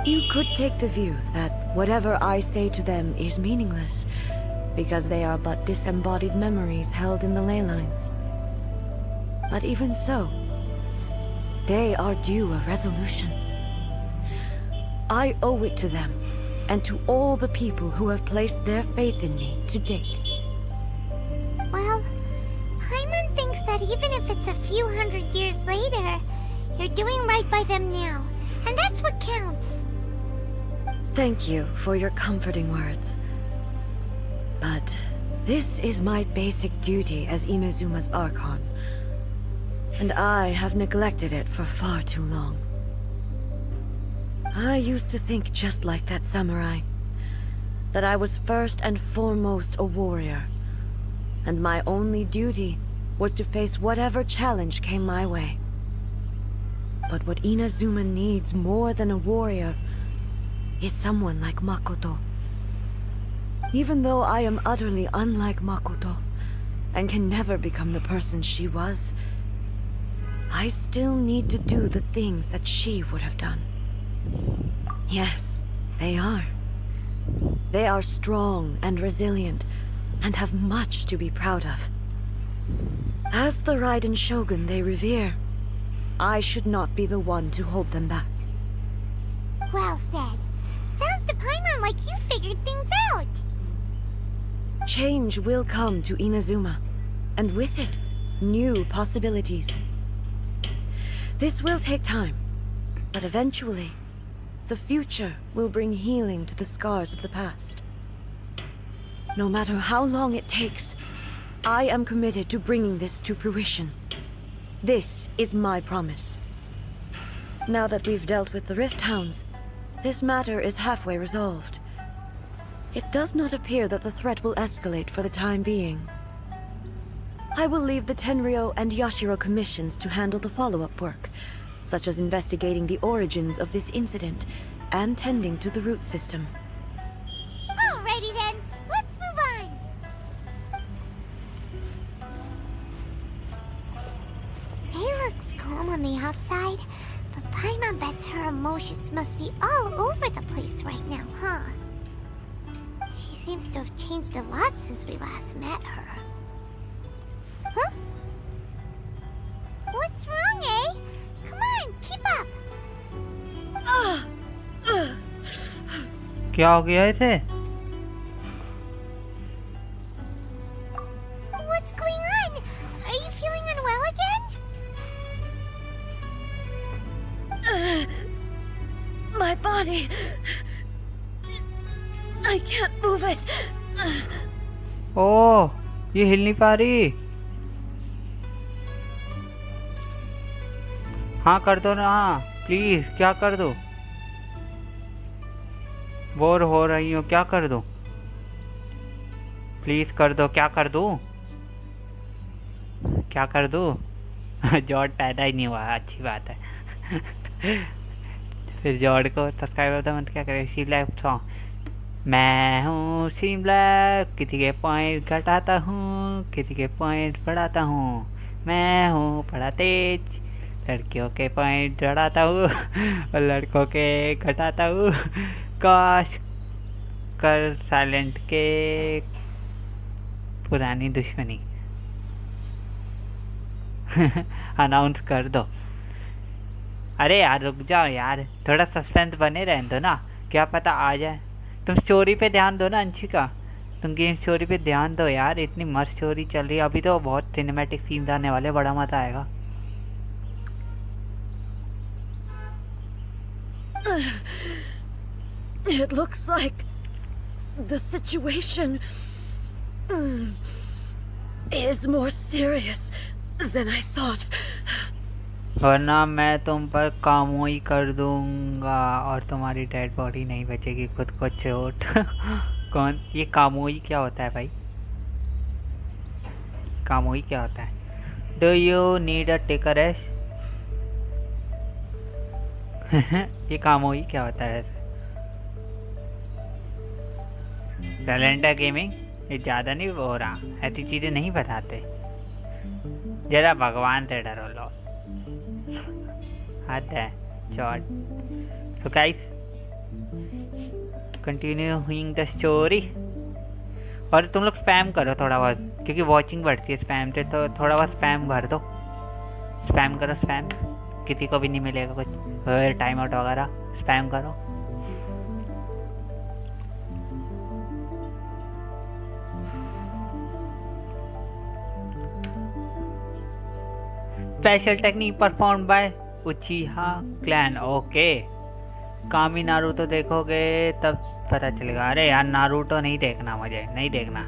You could take the view that whatever I say to them is meaningless, because they are but disembodied memories held in the ley lines. But even so, they are due a resolution. I owe it to them, and to all the people who have placed their faith in me to date. Well, Paimon thinks that even if it's a few hundred years later, you're doing right by them now, and that's what counts. Thank you for your comforting words. But this is my basic duty as Inazuma's Archon, and I have neglected it for far too long. I used to think just like that samurai, that I was first and foremost a warrior, and my only duty was to face whatever challenge came my way. But what Inazuma needs more than a warrior is someone like Makoto. Even though I am utterly unlike Makoto, and can never become the person she was, I still need to do the things that she would have done. Yes, they are. They are strong and resilient, and have much to be proud of. As the Raiden Shogun they revere, I should not be the one to hold them back. Well said. Sounds to Paimon like you figured things out. Change will come to Inazuma, and with it, new possibilities. This will take time, but eventually, the future will bring healing to the scars of the past. No matter how long it takes, I am committed to bringing this to fruition. This is my promise. Now that we've dealt with the Rift Hounds, this matter is halfway resolved. It does not appear that the threat will escalate for the time being. I will leave the Tenryo and Yashiro commissions to handle the follow-up work, such as investigating the origins of this incident and tending to the root system. Alrighty then, let's move on. It looks calm on the outside, but Paimon bets her emotions must be all over the place right now, huh? She seems to have changed a lot since we last met her. Huh? What's wrong, eh? Come on, keep up. क्या हो गया इसे? What's going on? Are you feeling unwell again? My body... I can't move it. ओह, ये हिल नहीं पा रही। हाँ कर दो ना, प्लीज, क्या कर दो? बोर हो रही हूँ, क्या कर दो? प्लीज कर दो, क्या कर दो? क्या कर दो? जॉर्ड पैदा ही नहीं हुआ, अच्छी बात है। फिर जॉर्ड को सब्सक्राइब होता मत क्या करे? सी ब्लैक सॉन्ग। मैं हूँ सी ब्लैक, किसी के पॉइंट घटाता हूँ, किसी के पॉइंट बढ़ाता हूँ। मैं हूँ बड़ा तेज, लड़कियों के पॉइंट बढ़ाता हूँ और लड़कों के घटाता हूँ। काश कर साइलेंट के पुरानी दुश्मनी अनाउंस कर दो। अरे यार रुक जाओ यार, थोड़ा सस्पेंस बने रहने दो ना, क्या पता आ जाए। तुम स्टोरी पे ध्यान दो ना अंशिका, तुम गेम स्टोरी पे ध्यान दो यार। इतनी मस्त स्टोरी चल रही है, अभी तो बहुत सिनेमैटिक सीन्स आने वाले, बड़ा मजा आएगा। It looks like the situation is more serious than I thought. वरना मैं तुम पर कामोई कर दूंगा और तुम्हारी डेड बॉडी नहीं बचेगी, खुद को चोट। कौन ये कामोई क्या होता है भाई? कामोई क्या होता है? Do you need a take a rest? ये कामोई क्या होता है? साइलेंटर गेमिंग ये ज़्यादा नहीं हो रहा, ऐसी चीज़ें नहीं बताते। जरा भगवान से डरो लो। हद है चौड़। So guys continuing the story. और तुम लोग स्पैम करो थोड़ा बहुत, क्योंकि वॉचिंग बढ़ती है स्पैम से, तो थोड़ा बहुत स्पैम भर दो। स्पैम करो स्पैम, किसी को भी नहीं मिलेगा कुछ टाइम आउट वगैरह। स्पैम करो। Special technique perform by उचिहा clan. Okay, कामी नारुतो देखोगे तब पता चलेगा। अरे यार नारुतो नहीं देखना, मुझे नहीं देखना।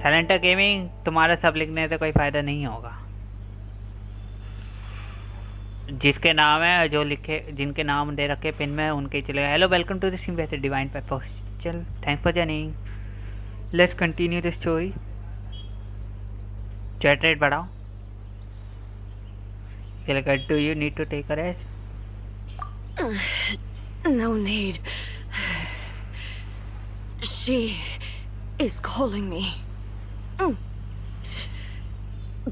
साइलेंटर गेमिंग तुम्हारा सब लिखने से कोई फ़ायदा नहीं होगा। जिसके नाम है जो लिखे, जिनके नाम दे रखे पिन में, उनके चलेगा। Hello welcome to the stream वैसे डिवाइन पर्पस। चल thanks for joining, let's continue the story. Chat rate बढ़ाओ। Do you need to take a rest? No need. She is calling me.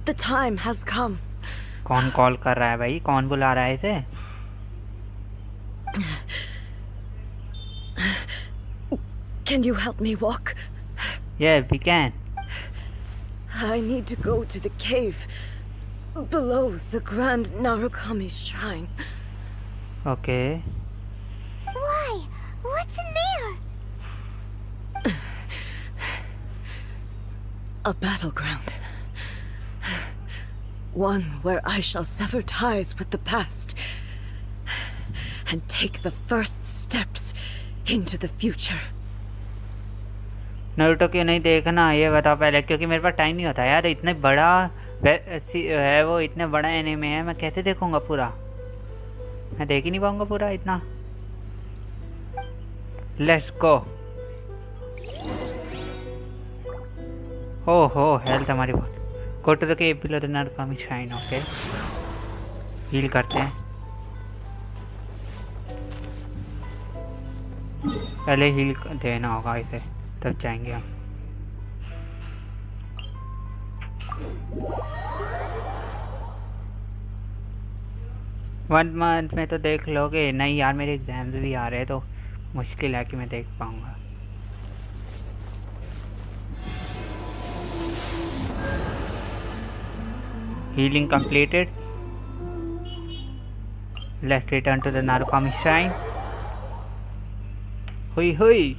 The time has come. कौन call कर रहा है भाई? कौन बुला रहा है इसे? Can you help me walk? Yeah, we can. I need to go to the cave below the Grand Narukami Shrine. Okay. Why? What's in there? A battleground. One where I shall sever ties with the past and take the first steps into the future. Naruto क्यों नहीं देखना ये बताओ पहले, क्योंकि मेरे पास time नहीं होता यार। इतना बड़ा है वो, इतने बड़ा एनीमे है, मैं कैसे देखूंगा पूरा? मैं देख ही नहीं पाऊंगा पूरा इतना। Let's go. ओहो हेल्थ हमारी बहुत। Go to the cave below the Narukami shrine. Okay heal करते हैं। पहले हील देना होगा इसे, तब जाएंगे हम। वन मंथ में तो देख लोगे? नहीं यार, मेरे एग्जाम्स भी आ रहे हैं तो मुश्किल है कि मैं देख पाऊंगा। Healing completed. Let's return to the Narukami shrine. हुई हुई।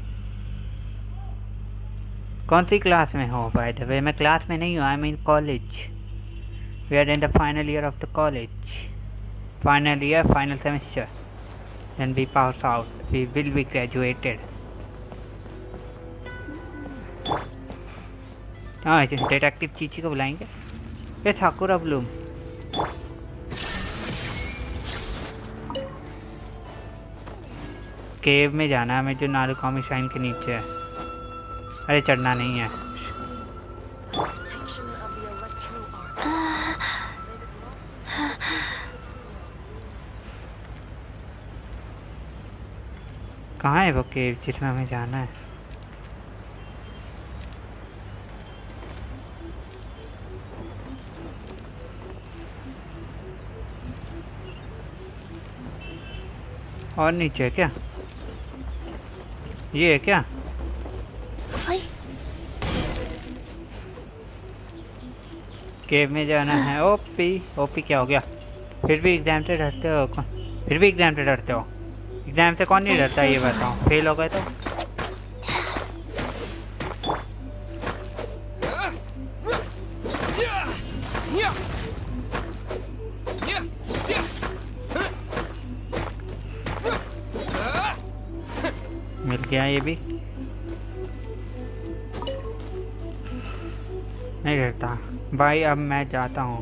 कौन सी क्लास में हो? बाय द वे मैं क्लास में नहीं हूँ, I am in college. We are in the final year of the college. Final year, final semester. Then we pass out. We will be graduated. हाँ डिटेक्टिव चीची को बुलाएंगे। ये साकुरा ब्लूम। केव में जाना है हमें जो नारुकामी श्राइन के नीचे है। अरे चढ़ना नहीं है। कहाँ है वो केव जिसमें हमें जाना है? और नीचे है क्या? ये है क्या? केव में जाना है। ओपी ओपी क्या हो गया? फिर भी एग्जाम से डरते हो? फिर भी एग्जाम से डरते हो? एग्जाम से कौन नहीं डरता ये बताओ? फेल हो गए तो? मिल गया ये भी। नहीं डरता भाई। अब मैं जाता हूँ।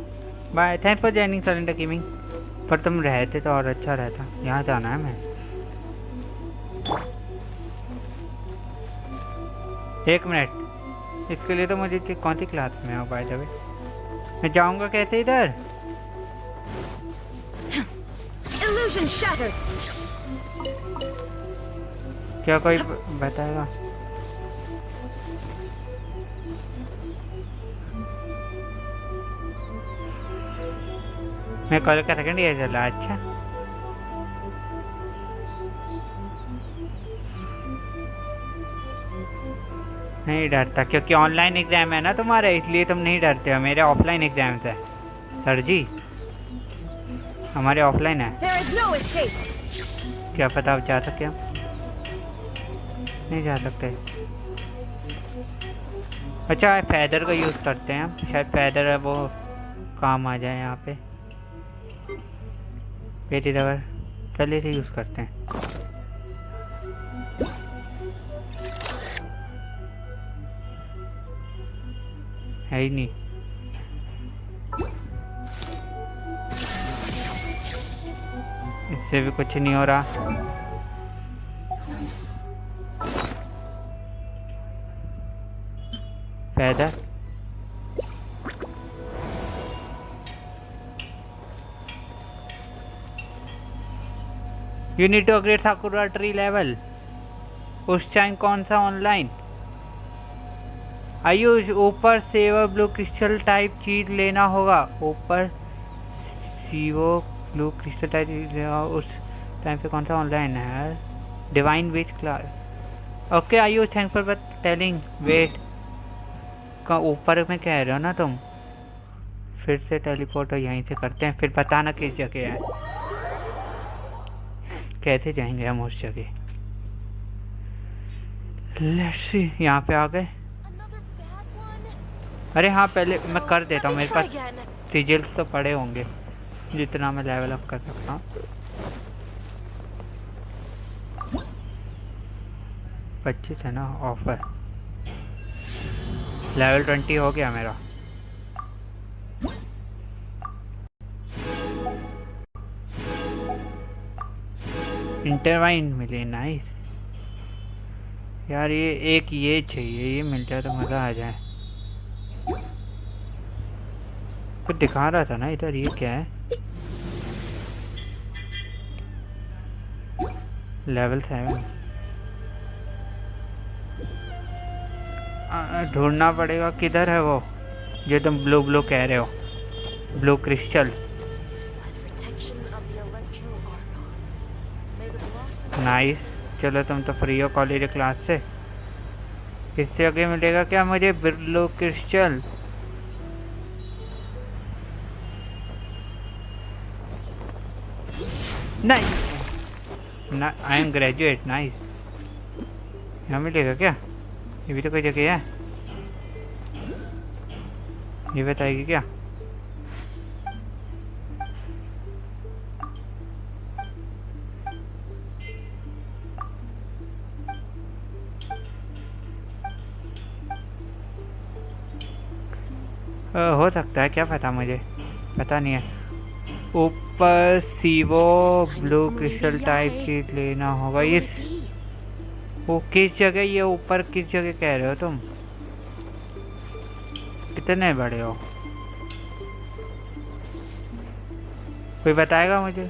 Bye. Thanks for joining surrender gaming. पर तुम रहते तो और अच्छा रहता। यहाँ जाना है मैं। एक मिनट, इसके लिए तो मुझे कौन सी क्लास में हो? बाय द वे मैं जाऊंगा कैसे इधर? क्या कोई बताएगा? मैं कॉलेज का सेकंड ईयर चला। अच्छा नहीं डरता क्योंकि ऑनलाइन एग्जाम है ना तुम्हारा, इसलिए तुम नहीं डरते हो। मेरे ऑफलाइन एग्जाम्स है सर जी, हमारे ऑफलाइन है। क्या पता अब जा सकते हम? नहीं जा सकते। अच्छा फैदर को यूज़ करते हैं हम, शायद फैदर है वो काम आ जाए यहाँ पे। पेटी रबर पहले से यूज़ करते हैं। है ही नहीं। इससे भी कुछ नहीं हो रहा। Feather you need to upgrade sakura tree level. उस टाइम कौन सा ऑनलाइन? आयुष ऊपर सेवा ब्लू क्रिस्टल टाइप चीज लेना होगा। ऊपर सीवो ब्लू क्रिस्टल टाइप लेना। उस टाइम पे कौन सा ऑनलाइन है? Divine witch class. Okay Ayush thanks for telling. Wait का ऊपर में कह रहे हो ना तुम? फिर से टेलीपोर्ट यहीं से करते हैं, फिर बताना किस जगह है। कैसे जाएंगे हम उस जगह? Let's see. यहाँ पे आ गए। अरे हाँ पहले मैं कर देता हूँ, मेरे पास सिजिल्स तो पड़े होंगे जितना मैं लेवल अप कर सकता हूँ। 25 है ना ऑफर। लेवल 20 हो गया मेरा। इंटरवाइन मिले, नाइस। यार ये एक ये चाहिए, ये मिल जाए तो मज़ा आ जाए। कुछ दिखा रहा था ना इधर, ये क्या है? लेवल 7। ढूंढना पड़ेगा, किधर है वो जो तुम ब्लू ब्लू कह रहे हो, ब्लू क्रिस्टल। नाइस, चलो तुम तो फ्री हो कॉलेज क्लास से। किस जगह मिलेगा क्या मुझे ब्लू क्रिस्टल? नहीं, आई एम ग्रेजुएट, नाइस। यहाँ मिलेगा क्या? ये भी तो कोई जगह है, ये बताएगी क्या? हो सकता है, क्या पता, मुझे पता नहीं है। ऊपर सीवो ब्लू क्रिस्टल टाइप की लेना होगा। ये वो किस जगह, ये ऊपर किस जगह कह रहे हो तुम? कितने बड़े हो, कोई बताएगा मुझे?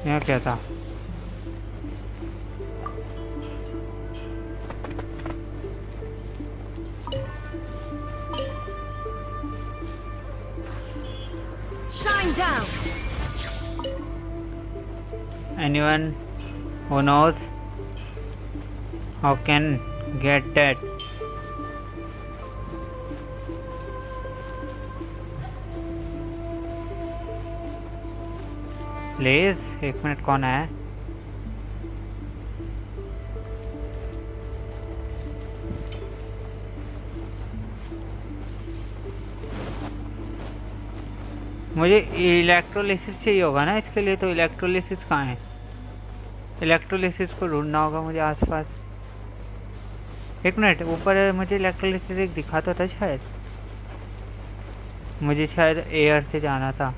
यहाँ क्या था? Shine down. Anyone who knows how can get that? Please, एक मिनट, कौन है? मुझे इलेक्ट्रोलिसिस चाहिए होगा ना इसके लिए, तो इलेक्ट्रोलिसिस कहाँ है? इलेक्ट्रोलिसिस को ढूंढना होगा मुझे आसपास। एक मिनट, ऊपर मुझे इलेक्ट्रोलिसिस एक दिखा तो था शायद, मुझे शायद एयर से जाना था।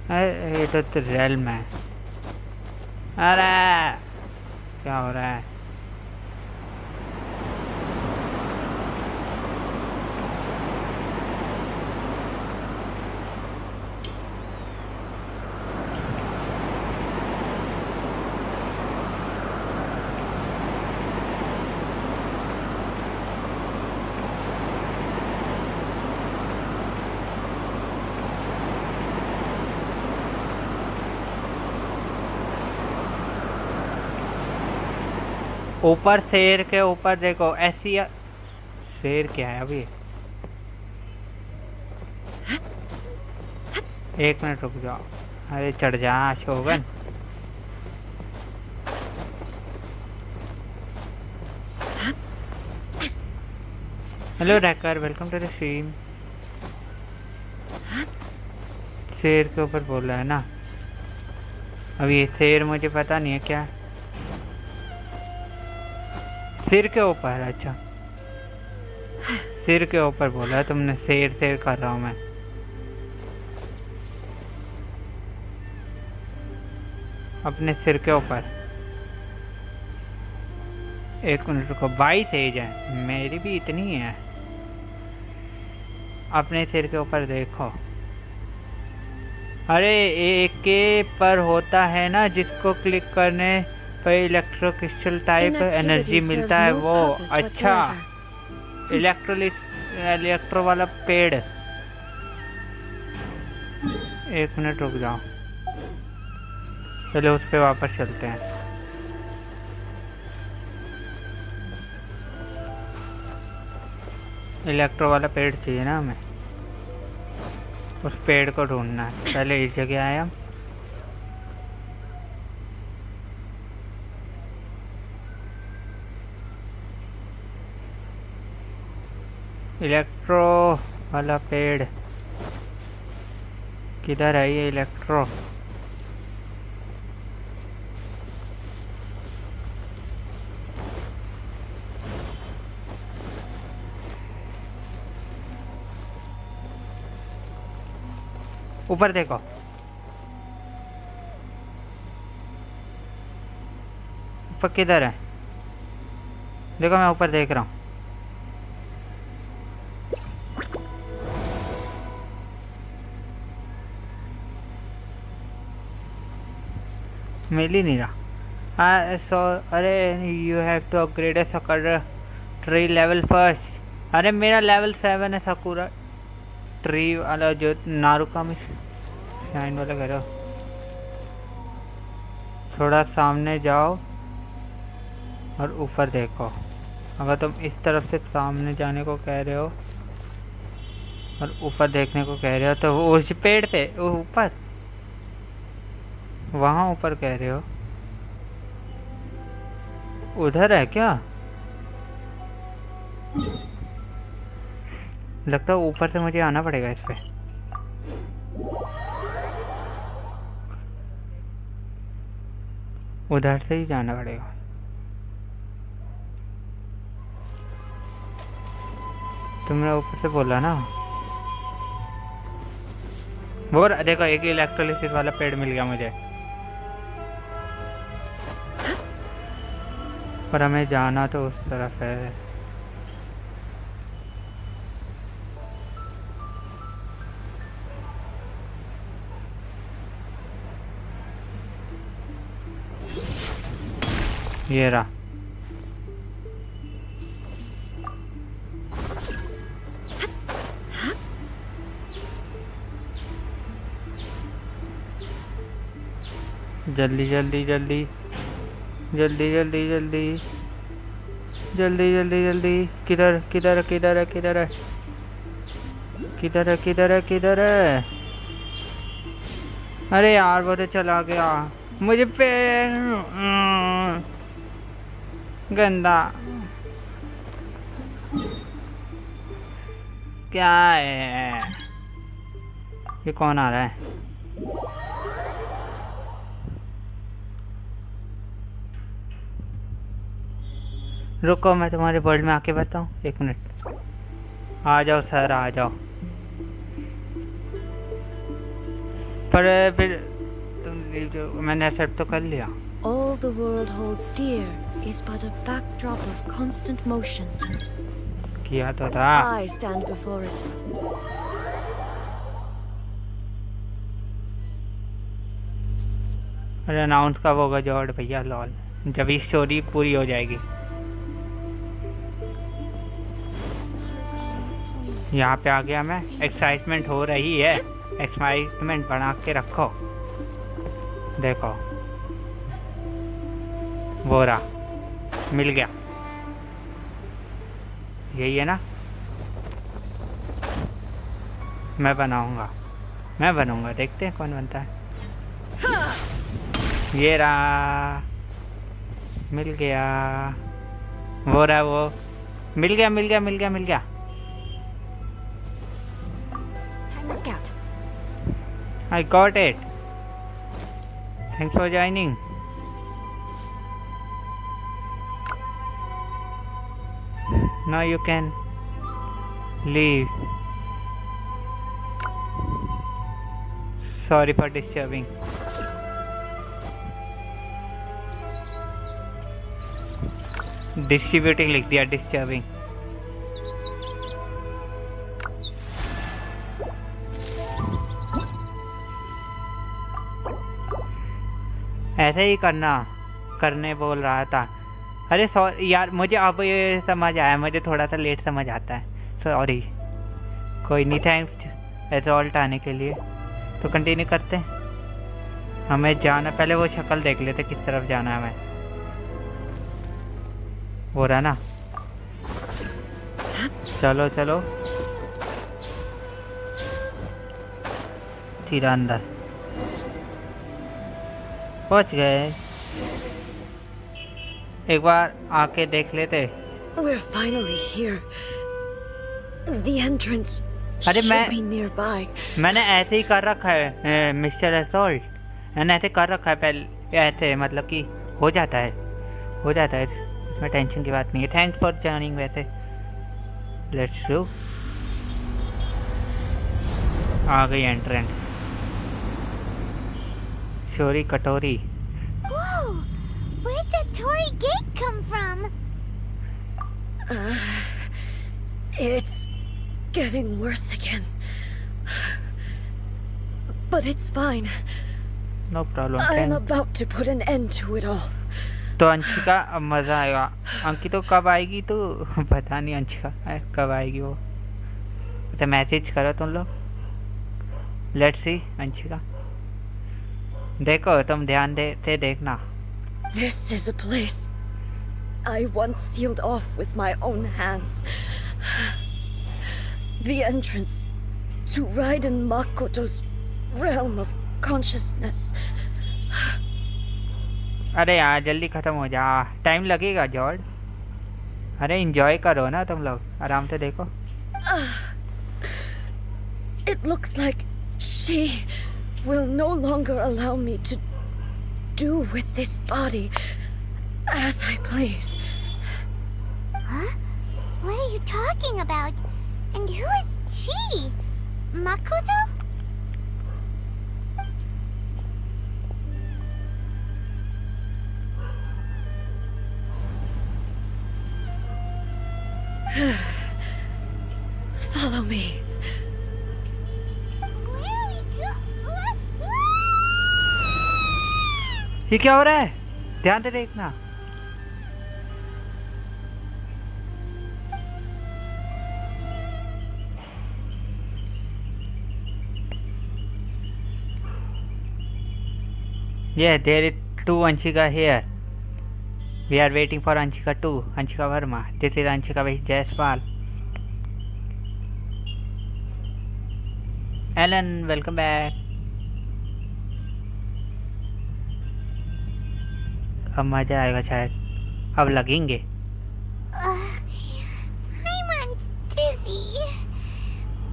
अरे ये तो रेल्म है। अरे क्या हो रहा है? ऊपर शेर के ऊपर देखो, ऐसी शेर क्या है अभी? एक मिनट रुक जाओ। अरे चढ़ जा शोगन। हेलो रैकर, वेलकम टू द स्ट्रीम। शेर के ऊपर बोल रहा है ना? अब ये शेर मुझे पता नहीं है क्या है। सिर के ऊपर, अच्छा सिर के ऊपर बोला तुमने, शेर शेर कर रहा हूँ मैं। अपने सिर के ऊपर। एक मिनट रुको, 22 एज है मेरी भी, इतनी ही है। अपने सिर के ऊपर देखो। अरे एक के पर होता है ना, जिसको क्लिक करने पर इलेक्ट्रो क्रिस्टल टाइप एनर्जी मिलता है वो। अच्छा, इलेक्ट्रो वाला पेड़। एक मिनट रुक जाओ, चलो उस पे वापस चलते हैं। इलेक्ट्रो वाला पेड़ चाहिए ना हमें, उस पेड़ को ढूंढना है। पहले इस जगह आए हम। इलेक्ट्रो वाला पेड़ किधर है? ये इलेक्ट्रो ऊपर देखो। ऊपर किधर है? देखो मैं ऊपर देख रहा हूँ। मिल ही नहीं रहा। सो अरे you have to upgrade sakura tree level first. अरे मेरा लेवल 7 है सकूरा ट्री वाला जो नारुका में शाइन वाला करो। थोड़ा सामने जाओ और ऊपर देखो। अगर तुम इस तरफ से सामने जाने को कह रहे हो और ऊपर देखने को कह रहे हो तो वो उस पेड़ पे ऊपर वहाँ ऊपर कह रहे हो, उधर है क्या? लगता है ऊपर से मुझे आना पड़ेगा इस पे। उधर से ही जाना पड़ेगा। तुमने ऊपर से बोला ना। वो देखो एक इलेक्ट्रोलिसिस वाला पेड़ मिल गया मुझे। पर हमें जाना तो उस तरफ है। ये रहा। जल्दी जल्दी जल्दी जल्दी जल्दी जल्दी जल्दी जल्दी जल्दी। किधर किधर किधर है? किधर है? किधर है? किधर है? किधर है? अरे यार वो तो चला गया। मुझे पे गंदा क्या है? ये कौन आ रहा है? रुको मैं तुम्हारे वर्ल्ड में आके बताऊं। 1 मिनट। आ जाओ सर आ जाओ। पर फिर तुम जो मैंने एक्सेप्ट तो कर लिया। All the world holds dear is but a backdrop of constant motion. किया तो था। I stand before it. अरे अनाउंस कब होगा जॉर्ड भैया? लॉल जब ये स्टोरी पूरी हो जाएगी। यहाँ पे आ गया मैं। एक्साइटमेंट हो रही है। एक्साइटमेंट बना के रखो। देखो वो रहा, मिल गया। यही है ना? मैं बनूंगा। देखते हैं कौन बनता है। ये रहा, मिल गया। वो रहा, वो मिल गया। Scout. I got it. Thanks for joining. Now you can leave. Sorry for disturbing. Distributing लिख दिया, disturbing. ऐसे ही करने बोल रहा था। अरे सॉरी यार, मुझे अब ये समझ आया। मुझे थोड़ा सा लेट समझ आता है, सॉरी। कोई नहीं, थैंक्स रिजल्ट आने के लिए। तो कंटिन्यू करते हैं। हमें जाना, पहले वो शक्ल देख लेते किस तरफ जाना है हमें। हो रहा ना? चलो चलो सीधा अंदर पहुंच गए। एक बार आके देख लेते। We're finally here. The entrance. अरे should be nearby. मैंने ऐसे ही कर रखा है मिस्टर असॉल्ट, मैंने ऐसे कर रखा है पहले, ऐसे मतलब कि हो जाता है इसमें टेंशन की बात नहीं है। Thanks for joining. वैसे लेट्स डू। आ गई एंट्रेंस। चोरी कटोरी। Whoa! Where'd that Tory gate come from? It's getting worse again. But it's fine. No problem. I'm about to put an end to it all. तो अंशिका अब मज़ा आएगा। अंकित तो कब आएगी? तो पता नहीं अंशिका कब आएगी वो। तो मैसेज करो तुम लोग। Let's see Anshika. देखो तुम ध्यान से देखना। This is a place I once sealed off with my own hands. The entrance to Raiden Makoto's realm of consciousness. अरे यार जल्दी ख़त्म हो जा, टाइम लगेगा जॉर्ज। अरे इंजॉय करो ना तुम लोग, आराम से देखो। It looks like she will no longer allow me to do with this body as I please. Huh? What are you talking about? And who is she? Makoto? Follow me. Where are we going? ये क्या हो रहा है? ध्यान से देखना। Yeah, there is 2 Anshika here. We are waiting for Anshika 2, Anshika Verma. This is Anshika Jaiswal. Alan, welcome back. अब मजा आएगा शायद, अब लगेंगे। I'm dizzy.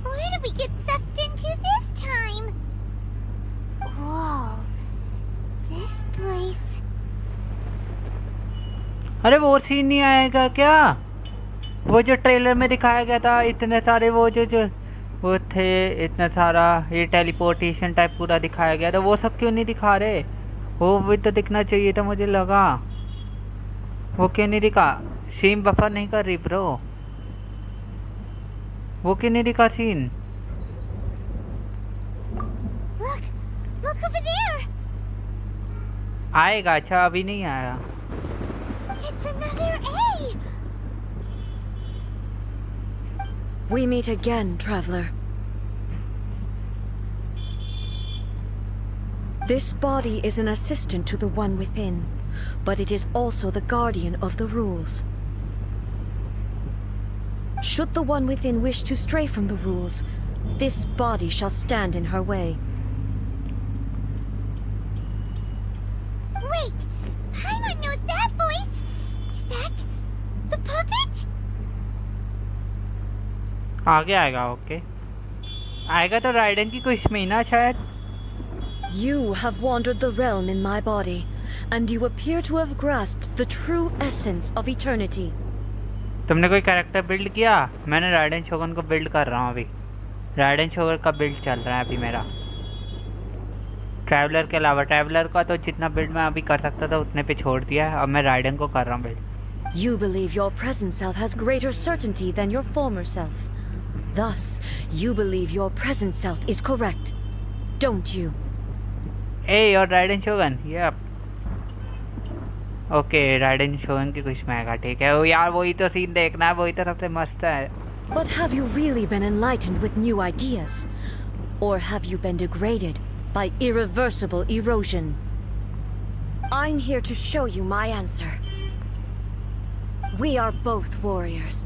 Where did we get sucked into this time? Whoa. This place. अरे वो scene नहीं आएगा क्या? वो जो ट्रेलर में दिखाया गया था, इतने सारे वो वो थे, इतना सारा ये टेलीपोर्टेशन टाइप पूरा दिखाया गया था, वो सब क्यों नहीं दिखा रहे? वो भी तो दिखना चाहिए था, मुझे लगा। वो क्यों नहीं दिखा? सीन बफर नहीं कर रही ब्रो, वो क्यों नहीं दिखा सीन? Look over there. आएगा, अच्छा अभी नहीं आया। It's another A. We meet again, traveler. This body is an assistant to the one within, but it is also the guardian of the rules. Should the one within wish to stray from the rules, this body shall stand in her way. Wait, Paimon knows that voice. Is that the puppet? आगे आएगा, okay आएगा तो ridden की कुछ महीना शायद। You have wandered the realm in my body, and you appear to have grasped the true essence of eternity. तुमने कोई कैरेक्टर बिल्ड किया? मैंने राइडन शोगन को बिल्ड कर रहा हूँ अभी। राइडन शोगन का बिल्ड चल रहा है अभी मेरा, ट्रैवलर के अलावा। ट्रैवलर का तो जितना बिल्ड मैं अभी कर सकता था उतने पे छोड़ दिया है, अब मैं राइडन को कर रहा हूँ build. You believe your present self has greater certainty than your former self. Thus, you believe your present self is correct, don't you? ए और राइडन शोगन, यप ओके, राइडन शोगन की कुछ महंगा, ठीक है। वो यार वही तो सीन देखना है, वही तो सबसे मस्त है। But have you really been enlightened with new ideas? Or have you been degraded by irreversible erosion? I'm here to show you my answer. We are both warriors,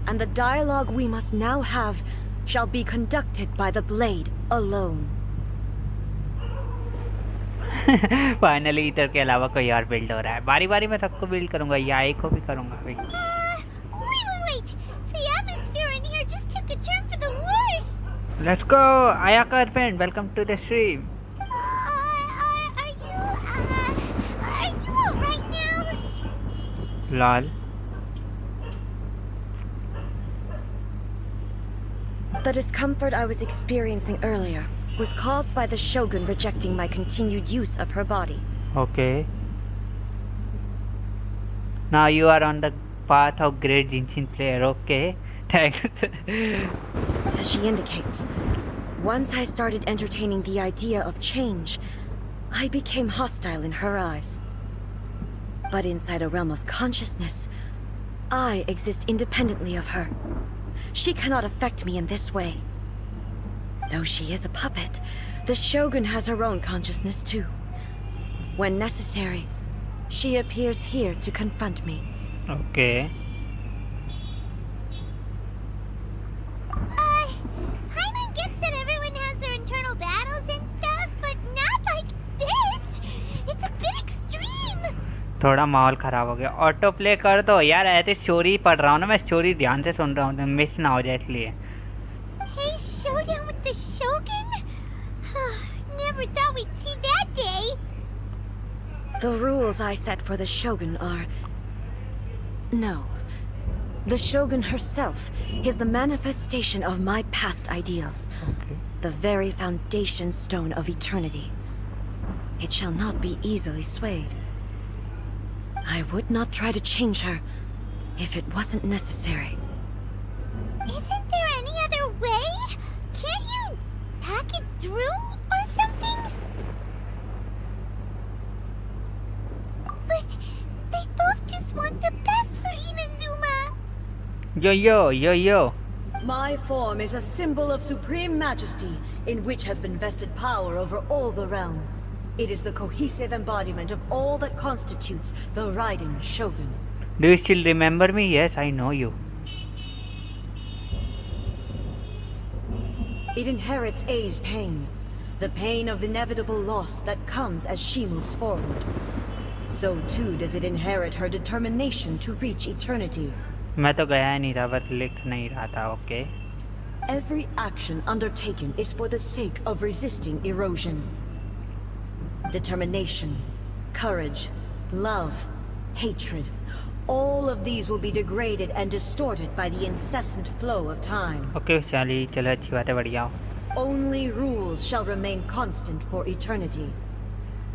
and the dialogue we must now have shall be conducted by the blade alone. Finally इधर के अलावा कोई और build हो रहा है। बारी बारी में सबको बिल्ड करूंगा, या एक को भी करूंगा भाई। Wait. The atmosphere in here just took a turn for the worse. Let's go, Ayaka friend. Welcome to the stream. Are you alright now? Lol. The discomfort I was experiencing earlier was caused by the Shogun rejecting my continued use of her body. Okay. Now you are on the path of great Genshin player. Okay. Thanks. As she indicates, once I started entertaining the idea of change, I became hostile in her eyes. But inside a realm of consciousness, I exist independently of her. She cannot affect me in this way. Though she is a puppet, the Shogun has her own consciousness too. When necessary, she appears here to confront me. Okay. Paimon gets that everyone has their internal battles and stuff, but not like this. It's a bit extreme. थोड़ा माहौल खराब हो गया. Auto play कर दो यार. ऐसे story पढ़ रहा हूँ ना मैं. स्टोरी ध्यान से सुन रहा हूँ, मिस ना हो जाए इसलिए. Hey, showdown with the Shogun? Never thought we'd see that day. The rules I set for the Shogun are... No. The Shogun herself is the manifestation of my past ideals. Okay. The very foundation stone of eternity. It shall not be easily swayed. I would not try to change her if it wasn't necessary. Isn't there any other way? Can't you talk it through or something? But they both just want the best for Inazuma. Yo. My form is a symbol of supreme majesty, in which has been vested power over all the realm. It is the cohesive embodiment of all that constitutes the Raiden Shogun. Do you still remember me? Yes, I know you. It inherits A's pain, the pain of inevitable loss that comes as she moves forward. So too does it inherit her determination to reach eternity. मैं तो गया ही नहीं था, बस लिख नहीं रहा था. Okay. Every action undertaken is for the sake of resisting erosion. Determination, courage, love, hatred, all of these will be degraded and distorted by the incessant flow of time. Okay, चलिए चलो अच्छी बात है, बढ़िया. Only rules shall remain constant for eternity.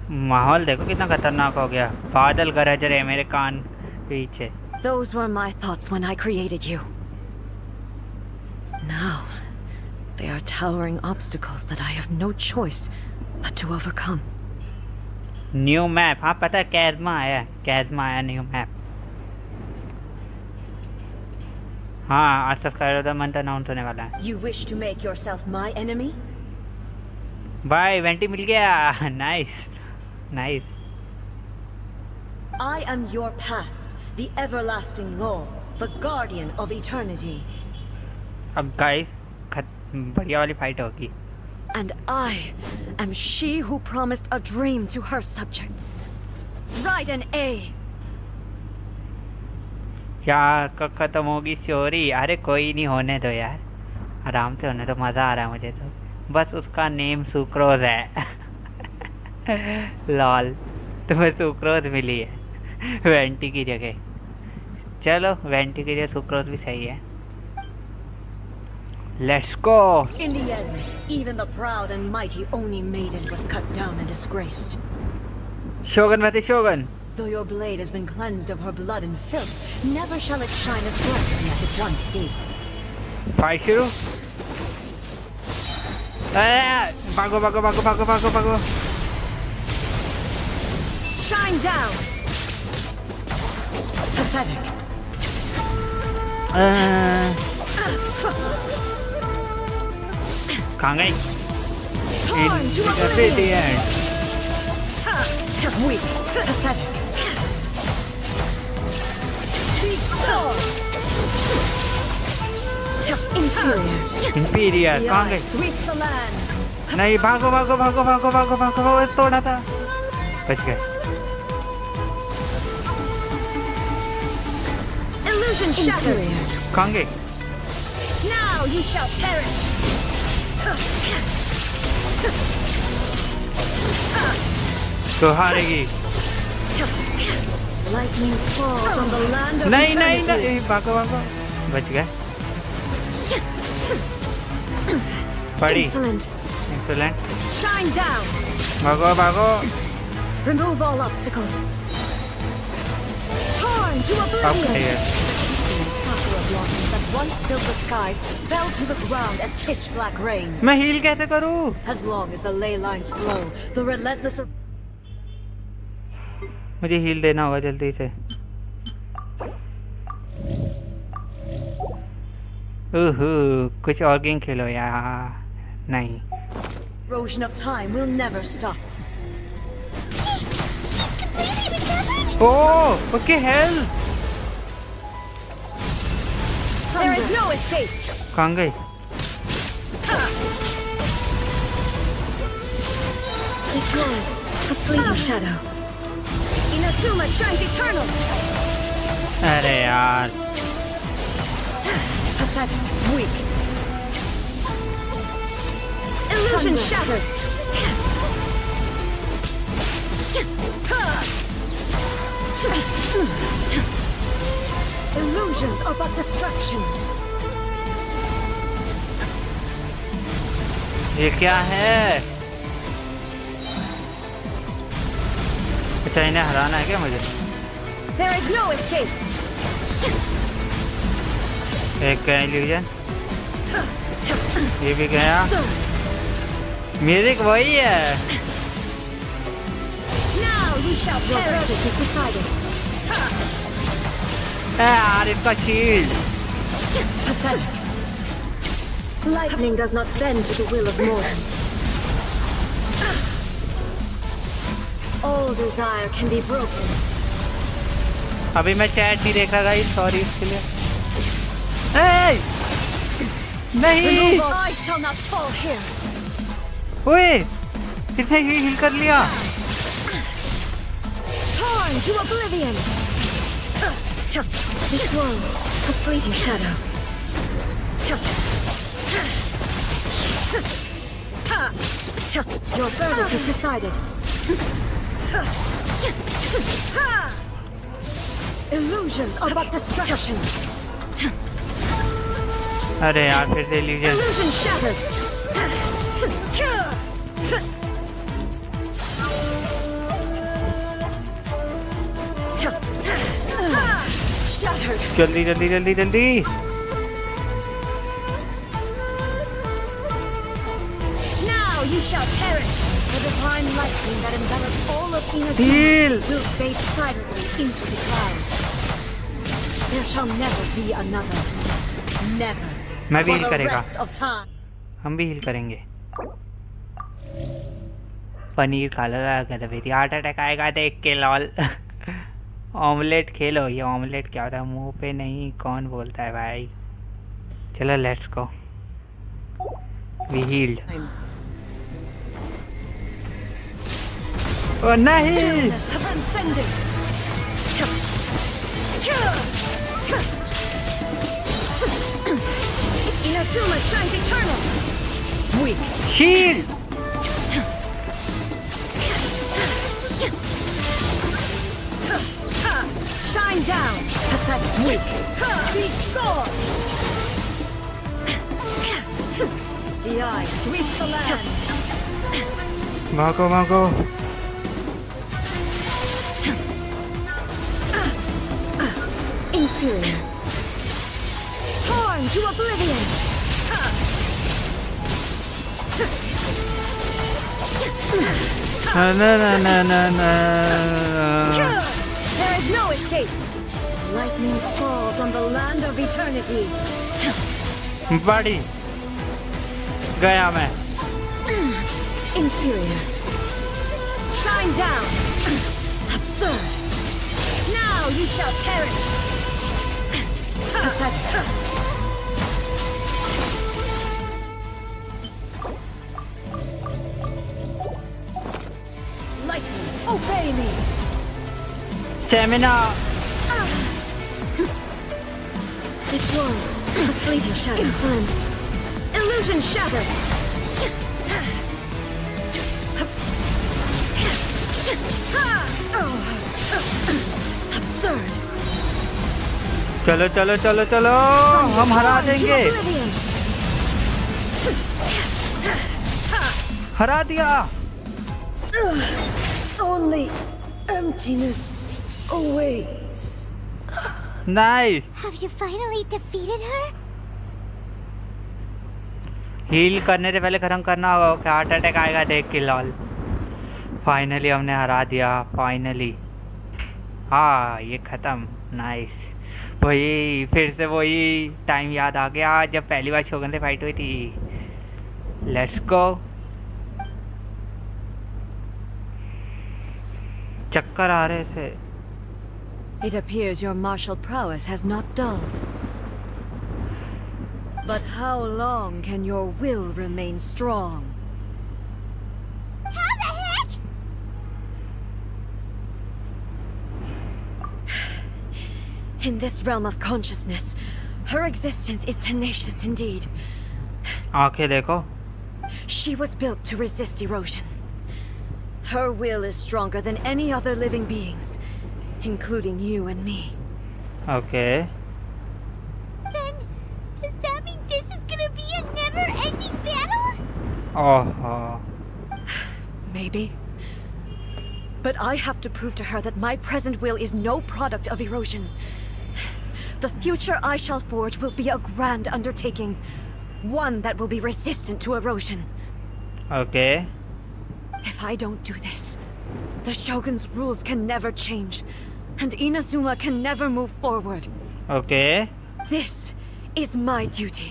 माहौल देखो कितना खतरनाक हो गया. बादल गरज रहे मेरे कान पीछे. Those were my thoughts when I created you. Now, they are towering obstacles that I have no choice but to overcome. New map. हाँ पता है, कैज़मा आया न्यू मैप. हाँ, आज सब्सक्राइबर मंथ अनाउंस होने वाला है. You wish to make yourself my enemy? भाई वेंटी मिल गया. Nice. I am your past, the everlasting law, the guardian of eternity. अब गाइस बढ़िया वाली फाइट होगी. And I am she who promised a dream to her subjects. Raiden A. क्या कब खत्म होगी स्टोरी? अरे कोई नहीं, होने दो यार, आराम से होने दो. मज़ा आ रहा है मुझे तो. बस उसका नेम सुक्रोज है. लॉल, तुम्हें सुक्रोज मिली है वेंटी की जगह. चलो वेंटी की जगह सुक्रोज भी सही है. Let's go. In the end, even the proud and mighty Oni maiden was cut down and disgraced. Shogun vati Shogun. Though your blade has been cleansed of her blood and filth, never shall it shine as brightly as it once did. Fight शुरू. भागो. Shine down. Pathetic. कहाँ गई? Time to Obsidian. Weak. Pathetic. Inferior. कहाँ गई? Sweeps the lands. नहीं, भागो. तोड़ा था. बच गए. Illusion shattered. कहाँ गई? Now you shall perish. तो हारेगी। Lightning falls on the land of नहीं नहीं eternity. नहीं, भागो भागो, बच गए। पड़ी। Insolent. एक्सीलेंट। Shine down. भागो भागो। Remove all obstacles. Torn to अब oblivion. खड़ी है। The sakura blossoms that once filled the skies fell to the ground as pitch black rain. मैं हील कैसे करूँ? As long as the ley lines flow, the relentless मुझे heal देना होगा जल्दी से। कुछ और गेम खेलो यार। नहीं। erosion of time will never stop. She's completely recovered. Oh, okay hello. There is no escape. कहाँ गई? This world, a fleeting shadow. Inazuma shines eternal. अरे यार। Pathetic, weak. Illusion shattered. Illusions are but distractions. ये क्या है? अच्छा इन्हें हराना है क्या मुझे? There is no escape. एक गया इल्यूजन। ये भी गया। म्यूजिक वही है। Now you shall perish. It is decided. यार इसका shield. Pathetic. Lightning does not bend to the will of mortals. All desire can be broken. अभी मैं चैट नहीं देख रहा गाइस, सॉरी इसके लिए। Hey! नहीं। I shall not fall here. ओए, किसने हील कर लिया? Torn to oblivion. This world, a fleeting shadow. Your verdict is decided. Illusions are but distractions. अरे यार फिर से इल्यूजन। Illusion shattered. Shattered. जल्दी जल्दी जल्दी जल्दी। Now you shall perish. The divine lightning that envelops all of Heal. Inazuma will fade silently into the clouds. There shall never be another. Never. मैं भी For हील the करेगा। rest of time. हम भी heal करेंगे। पनीर खा लो कहते बेटी, heart attack आएगा देख के लॉल। ऑमलेट खेलो। ये ऑमलेट क्या होता है? मुंह पे नहीं, कौन बोलता है भाई। चलो लेट्स गो। We healed. ओ नहीं। Stillness have transcended. Inazuma shines eternal. Weak. Shield. Shine down. Pathetic. Weak. Be gone. The eye sweeps the land. भागो भागो। Inferior. Torn to oblivion. ना ना ना ना ना। There is no escape. Lightning falls on the land of eternity. बड़ी गया मैं। Inferior. Shine down. Absurd. Now you shall perish. Pathetic. Lightning, obey me. Stamina. This world, a fleeting shadow. Insolent. Illusion shattered. चलो चलो चलो चलो, हम हरा देंगे। हरा दिया। Only emptiness awaits. Nice. Have you finally defeated her? Heal करने से पहले खत्म करना होगा, क्या हार्ट अटैक आएगा देख के लॉल। फाइनली हमने हरा दिया, फाइनली। हाँ ये ख़त्म, नाइस। वही फिर से वही टाइम याद आ गया जब पहली बार शोगन से फाइट हुई थी। Let's go. चक्कर आ रहे थे। It appears your martial prowess has not dulled. But how long can your will remain strong? How the heck? In this realm of consciousness, her existence is tenacious indeed. आंखें देखो। She was built to resist erosion. Her will is stronger than any other living beings, including you and me. Okay. Then, does that mean this is gonna be a never-ending battle? Oh. Maybe. But I have to prove to her that my present will is no product of erosion. The future I shall forge will be a grand undertaking, one that will be resistant to erosion. Okay. If I don't do this, the Shogun's rules can never change, and Inazuma can never move forward. Okay. This is my duty.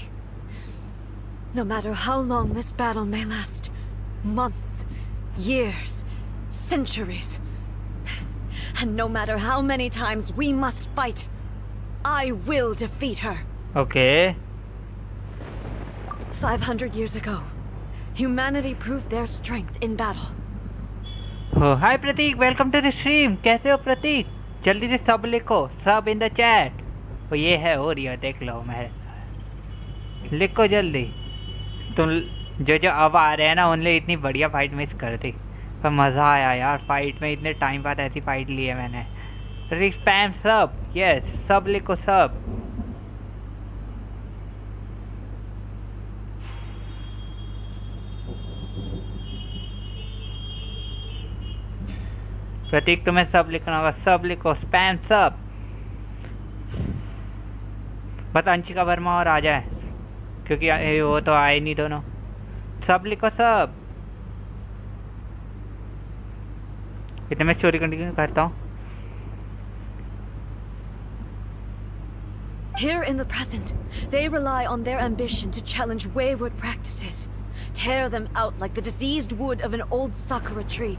No matter how long this battle may last, months, years, centuries, and no matter how many times we must fight, I will defeat her. Okay. 500 years ago, humanity proved their strength in battle. Oh, hi Prateek, welcome to the stream. कैसे हो प्रतीक? जल्दी से सब लिखो, सब in the chat. वो ये है हो रही है, देख लो। मैं लिखो जल्दी। तुम जो अब आ रहे हैं ना, उनने इतनी बढ़िया फाइट मिस कर दी, पर मज़ा आया यार फाइट में। इतने टाइम बाद ऐसी फाइट ली है मैंने। प्रतीक स्पैम सब, यस सब लिखो सब। प्रतीक तुम्हें सब लिखना होगा, सब लिखो, स्पैम सब। बस अंशिका वर्मा और आ जाए, क्योंकि वो तो आए नहीं दोनों। सब लिखो सब। इतने मैं स्टोरी कंटिन्यू करता हूँ। Here in the present, they rely on their ambition to challenge wayward practices, tear them out like the diseased wood of an old sakura tree,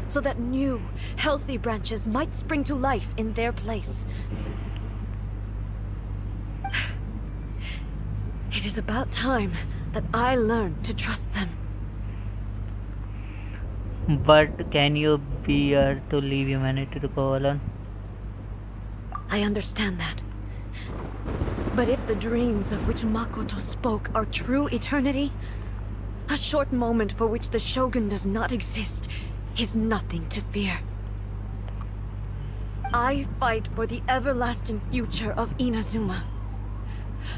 so that new, healthy branches might spring to life in their place. It is about time that I learned to trust them. But can you bear to leave humanity to go alone? I understand that. But if the dreams of which Makoto spoke are true eternity, a short moment for which the Shogun does not exist is nothing to fear. I fight for the everlasting future of Inazuma.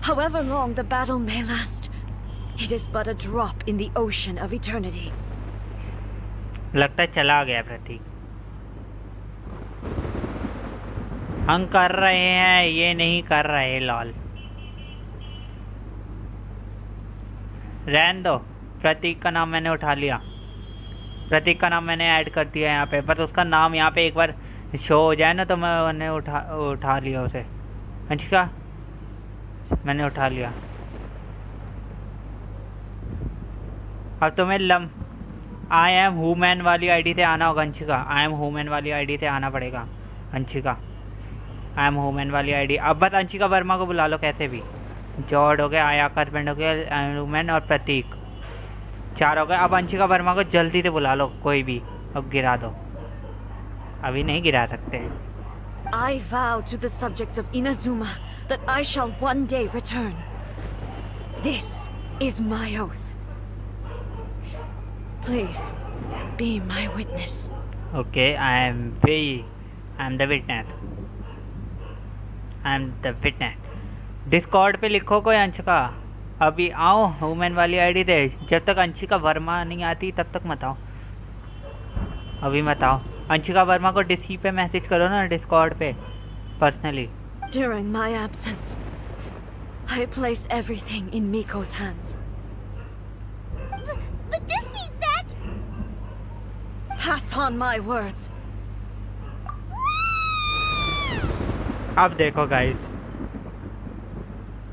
However long the battle may last, it is but a drop in the ocean of eternity. लगता है चला गया प्रतीक। हम कर रहे हैं, ये नहीं कर रहे लॉल। रहने दो, प्रतीक का नाम मैंने उठा लिया। प्रतीक का नाम मैंने ऐड कर दिया यहाँ पे, बस उसका नाम यहाँ पे एक बार शो हो जाए ना तो मैंने उठा लिया उसे। अंशिका मैंने उठा लिया। अब तुम्हें आई एम वुमेन वाली आईडी से आना होगा अंशिका। आई एम वुमेन वाली आईडी से आना पड़ेगा अंशिका। आई एम वुमेन वाली आईडी। अब बस अंशिका वर्मा को बुला लो कैसे भी। जॉर्ड हो गया, आया का हस्बैंड हो गया, आई एम वुमेन और प्रतीक, 4 हो गए। अब अंशिका वर्मा को जल्दी से बुला लो कोई भी। अब गिरा दो, अभी नहीं गिरा सकते। I vow to the subjects of Inazuma that I shall one day return. This is my oath. Please, be my witness. Okay, I am the witness. I am the witness. Discord पे लिखो कोई अंशिका, अभी आओ women वाली ID दे। जब तक अंशिका वर्मा नहीं आती तब तक मत आओ, अभी मत आओ। अंशिका वर्मा को डीसी पे मैसेज करो ना, डिस्कॉर्ड पे personally. During my absence, I place everything in Miko's hands. But this means that... Pass on my words. अब देखो गाइस,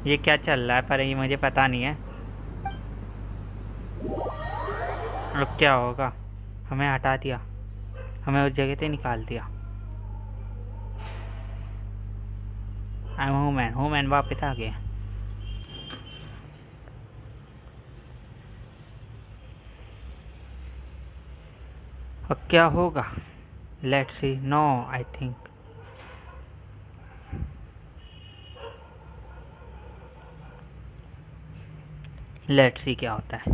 ये क्या चल रहा है पर ये मुझे पता नहीं है। अब क्या होगा, हमें हटा दिया, हमें उस जगह से निकाल दिया। आई एम वुमेन वापस आ गया। अब क्या होगा, let's see. No I think let's see क्या होता है।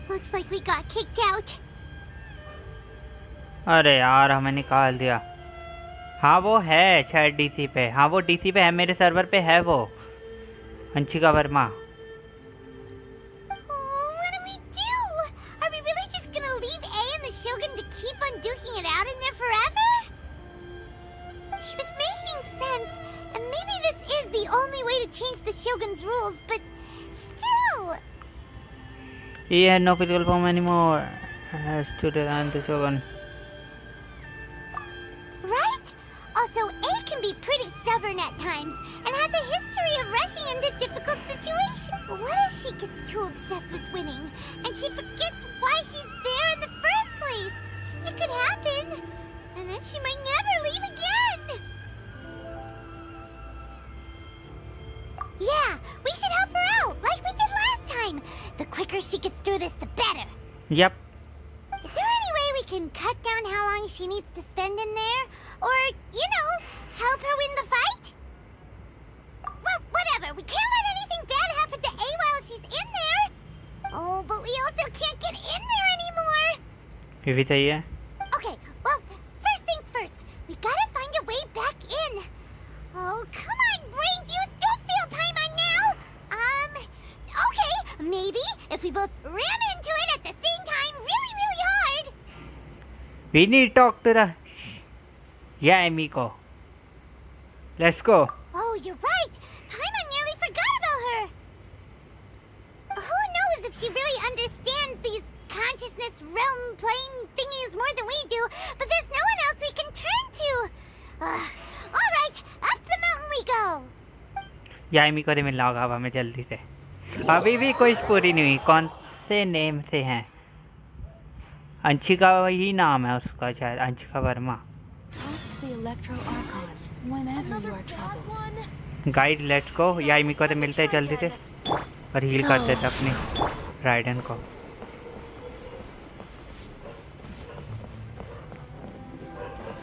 Looks like we got kicked out. अरे यार हमें निकाल दिया। हाँ वो है शायद डीसी पे, हाँ वो डीसी पे है, मेरे सर्वर पे है वो Anshika Verma. Oh, what do we do? Are we really just gonna leave A and the Shogun to keep on duking it out in there forever? She was making sense, and maybe this is the only way to change the Shogun's rules, but still. He had no physical form anymore. Has to and the Shogun. Right? Also, A can be pretty stubborn at times, and has a history of rushing into difficult situations. What if she gets too obsessed with winning, and she forgets why she's there in the first place? It could happen, and then she might never leave again. Yeah, we should help her out, like we did last time. The quicker she gets through this, the better. Yep. Is there any way we can cut down how long she needs to spend in there? Or, you know, help her win the fight? Well, whatever. We can't let anything bad happen to A while she's in there. Oh, but we also can't get in there anymore. ये भी सही है। Okay, well, first things first. We gotta find a way back in. Oh, come on, brain juice. Don't feel time on now. Okay, maybe if we both ram into it at the same time really, really hard. We need to talk to the Miko. Let's go. Oh, you're right. Paimon nearly forgot about her. Who knows if she really understands these consciousness realm playing thingies more than we do, but there's no one else we can turn to. All right, up the mountain we go. Miko से मिलना होगा अब हमें जल्दी से। अभी भी कोई पूरी नहीं हुई। कौन से नेम से हैं? अंशिका ही नाम है उसका शायद, Anshika Verma. Guys let's go. Yae Miko से मिलते हैं जल्दी से और हील कर देते अपनी राइडन को।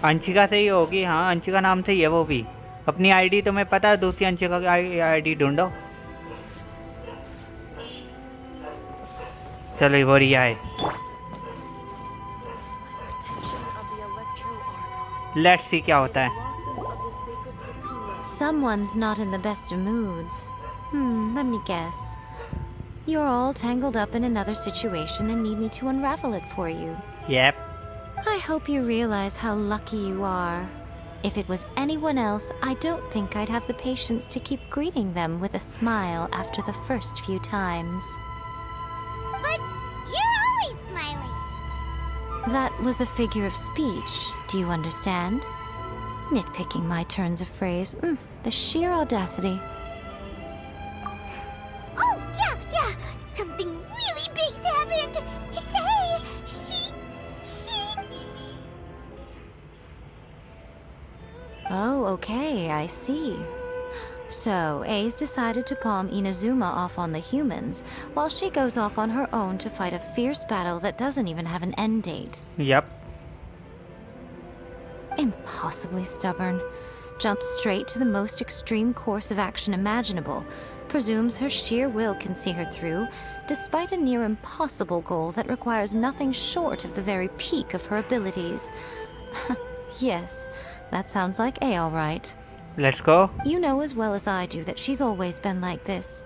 अंशिका से ही होगी, हाँ अंशिका नाम से ही है वो भी। अपनी आईडी तुम्हें पता है, दूसरी अंशिका की आईडी ढूंढो। चलो वो रिया है। लेट्स सी क्या होता है। Someone's not in the best of moods. Let me guess. You're all tangled up in another situation and need me to unravel it for you. Yep. I hope you realize how lucky you are. If it was anyone else, I don't think I'd have the patience to keep greeting them with a smile after the first few times. But you're always smiling. That was a figure of speech. Do you understand? Nitpicking my turns of phrase. The sheer audacity. Oh, yeah. Something really big's happened. It's A. She... Oh, okay, I see. So, A's decided to palm Inazuma off on the humans, while she goes off on her own to fight a fierce battle that doesn't even have an end date. Yep. Impossibly stubborn. Jumps straight to the most extreme course of action imaginable. Presumes her sheer will can see her through, despite a near impossible goal that requires nothing short of the very peak of her abilities. Yes, That sounds like A, all right. Let's go. You know as well as I do that she's always been like this.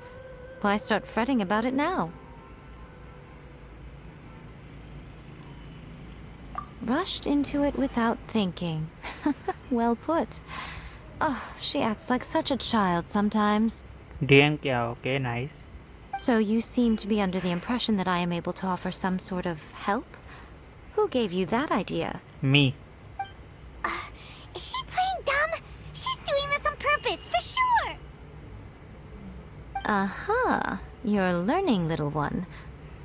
Why start fretting about it now? Rushed into it without thinking. Well put. Oh, she acts like such a child sometimes. DM क्या? Okay, nice. So you seem to be under the impression that I am able to offer some sort of help? Who gave you that idea? Me. Is she playing dumb? She's doing this on purpose, for sure! Uh-huh. You're learning, little one.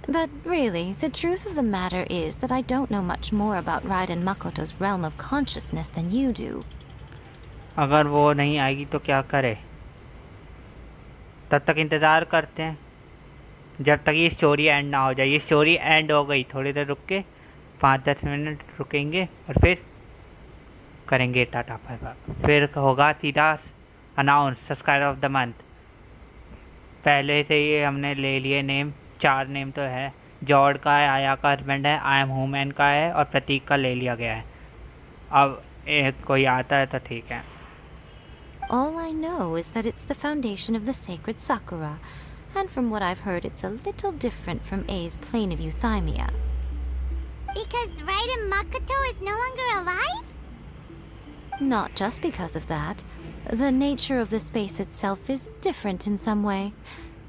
But really, the truth of the matter is that I don't know much more about Raiden Makoto's realm of consciousness than you do. अगर वो नहीं आएगी तो क्या करे? तब तक इंतज़ार करते हैं जब तक ये स्टोरी एंड ना हो जाए। ये स्टोरी एंड हो गई, थोड़ी देर रुक के 5-10 मिनट रुकेंगे और फिर करेंगे टाटा बाय बाय। फिर होगा सीधा announce subscriber of the month. पहले से ही हमने ले लिए नेम, 4 नेम तो है। जॉर्ड का है, आया का हस्बैंड है, आई एम वुमन का है और प्रतीक का ले लिया गया है। अब एक कोई आता है तो ठीक है। All I know is that it's the foundation of the sacred Sakura, and from what I've heard, it's a little different from A's plane of euthymia. Because Raiden Makoto is no longer alive? Not just because of that. The nature of the space itself is different in some way.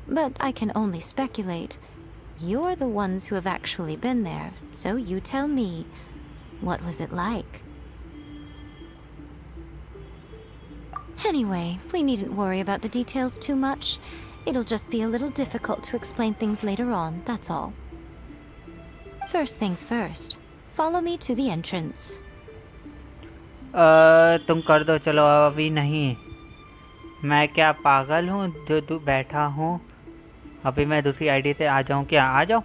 But I can only speculate. You're the ones who have actually been there, so you tell me, what was it like? Anyway, we needn't worry about the details too much. It'll just be a little difficult to explain things later on, that's all. First things first, follow me to the entrance. तुम कर दो, चलो अभी नहीं। मैं क्या पागल हूँ जो तू बैठा हूँ? अभी मैं दूसरी आईडी से आ जाऊँ क्या? आ जाओ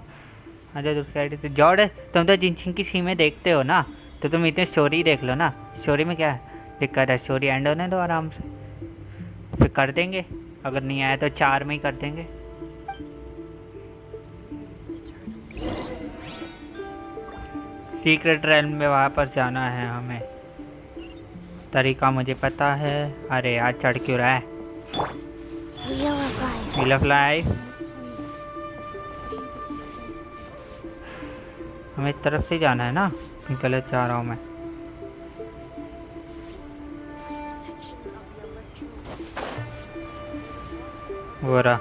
दूसरी आईडी से। जॉर्ड, तुम तो जिनशिन की सीमें देखते हो ना, तो तुम इतनी स्टोरी देख लो ना। स्टोरी में क्या दिक्कत है? स्टोरी एंड होने दो आराम से, फिर कर देंगे। अगर नहीं आया तो 4 में ही कर देंगे। सीक्रेट रेल्म में वापस जाना है हमें। तरीका मुझे पता है। अरे यार चढ़ क्यों रहा है? Wheel of life. हमें इस तरफ से जाना है ना? गलत जा रहा हूँ मैं। वो रहा।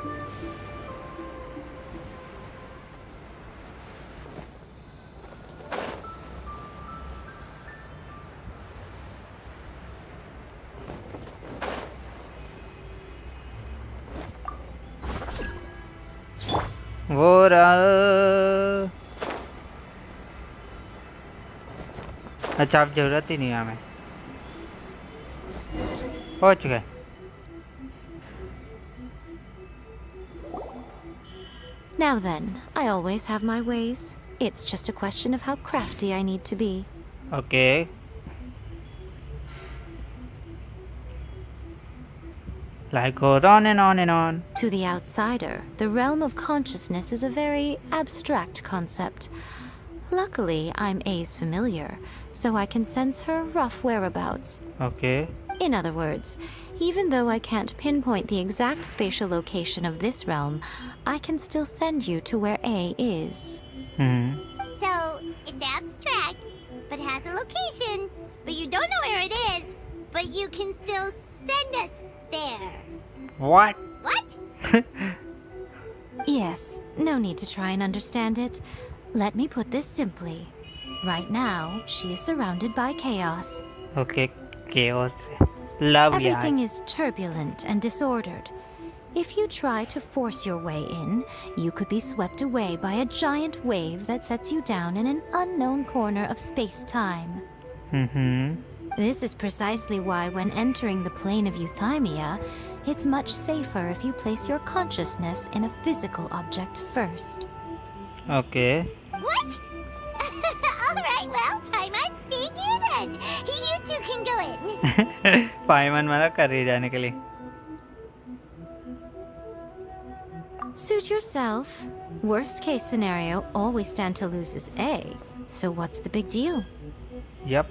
वो रहा। अच्छा अब जरूरत ही नहीं है हमें। पहुंच गए। Now then, I always have my ways. It's just a question of how crafty I need to be. Okay. Life goes on and on and on. To the outsider, the realm of consciousness is a very abstract concept. Luckily, I'm A's familiar, so I can sense her rough whereabouts. Okay. In other words, even though I can't pinpoint the exact spatial location of this realm, I can still send you to where A is. So, it's abstract, but has a location, but you don't know where it is, but you can still send us there. What? What? Yes, no need to try and understand it. Let me put this simply. Right now, she is surrounded by chaos. Okay, chaos. Love Everything yaar. is turbulent and disordered. If you try to force your way in, you could be swept away by a giant wave that sets you down in an unknown corner of space-time. This is precisely why when entering the plane of euthymia, it's much safer if you place your consciousness in a physical object first. Okay. What? Alright, well, Paimon's staying here then. You two can go in. पाइमन मना कर रही है जाने के लिए। Suit yourself. Worst case scenario, all we stand to lose is A. So what's the big deal? Yep.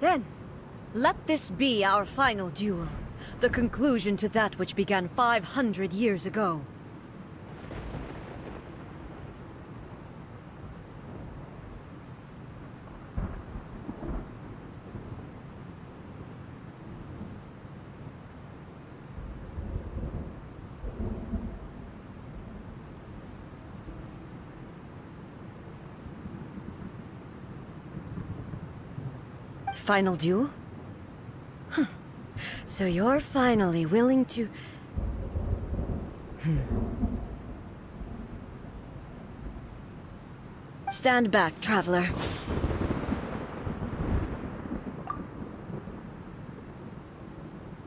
Then, let this be our final duel. The conclusion to that which began 500 years ago. Final duel? Huh. So you're finally willing to... Stand back, traveler.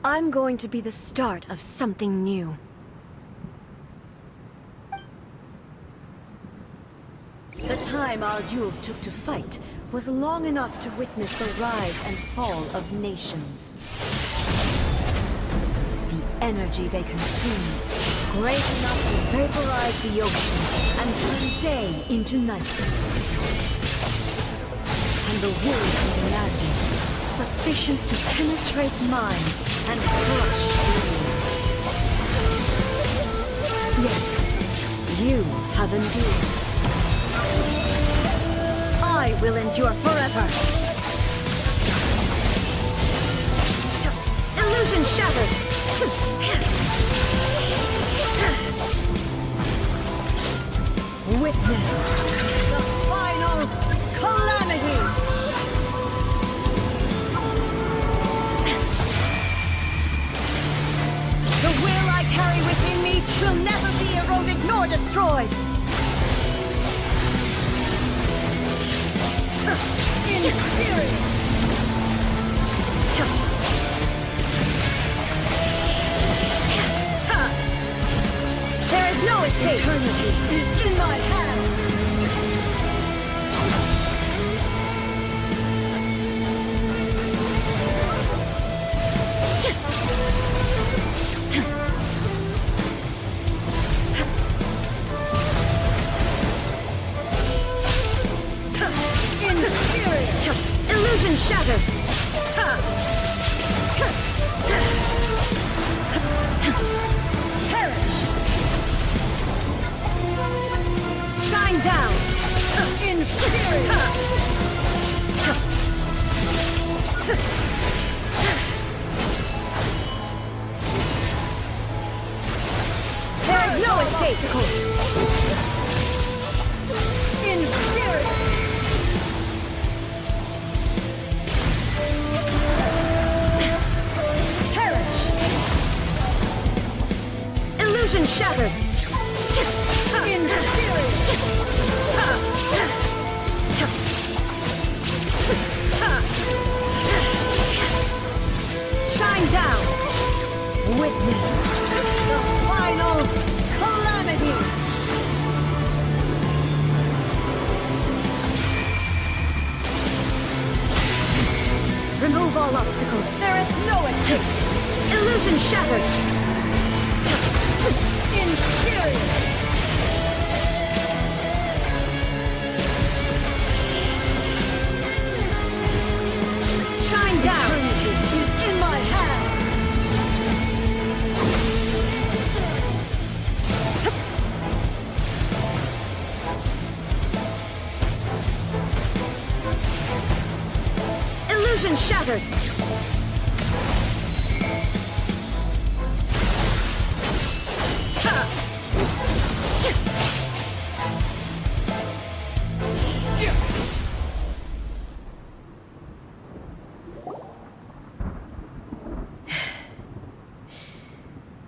I'm going to be the start of something new. The time our duels took to fight was long enough to witness the rise and fall of nations. The energy they consumed, great enough to vaporize the ocean and turn day into night. And the wound they demanded, sufficient to penetrate minds and crush dreams. Yet, you have endured. I will endure forever. Illusion shattered. Witness the final calamity. The will I carry within me will never be eroded nor destroyed. In spirit! There is no escape! Eternity is in my hands! Illusion shattered! Perish! Shine down! In spirit! There is no escape! In spirit! Illusion shattered! In spirit! Shine down! Witness the final calamity! Remove all obstacles. There is no escape. Illusion shattered! In spirit! Shine down! Eternity is in my hand! Illusion shattered!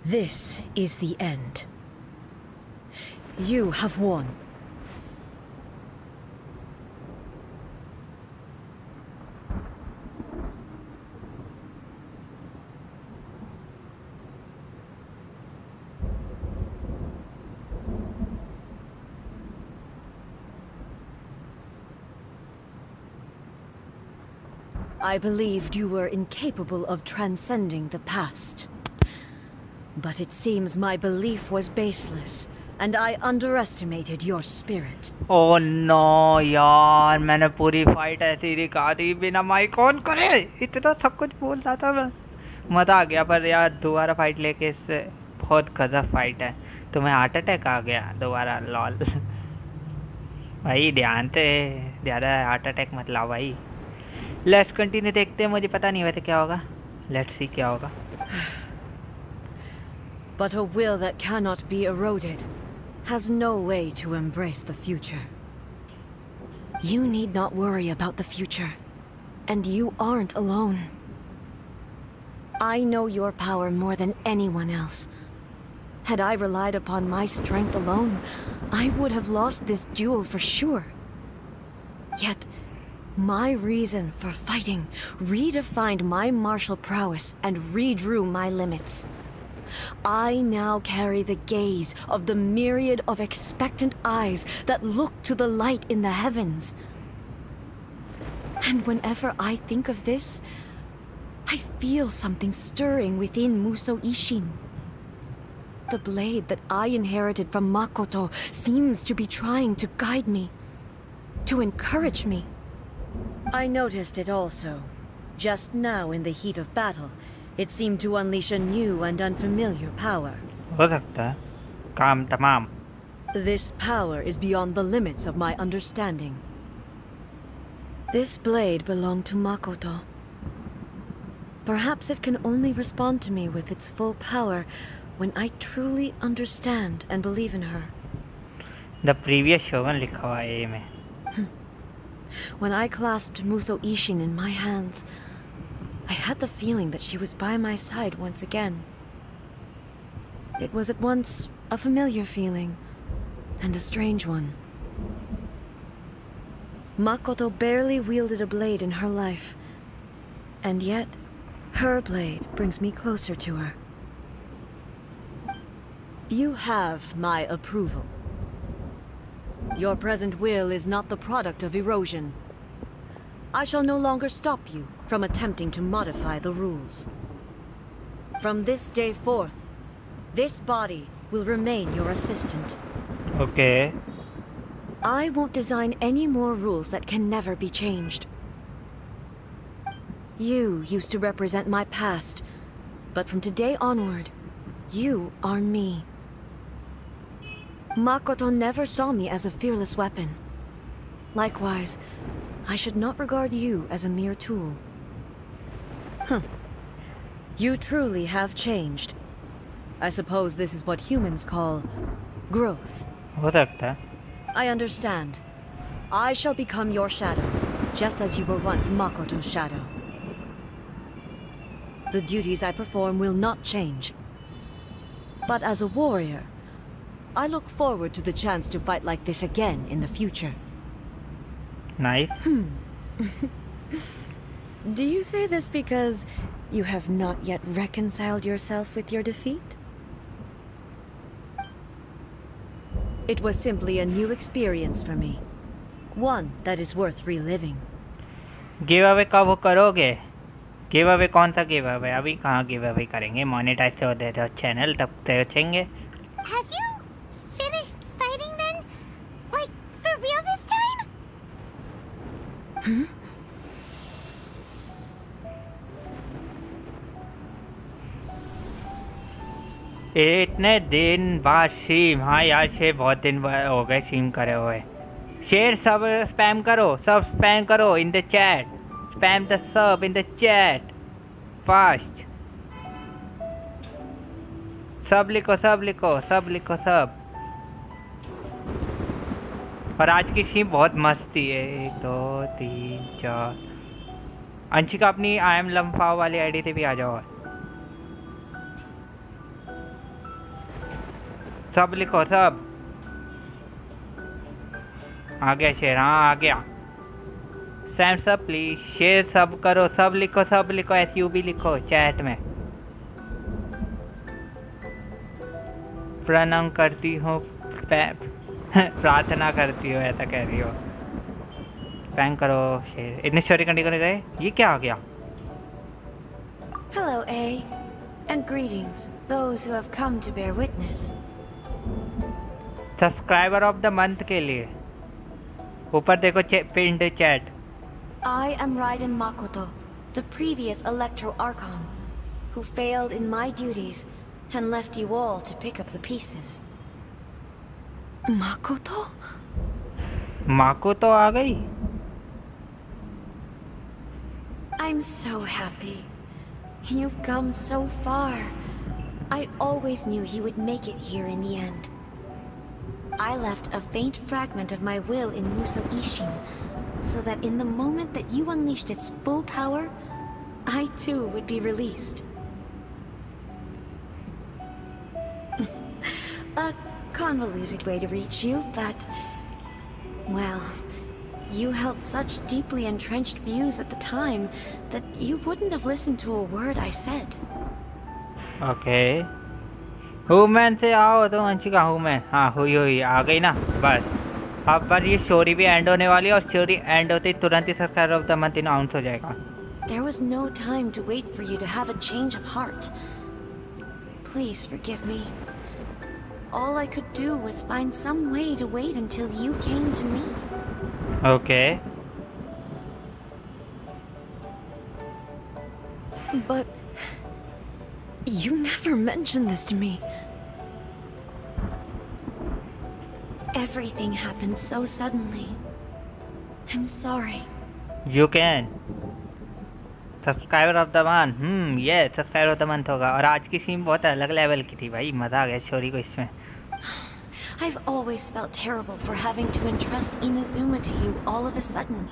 This is the end. You have won. I believed you were incapable of transcending the past. But it seems my belief was baseless, and I underestimated your spirit. Oh no यार, मैंने पूरी fight ऐसी ही दिखा दी बिना mic on करे। इतना सब कुछ बोलता था मैं, मज़ा आ गया। पर यार दोबारा फाइट लेके इससे बहुत गजब फाइट है। तुम्हें हार्ट अटैक आ गया दोबारा? लॉल भाई ध्यान से, ज़्यादा हार्ट अटैक मत लाओ भाई। लेट्स कंटिन्यू, देखते हैं। मुझे पता नहीं वैसे क्या होगा, लेट्स सी क्या होगा। But a will that cannot be eroded has no way to embrace the future. You need not worry about the future, and you aren't alone. I know your power more than anyone else. Had I relied upon my strength alone, I would have lost this duel for sure. Yet, my reason for fighting redefined my martial prowess and redrew my limits. I now carry the gaze of the myriad of expectant eyes that look to the light in the heavens. And whenever I think of this, I feel something stirring within Musou Ishin. The blade that I inherited from Makoto seems to be trying to guide me, to encourage me. I noticed it also. Just now in the heat of battle, it seemed to unleash a new and unfamiliar power. हो सकता है, काम तमाम। This power is beyond the limits of my understanding. This blade belonged to Makoto. Perhaps it can only respond to me with its full power when I truly understand and believe in her. The previous shogun लिखा हुआ है में। When I clasped Musou Ishin in my hands, I had the feeling that she was by my side once again. It was at once a familiar feeling and a strange one. Makoto barely wielded a blade in her life, and yet her blade brings me closer to her. You have my approval. Your present will is not the product of erosion. I shall no longer stop you from attempting to modify the rules. From this day forth, this body will remain your assistant. Okay. I won't design any more rules that can never be changed. You used to represent my past, but from today onward, you are me. Makoto never saw me as a fearless weapon. Likewise, I should not regard you as a mere tool. You truly have changed. I suppose this is what humans call growth. हो सकता है। I understand. I shall become your shadow, just as you were once Makoto's shadow. The duties I perform will not change. But as a warrior, I look forward to the chance to fight like this again in the future. Nice. Do you say this because you have not yet reconciled yourself with your defeat? It was simply a new experience for me. One that is worth reliving. Give away कब वो करोगे? Give away कौन सा give away? अभी कहाँ give away करेंगे? Monetise तो दे दो चैनल, तब पहुँचेंगे। Have you finished fighting then? Like, for real this time? इतने दिन बाद स्ट्रीम। हाँ यार शेर, बहुत दिन हो गए स्ट्रीम करे हुए। शेर सब स्पैम करो, सब स्पैम करो in the chat. Spam the sub in the chat fast. सब लिखो, सब लिखो, सब लिखो, सब। और आज की स्ट्रीम बहुत मस्त थी। 1 2 3 4। अंशिका अपनी आई एम लम्फाव वाली आईडी से भी आ जाओ। सब लिखो, सब। आ गया शेर, हाँ आ गया। सैम सब प्लीज शेर सब करो, सब लिखो, सब लिखो, SUB लिखो चैट में। प्रणाम करती हो, प्रार्थना करती हो, ऐसा कह रही हो। फैंग करो शेर। इतनी स्टोरी कंटिन्यू कर गए, ये क्या आ गया? Hello, A. And greetings, those who have come to bear witness. Subscriber of the month के लिए ऊपर देखो पिंड chat. I am Raiden Makoto, the previous Electro Archon, who failed in my duties and left you all to pick up the pieces. Makoto? माको तो आ गई। I'm so happy. You've come so far. I always knew you would make it here in the end. I left a faint fragment of my will in Muso Ishin, so that in the moment that you unleashed its full power, I too would be released. A convoluted way to reach you, but... well, you held such deeply entrenched views at the time that you wouldn't have listened to a word I said. Okay human से आओ तो Anshika human. हाँ हुई आ गई ना बस। अब पर ये स्टोरी भी एंड होने वाली है और स्टोरी एंड होते ही तुरंत ही subscriber of the month announce हो जाएगा। There was no time to wait for you to have a change of heart. Please forgive me. All I could do was find some way to wait until you came to me. Okay But you never mentioned this to me. Everything happened so suddenly. I'm sorry. You can subscriber of the month. ये subscriber of the month होगा। और आज की scene बहुत अलग level की थी भाई, मज़ा आ गया स्टोरी को इसमें। I've always felt terrible for having to entrust Inazuma to you all of a sudden.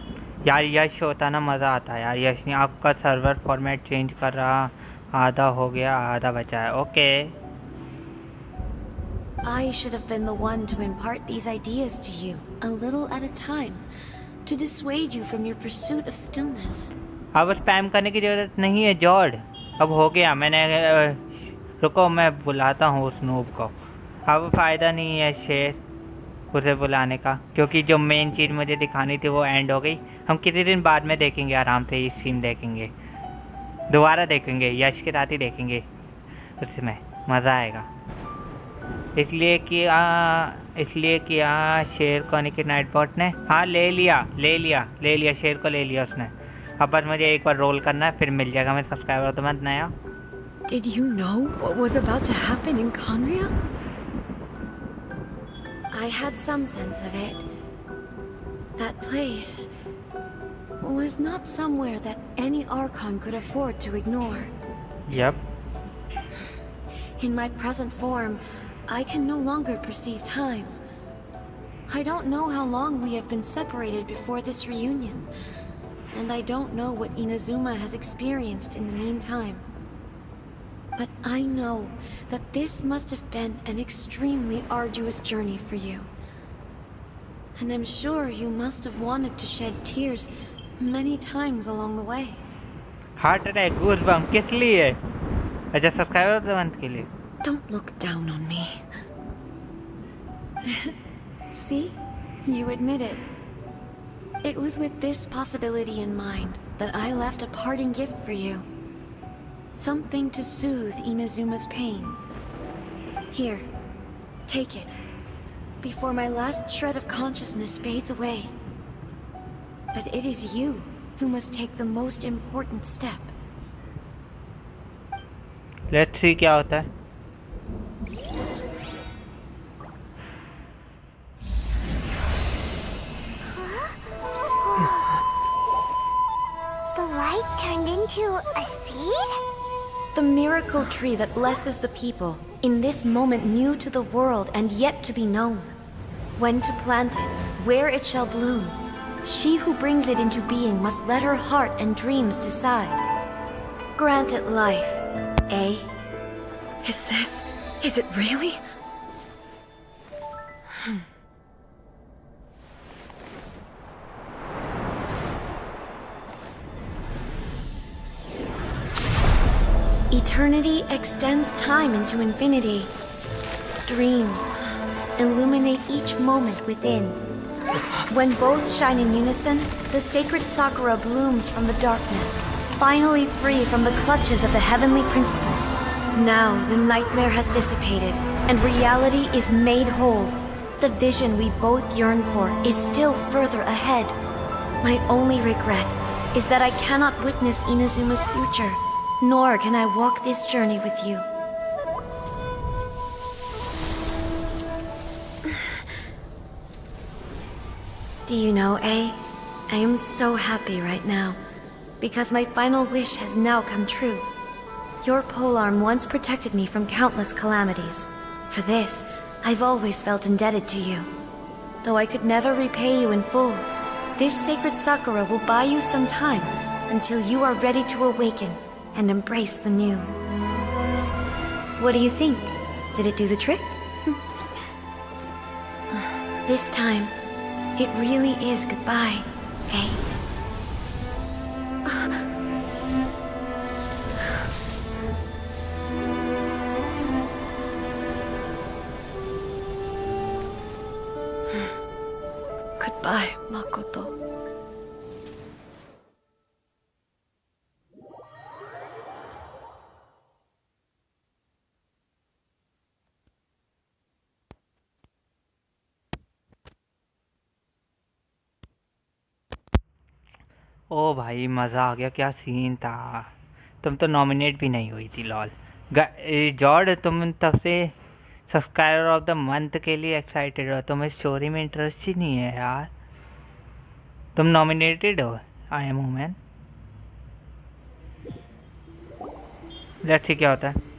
यार यश होता ना मज़ा आता यार। यश ने आपका सर्वर फॉर्मेट चेंज कर रहा, आधा हो गया आधा बचा है। Okay I should have been the one to impart these ideas to you, a little at a time, to dissuade you from your pursuit of stillness. अब स्पैम करने की ज़रूरत नहीं है जॉर्ड, अब हो गया। मैंने रुको मैं बुलाता हूँ उस नूब को। अब फ़ायदा नहीं है शेर उसे बुलाने का, क्योंकि जो मेन चीज़ मुझे दिखानी थी वो एंड हो गई। हम किसी दिन बाद में देखेंगे, आराम से इस सीन देखेंगे, दोबारा देखेंगे, यश के साथ ही देखेंगे, उसमें मज़ा आएगा। इसलिए कि शेर को कि नाइटबॉट ने हाँ ले लिया शेर को ले लिया उसने। अब बस मुझे एक बार रोल करना है, फिर मिल जाएगा मैं सब्सक्राइबर ऑफ द मंथ नया। Did you know what was about to happen in Khanria? I had some sense of it. That place was not somewhere that any Archon could afford to ignore. Yep. In my present form, I can no longer perceive time. I don't know how long we have been separated before this reunion, and I don't know what Inazuma has experienced in the meantime. But I know that this must have been an extremely arduous journey for you. And I'm sure you must have wanted to shed tears many times along the way. Heart attack goosebump किस लिए? अच्छा subscriber of the month के लिए। Don't look down on me. See? You admit it. It was with this possibility in mind that I left a parting gift for you. Something to soothe Inazuma's pain. Here, take it, before my last shred of consciousness fades away. But it is you who must take the most important step. Let's see क्या होता है। The light turned into a seed? The miracle tree that blesses the people, in this moment new to the world and yet to be known. When to plant it, where it shall bloom, she who brings it into being must let her heart and dreams decide. Grant it life, eh? Is it really? Eternity extends time into infinity. Dreams illuminate each moment within. When both shine in unison, the sacred Sakura blooms from the darkness, finally free from the clutches of the heavenly principles. Now the nightmare has dissipated, and reality is made whole. the vision we both yearn for is still further ahead. My only regret is that I cannot witness Inazuma's future, nor can I walk this journey with you. Do you know, I am so happy right now, because my final wish has now come true. Your polearm once protected me from countless calamities. For this, I've always felt indebted to you. Though I could never repay you in full, this sacred sakura will buy you some time until you are ready to awaken and embrace the new. What do you think? Did it do the trick? This time, it really is goodbye, eh? Goodbye, Makoto. ओ भाई मज़ा आ गया, क्या scene था। तुम तो nominate भी नहीं हुई थी लॉल। जॉर्ड तुम तब से सब्सक्राइबर ऑफ द मंथ के लिए एक्साइटेड हो, तुम्हें स्टोरी में इंटरेस्ट ही नहीं है यार। तुम नॉमिनेटेड हो। I am women. Let's see क्या होता है।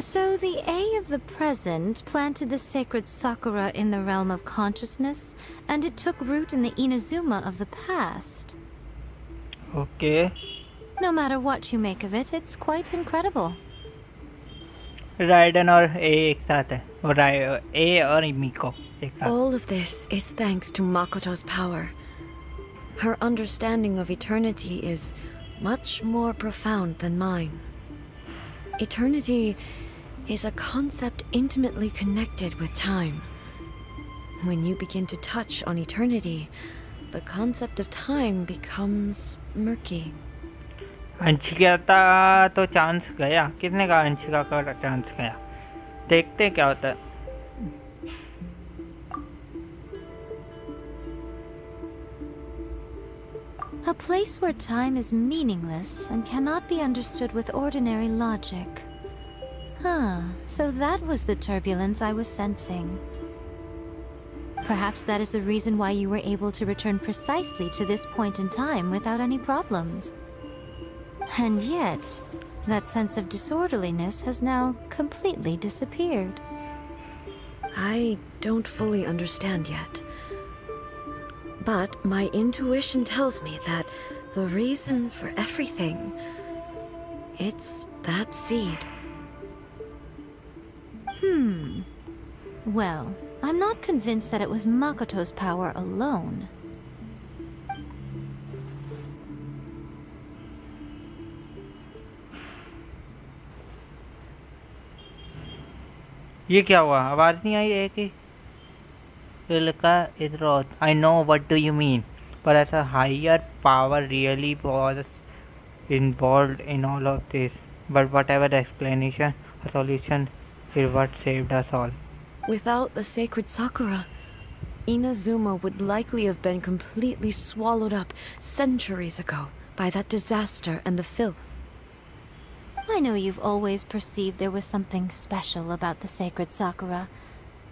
So the A of the present planted the sacred sakura in the realm of consciousness, and it took root in the Inazuma of the past. Okay. No matter what you make of it, it's quite incredible. Ridden और ए एक साथ है, और ए और मिको एक साथ। All of this is thanks to Makoto's power. Her understanding of eternity is much more profound than mine. Eternity is a concept intimately connected with time. When you begin to touch on eternity, the concept of time becomes murky. Anshika का तो chance गया। कितने का अंशिका का chance गया? देखते क्या होता है। A place where time is meaningless and cannot be understood with ordinary logic. So that was the turbulence I was sensing. Perhaps that is the reason why you were able to return precisely to this point in time without any problems. And yet, that sense of disorderliness has now completely disappeared. I don't fully understand yet. But my intuition tells me that the reason for everything, it's that seed. Well, I'm not convinced that it was Makoto's power alone. ये क्या हुआ? आवाज नहीं आई एक ही। I know what do you mean, but as a higher power really was involved in all of this. But whatever the explanation or solution is what saved us all. Without the sacred sakura, Inazuma would likely have been completely swallowed up centuries ago by that disaster and the filth. I know you've always perceived there was something special about the sacred sakura,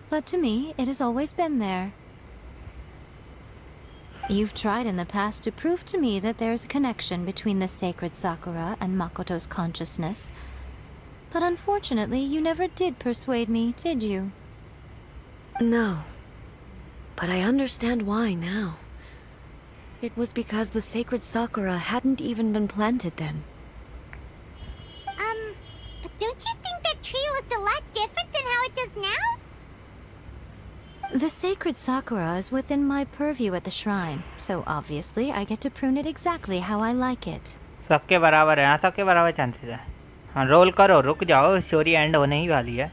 but to me, it has always been there. You've tried in the past to prove to me that there's a connection between the sacred sakura and Makoto's consciousness, but unfortunately, you never did persuade me, did you? No, but I understand why now. It was because the sacred sakura hadn't even been planted then. But don't you think that tree looked a lot different than how it does now? The sacred sakura is within my purview at the shrine, so obviously I get to prune it exactly how I like it. सबके बराबर है, हाँ सबके बराबर chances है। हाँ role करो, रुक जाओ, स्टोरी एंड होने ही वाली है।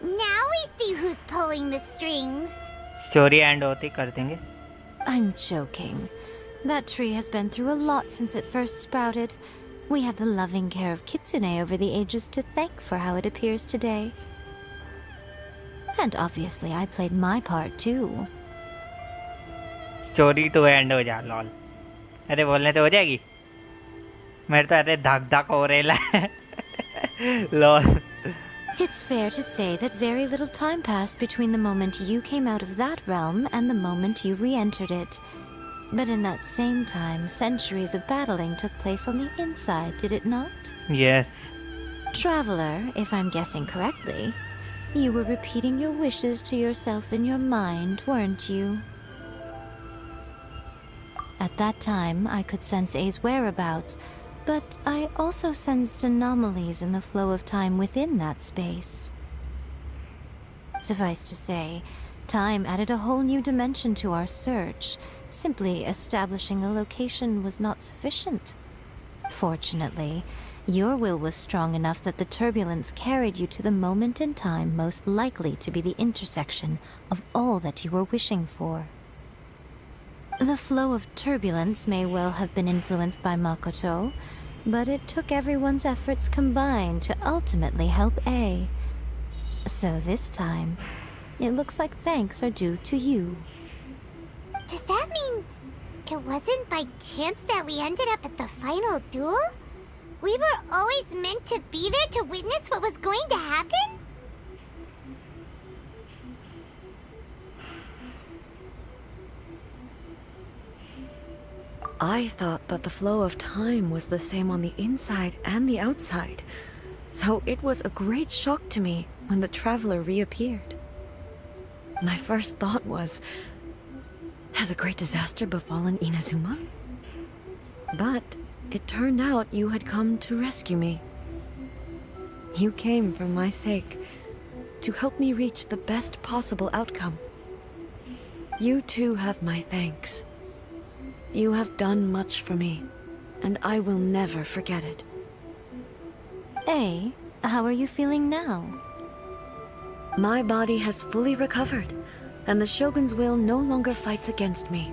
Now we see who's pulling the strings. Story and होते ही कर देंगे। I'm joking. That tree has been through a lot since it first sprouted. We have the loving care of Kitsune over the ages to thank for how it appears today. And obviously I played my part too. Story तो and हो जा lol. अरे बोलने तो हो जाएगी, मेरे तो ऐसे धक धक हो रहा है lol. It's fair to say that very little time passed between the moment you came out of that realm and the moment you re-entered it. But in that same time, centuries of battling took place on the inside, did it not? Yes. Traveler, if I'm guessing correctly, you were repeating your wishes to yourself in your mind, weren't you? At that time, I could sense A's whereabouts, but I also sensed anomalies in the flow of time within that space. Suffice to say, time added a whole new dimension to our search. Simply establishing a location was not sufficient. Fortunately, your will was strong enough that the turbulence carried you to the moment in time most likely to be the intersection of all that you were wishing for. The flow of turbulence may well have been influenced by Makoto, but it took everyone's efforts combined to ultimately help A. So this time, it looks like thanks are due to you. Does that mean it wasn't by chance that we ended up at the final duel? We were always meant to be there to witness what was going to happen? I thought that the flow of time was the same on the inside and the outside, so it was a great shock to me when the traveler reappeared. My first thought was, has a great disaster befallen Inazuma? But it turned out you had come to rescue me. You came for my sake, to help me reach the best possible outcome. You too have my thanks. You have done much for me, and I will never forget it. A, how are you feeling now? My body has fully recovered, and the Shogun's will no longer fights against me.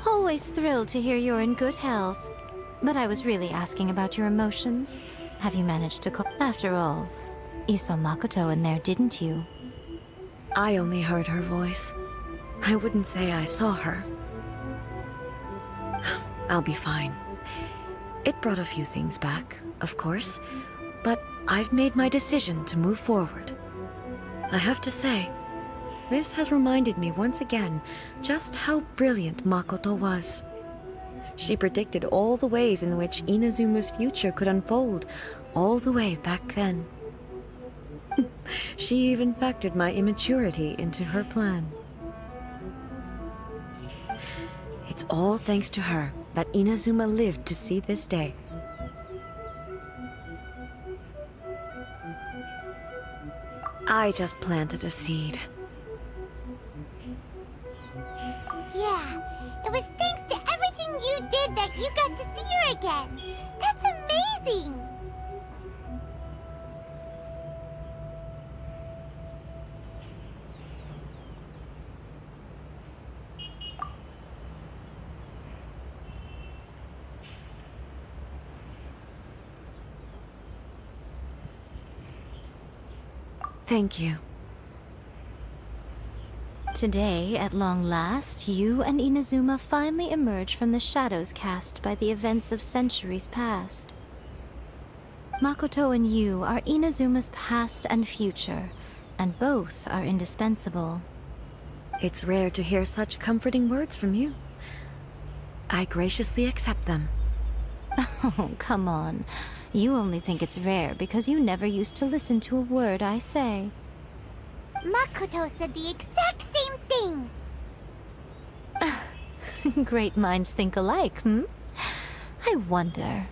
Always thrilled to hear you're in good health. But I was really asking about your emotions. Have you managed to After all, you saw Makoto in there, didn't you? I only heard her voice. I wouldn't say I saw her. I'll be fine. It brought a few things back, of course, but I've made my decision to move forward. I have to say, this has reminded me once again just how brilliant Makoto was. She predicted all the ways in which Inazuma's future could unfold, all the way back then. She even factored my immaturity into her plan. It's all thanks to her that Inazuma lived to see this day. I just planted a seed. Yeah, it was thanks to everything you did that you got to see her again. That's amazing! Thank you. Today, at long last, you and Inazuma finally emerge from the shadows cast by the events of centuries past. Makoto and you are Inazuma's past and future, and both are indispensable. It's rare to hear such comforting words from you. I graciously accept them. Oh, come on. You only think it's rare because you never used to listen to a word I say. Makoto said the exact same thing! Great minds think alike, hmm? I wonder,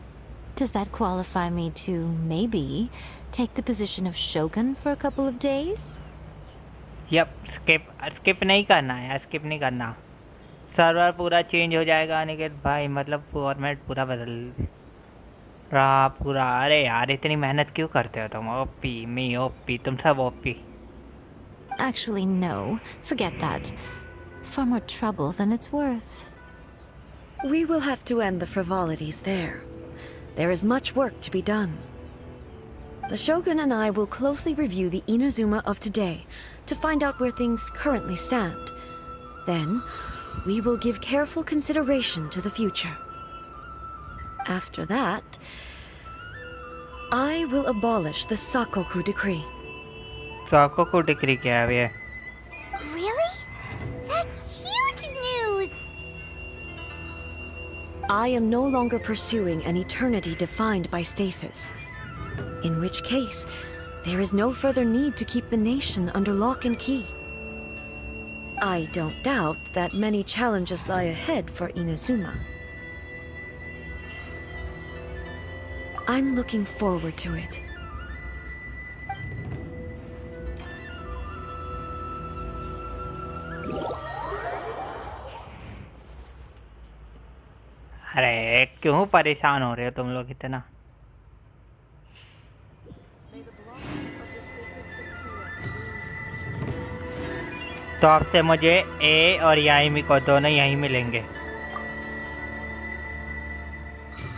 does that qualify me to, maybe, take the position of Shogun for a couple of days? Yep, skip नहीं करना है, skip नहीं करना. Server पूरा change हो जाएगा अनिकेत भाई, मतलब फॉर्मेट पूरा बदल रहा पूरा. अरे यार इतनी मेहनत क्यों करते हो तुम? ओपी मी ओपी तुम सब OP. Actually, no. Forget that. Far more trouble than it's worth. We will have to end the frivolities there. There is much work to be done. The Shogun and I will closely review the Inazuma of today to find out where things currently stand. Then, we will give careful consideration to the future. After that, I will abolish the Sakoku decree. Sakoku decree क्या है ये? Really? That's huge news! I am no longer pursuing an eternity defined by stasis. In which case, there is no further need to keep the nation under lock and key. I don't doubt that many challenges lie ahead for Inazuma. I'm looking forward to it. अरे क्यों परेशान हो रहे हो तुम लोग इतना? तो आपसे मुझे ए और याइमी को दोनों यहीं मिलेंगे.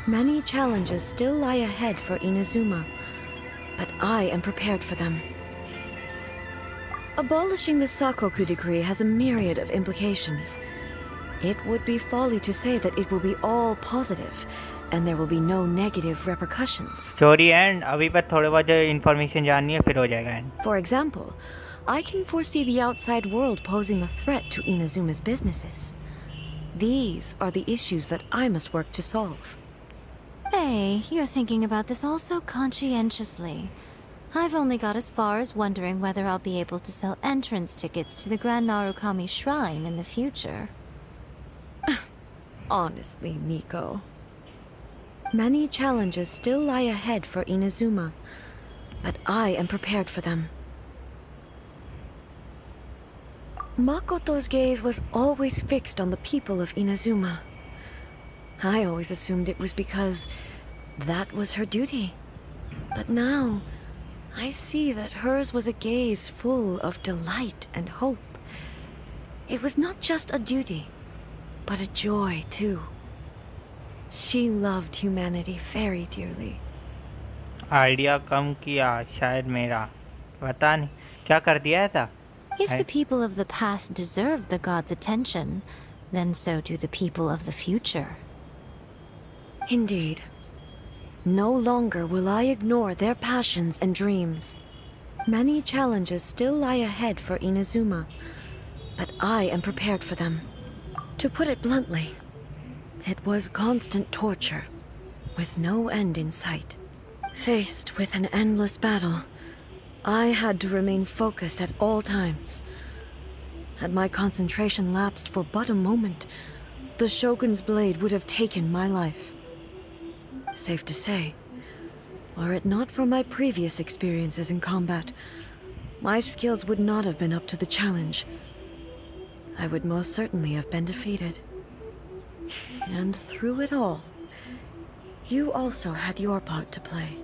Many challenges still lie ahead for Inazuma, but I am prepared for them. Abolishing the Sakoku decree has a myriad of implications. It would be folly to say that it will be all positive, and there will be no negative repercussions. Story end. अभी पर थोड़े बहुत information जाननी है फिर हो जाएगा end. For example, I can foresee the outside world posing a threat to Inazuma's businesses. These are the issues that I must work to solve. Hey, you're thinking about this all so conscientiously. I've only got as far as wondering whether I'll be able to sell entrance tickets to the Grand Narukami Shrine in the future. Honestly, Miko. Many challenges still lie ahead for Inazuma, but I am prepared for them. Makoto's gaze was always fixed on the people of Inazuma. I always assumed it was because that was her duty. But now, I see that hers was a gaze full of delight and hope. It was not just a duty, but a joy too. She loved humanity very dearly. Idea कम किया शायद मेरा. पता नहीं क्या कर दिया ऐसा. If the people of the past deserve the god's attention, then so do the people of the future. Indeed. No longer will I ignore their passions and dreams. Many challenges still lie ahead for Inazuma, but I am prepared for them. To put it bluntly, it was constant torture, with no end in sight. Faced with an endless battle, I had to remain focused at all times. Had my concentration lapsed for but a moment, the Shogun's blade would have taken my life. Safe to say, were it not for my previous experiences in combat, my skills would not have been up to the challenge. I would most certainly have been defeated. And through it all, you also had your part to play.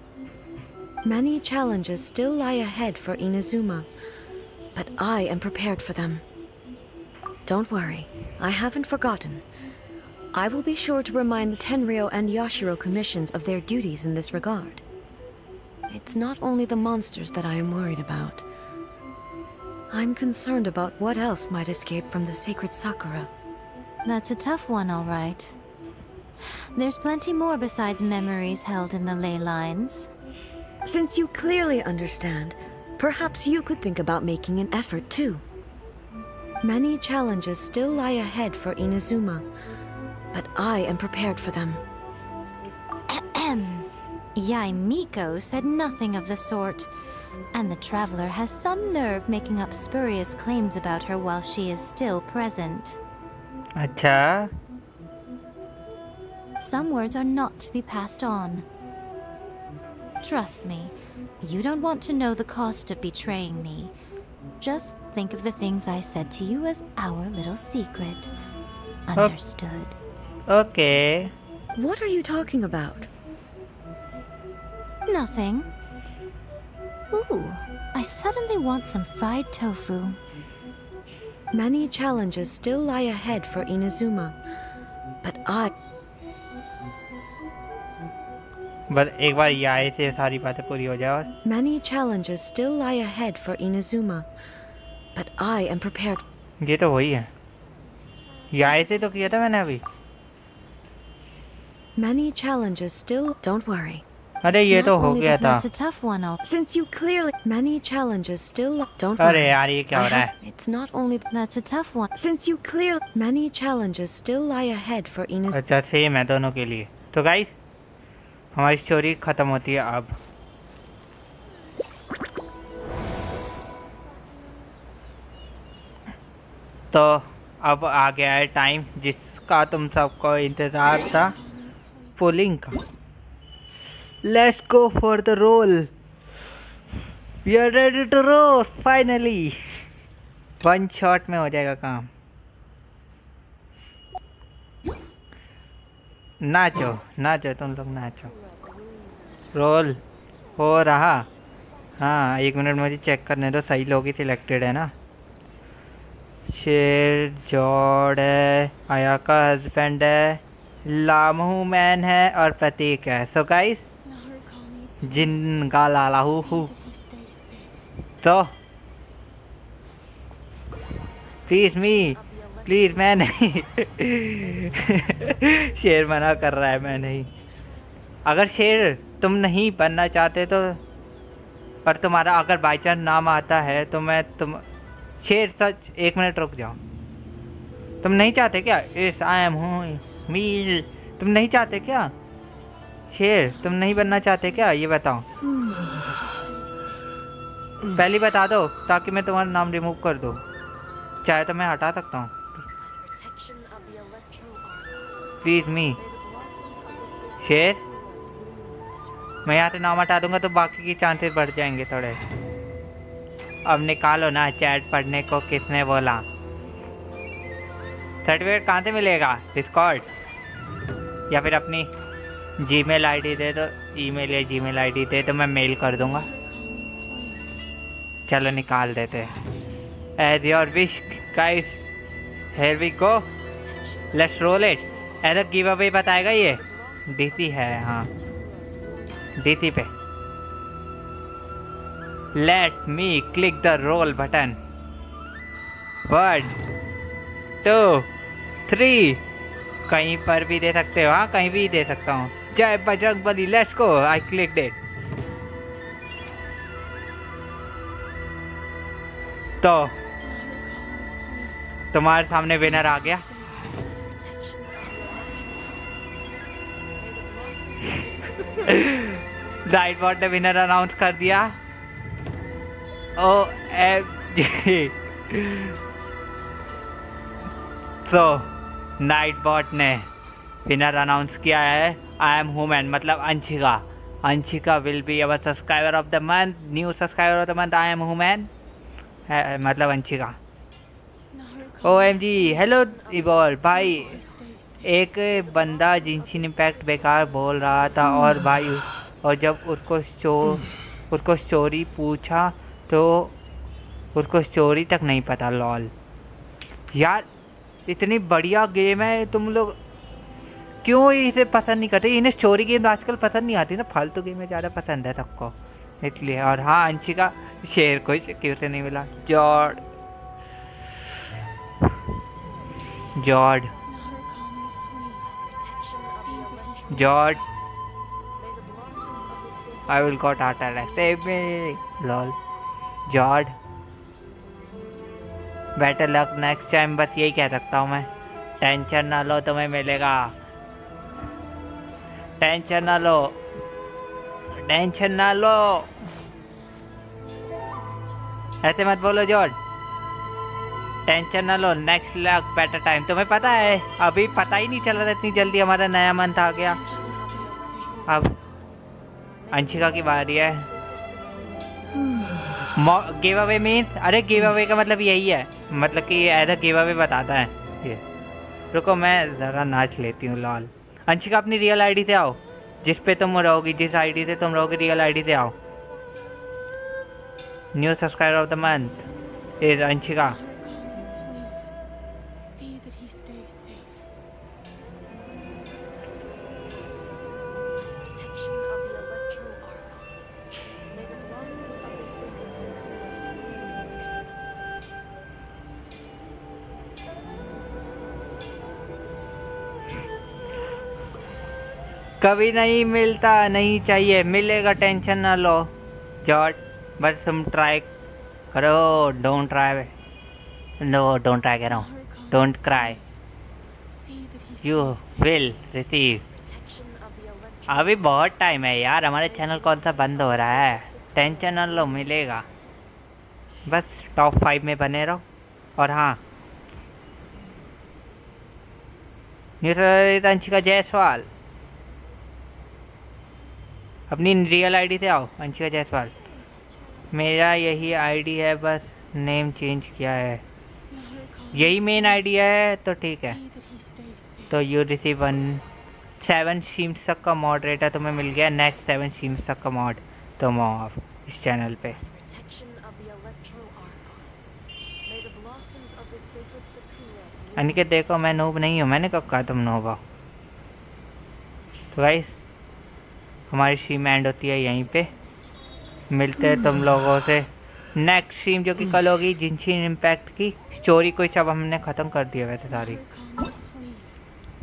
Many challenges still lie ahead for Inazuma, but I am prepared for them. Don't worry, I haven't forgotten. I will be sure to remind the Tenryo and Yashiro commissions of their duties in this regard. It's not only the monsters that I am worried about. I'm concerned about what else might escape from the sacred Sakura. That's a tough one, all right. There's plenty more besides memories held in the ley lines. Since you clearly understand, perhaps you could think about making an effort too. Many challenges still lie ahead for Inazuma, but I am prepared for them. Yaimiko said nothing of the sort, and the traveler has some nerve making up spurious claims about her while she is still present. अच्छा. Some words are not to be passed on. Trust me, you don't want to know the cost of betraying me. Just think of the things I said to you as our little secret. Understood? Okay. What are you talking about? Nothing. Ooh, I suddenly want some fried tofu. Many challenges still lie ahead for Inazuma, but बस एक बार याए से सारी बातें पूरी हो जाए और Many challenges still lie ahead for Inazuma, but I am prepared. ये तो वही है, याए से तो किया था मैंने अभी। Many challenges still. Don't worry. अरे ये It's तो not हो only गया that था। That's a tough one. Since you clearly. Many challenges still. Don't अरे worry. यार ये क्या हो रहा है? It's not only. That's a tough one. Since you clearly. Many challenges still lie ahead for Inazuma. अच्छा सेम है दोनों के लिए। तो गाइस हमारी स्टोरी खत्म होती है अब। तो अब आ गया है टाइम जिसका तुम सबको इंतजार था, पुलिंग का। Let's go for the roll, we are ready to roll finally. One shot में हो जाएगा काम। नाचो नाचो तुम लोग नाचो। रोल हो रहा। हाँ 1 मिनट मुझे चेक करने दो, सही लोग ही सिलेक्टेड है ना। शेर जॉर्ड है, आया का हस्बैंड है, लामू मैन है और प्रतीक है। सो गाइस जिन का लालाहू हूँ तो प्लीज मी, प्लीज मैं नहीं। शेर मना कर रहा है, मैं नहीं। अगर शेर तुम नहीं बनना चाहते तो, पर तुम्हारा अगर बाई चांस नाम आता है तो मैं तुम शेर सच 1 मिनट रुक जाओ। तुम नहीं चाहते क्या? इस आई एम हूँ मी, तुम नहीं चाहते क्या? शेर तुम नहीं बनना चाहते क्या? ये बताओ, पहले बता दो ताकि मैं तुम्हारा नाम रिमूव कर दूँ। चाहे तो मैं हटा सकता हूँ। प्लीज मी शेर, मैं यहाँ से नाम हटा दूंगा तो बाकी के चांसेस बढ़ जाएंगे थोड़े। अब निकालो ना चैट पढ़ने को किसने बोला। सर्टिफिकेट कहाँ से मिलेगा? डिस्कॉर्ड या फिर अपनी जीमेल आईडी दे दो, ईमेल या जीमेल आईडी दे तो मैं मेल कर दूंगा। चलो निकाल देते हैं। As your wish guys, here we go, let's roll it. ऐसा गिव अवे बताएगा ये? डीसी है, हाँ डीसी पे। Let me click the roll button. 1 2 3। कहीं पर भी दे सकते हो, हाँ कहीं भी दे सकता हूँ। जय Bajrangbali, let's go. I click it. तो तुम्हारे सामने विनर आ गया। राइट बॉट ने विनर अनाउंस कर दिया। OMG। तो नाइट बॉट ने विनर अनाउंस किया है। आई एम वुमेन मतलब Anshika. Anshika will be our subscriber of the month, new subscriber of the month. I am women मतलब अंशिका। OMG हेलो इवॉल्व भाई। एक बंदा जिनशिन इम्पैक्ट बेकार बोल रहा था और भाई, और जब उसको स्टोरी पूछा तो उसको स्टोरी तक नहीं पता। लॉल यार इतनी बढ़िया गेम है, तुम लोग क्यों इसे पसंद नहीं करते? इन्हें स्टोरी गेम आजकल पसंद नहीं आती ना, फालतू गेमें ज़्यादा पसंद है सबको इसलिए। और हाँ अंशिका, शेर को क्यों से नहीं मिला? George George George I will got heart attack, save me. Lol George better luck next time, बस यही कह सकता हूँ मैं। टेंशन ना लो, तुम्हें मिलेगा। टेंशन ना लो, टेंशन ना लो। ऐसे मत बोलो जॉर्ज, टेंशन ना लो। Next luck better time. तुम्हें पता है अभी पता ही नहीं चल रहा था इतनी जल्दी हमारा नया मंथ आ गया। अब अंशिका की बारी है। गिव अवे मीन्स, अरे गिव अवे का मतलब यही है, मतलब कि ऐसा गिव अवे बताता है ये। रुको मैं ज़रा नाच लेती हूँ। लॉल अंशिका अपनी रियल आईडी से आओ, जिस पे तुम रहोगी, जिस आईडी से तुम रहोगी रियल आईडी से आओ। New subscriber of the month is Anshika. कभी नहीं मिलता, नहीं चाहिए, मिलेगा, टेंशन ना लो जॉर्ज, बस तुम ट्राई करो। Don't try, no don't try कह रहा हूँ, don't cry, you will receive. अभी बहुत टाइम है यार, हमारे चैनल कौन सा बंद हो रहा है, टेंशन ना लो, मिलेगा, बस टॉप 5 में बने रहो। और हाँ, न्यूज़ अंशिका जायसवाल, अपनी रियल आईडी से आओ। अंशिका जायसवाल, मेरा यही आईडी है, बस नेम चेंज किया है, यही मेन आईडी है तो ठीक है। तो यू रिसीव 7 स्ट्रीम्स तक का मॉडरेटर तुम्हें मिल गया, नेक्स्ट 7 स्ट्रीम्स तक का मॉड तुम हो इस चैनल पे। अनिकेत देखो, मैं नूब नहीं हूँ, मैंने कब कहा तुम नूब हो। तो गाइस, हमारी स्ट्रीम एंड होती है यहीं पे, मिलते हैं तुम लोगों से नेक्स्ट स्ट्रीम जो कि कल होगी जिनशिन इम्पैक्ट की। स्टोरी कोई सब हमने ख़त्म कर दिया वैसे सारी,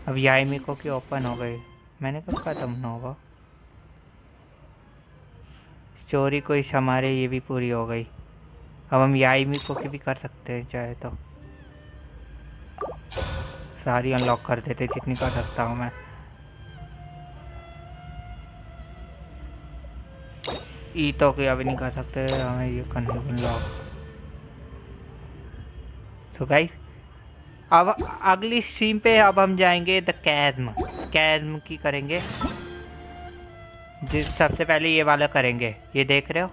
अब याइमिको की ओपन हो गई, मैंने कब कहा तुम नूब हो। स्टोरी कोई हमारे ये भी पूरी हो गई, अब हम याइमिको की भी कर सकते हैं चाहे तो, सारी अनलॉक कर देते जितनी कर सकता हूँ मैं। ई तो कोई अभी नहीं कर सकते, हमें ये करने अनलॉक। तो गाइस, अब अगली स्ट्रीम पे अब हम जाएंगे द कैज्म की करेंगे, जिस सबसे पहले ये वाला करेंगे, ये देख रहे हो,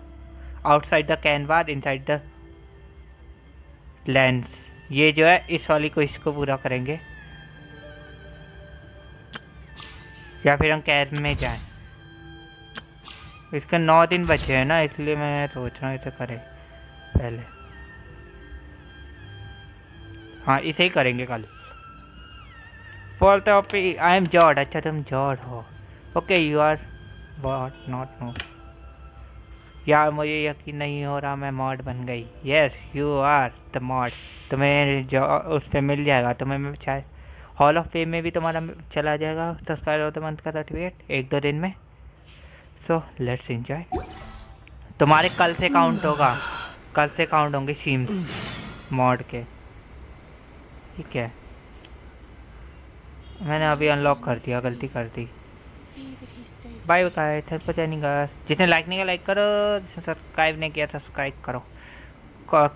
outside the canvas inside the lens, ये जो है इस वाली को, इसको पूरा करेंगे, या फिर हम कैज्म में जाएं। इसके 9 दिन बचे हैं ना, इसलिए मैं सोच रहा हूँ इसे करें पहले। हाँ, इसे ही करेंगे कल। For the I am Jord, अच्छा तुम जॉर्ड हो, okay you are what not no. यार मुझे यकीन नहीं हो रहा मैं मॉड बन गई। Yes you are the mod, तुम्हें जो उस पर मिल जाएगा, तुम्हें मैं शायद हॉल ऑफ फेम में भी तुम्हारा चला जाएगा सब्सक्राइबर ऑफ द मंथ का सर्टिफिकेट 1-2 दिन में। So let's enjoy. तुम्हारे कल से काउंट होगा, कल से काउंट होंगे स्ट्रीम्स मॉड के, ठीक है। मैंने अभी अनलॉक कर दिया, गलती कर दी। Bye bye, thanks for joining us. जिसने लाइक नहीं किया लाइक करो, जिसने सब्सक्राइब नहीं किया सब्सक्राइब करो।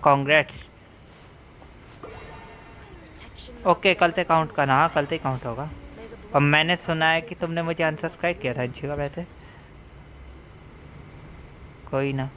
कांग्रेट्स। ओके, कल से काउंट करना, हाँ कल से ही काउंट होगा। और मैंने सुना है कि तुमने मुझे अनसब्सक्राइब किया था, अच्छी का वैसे कोई ना।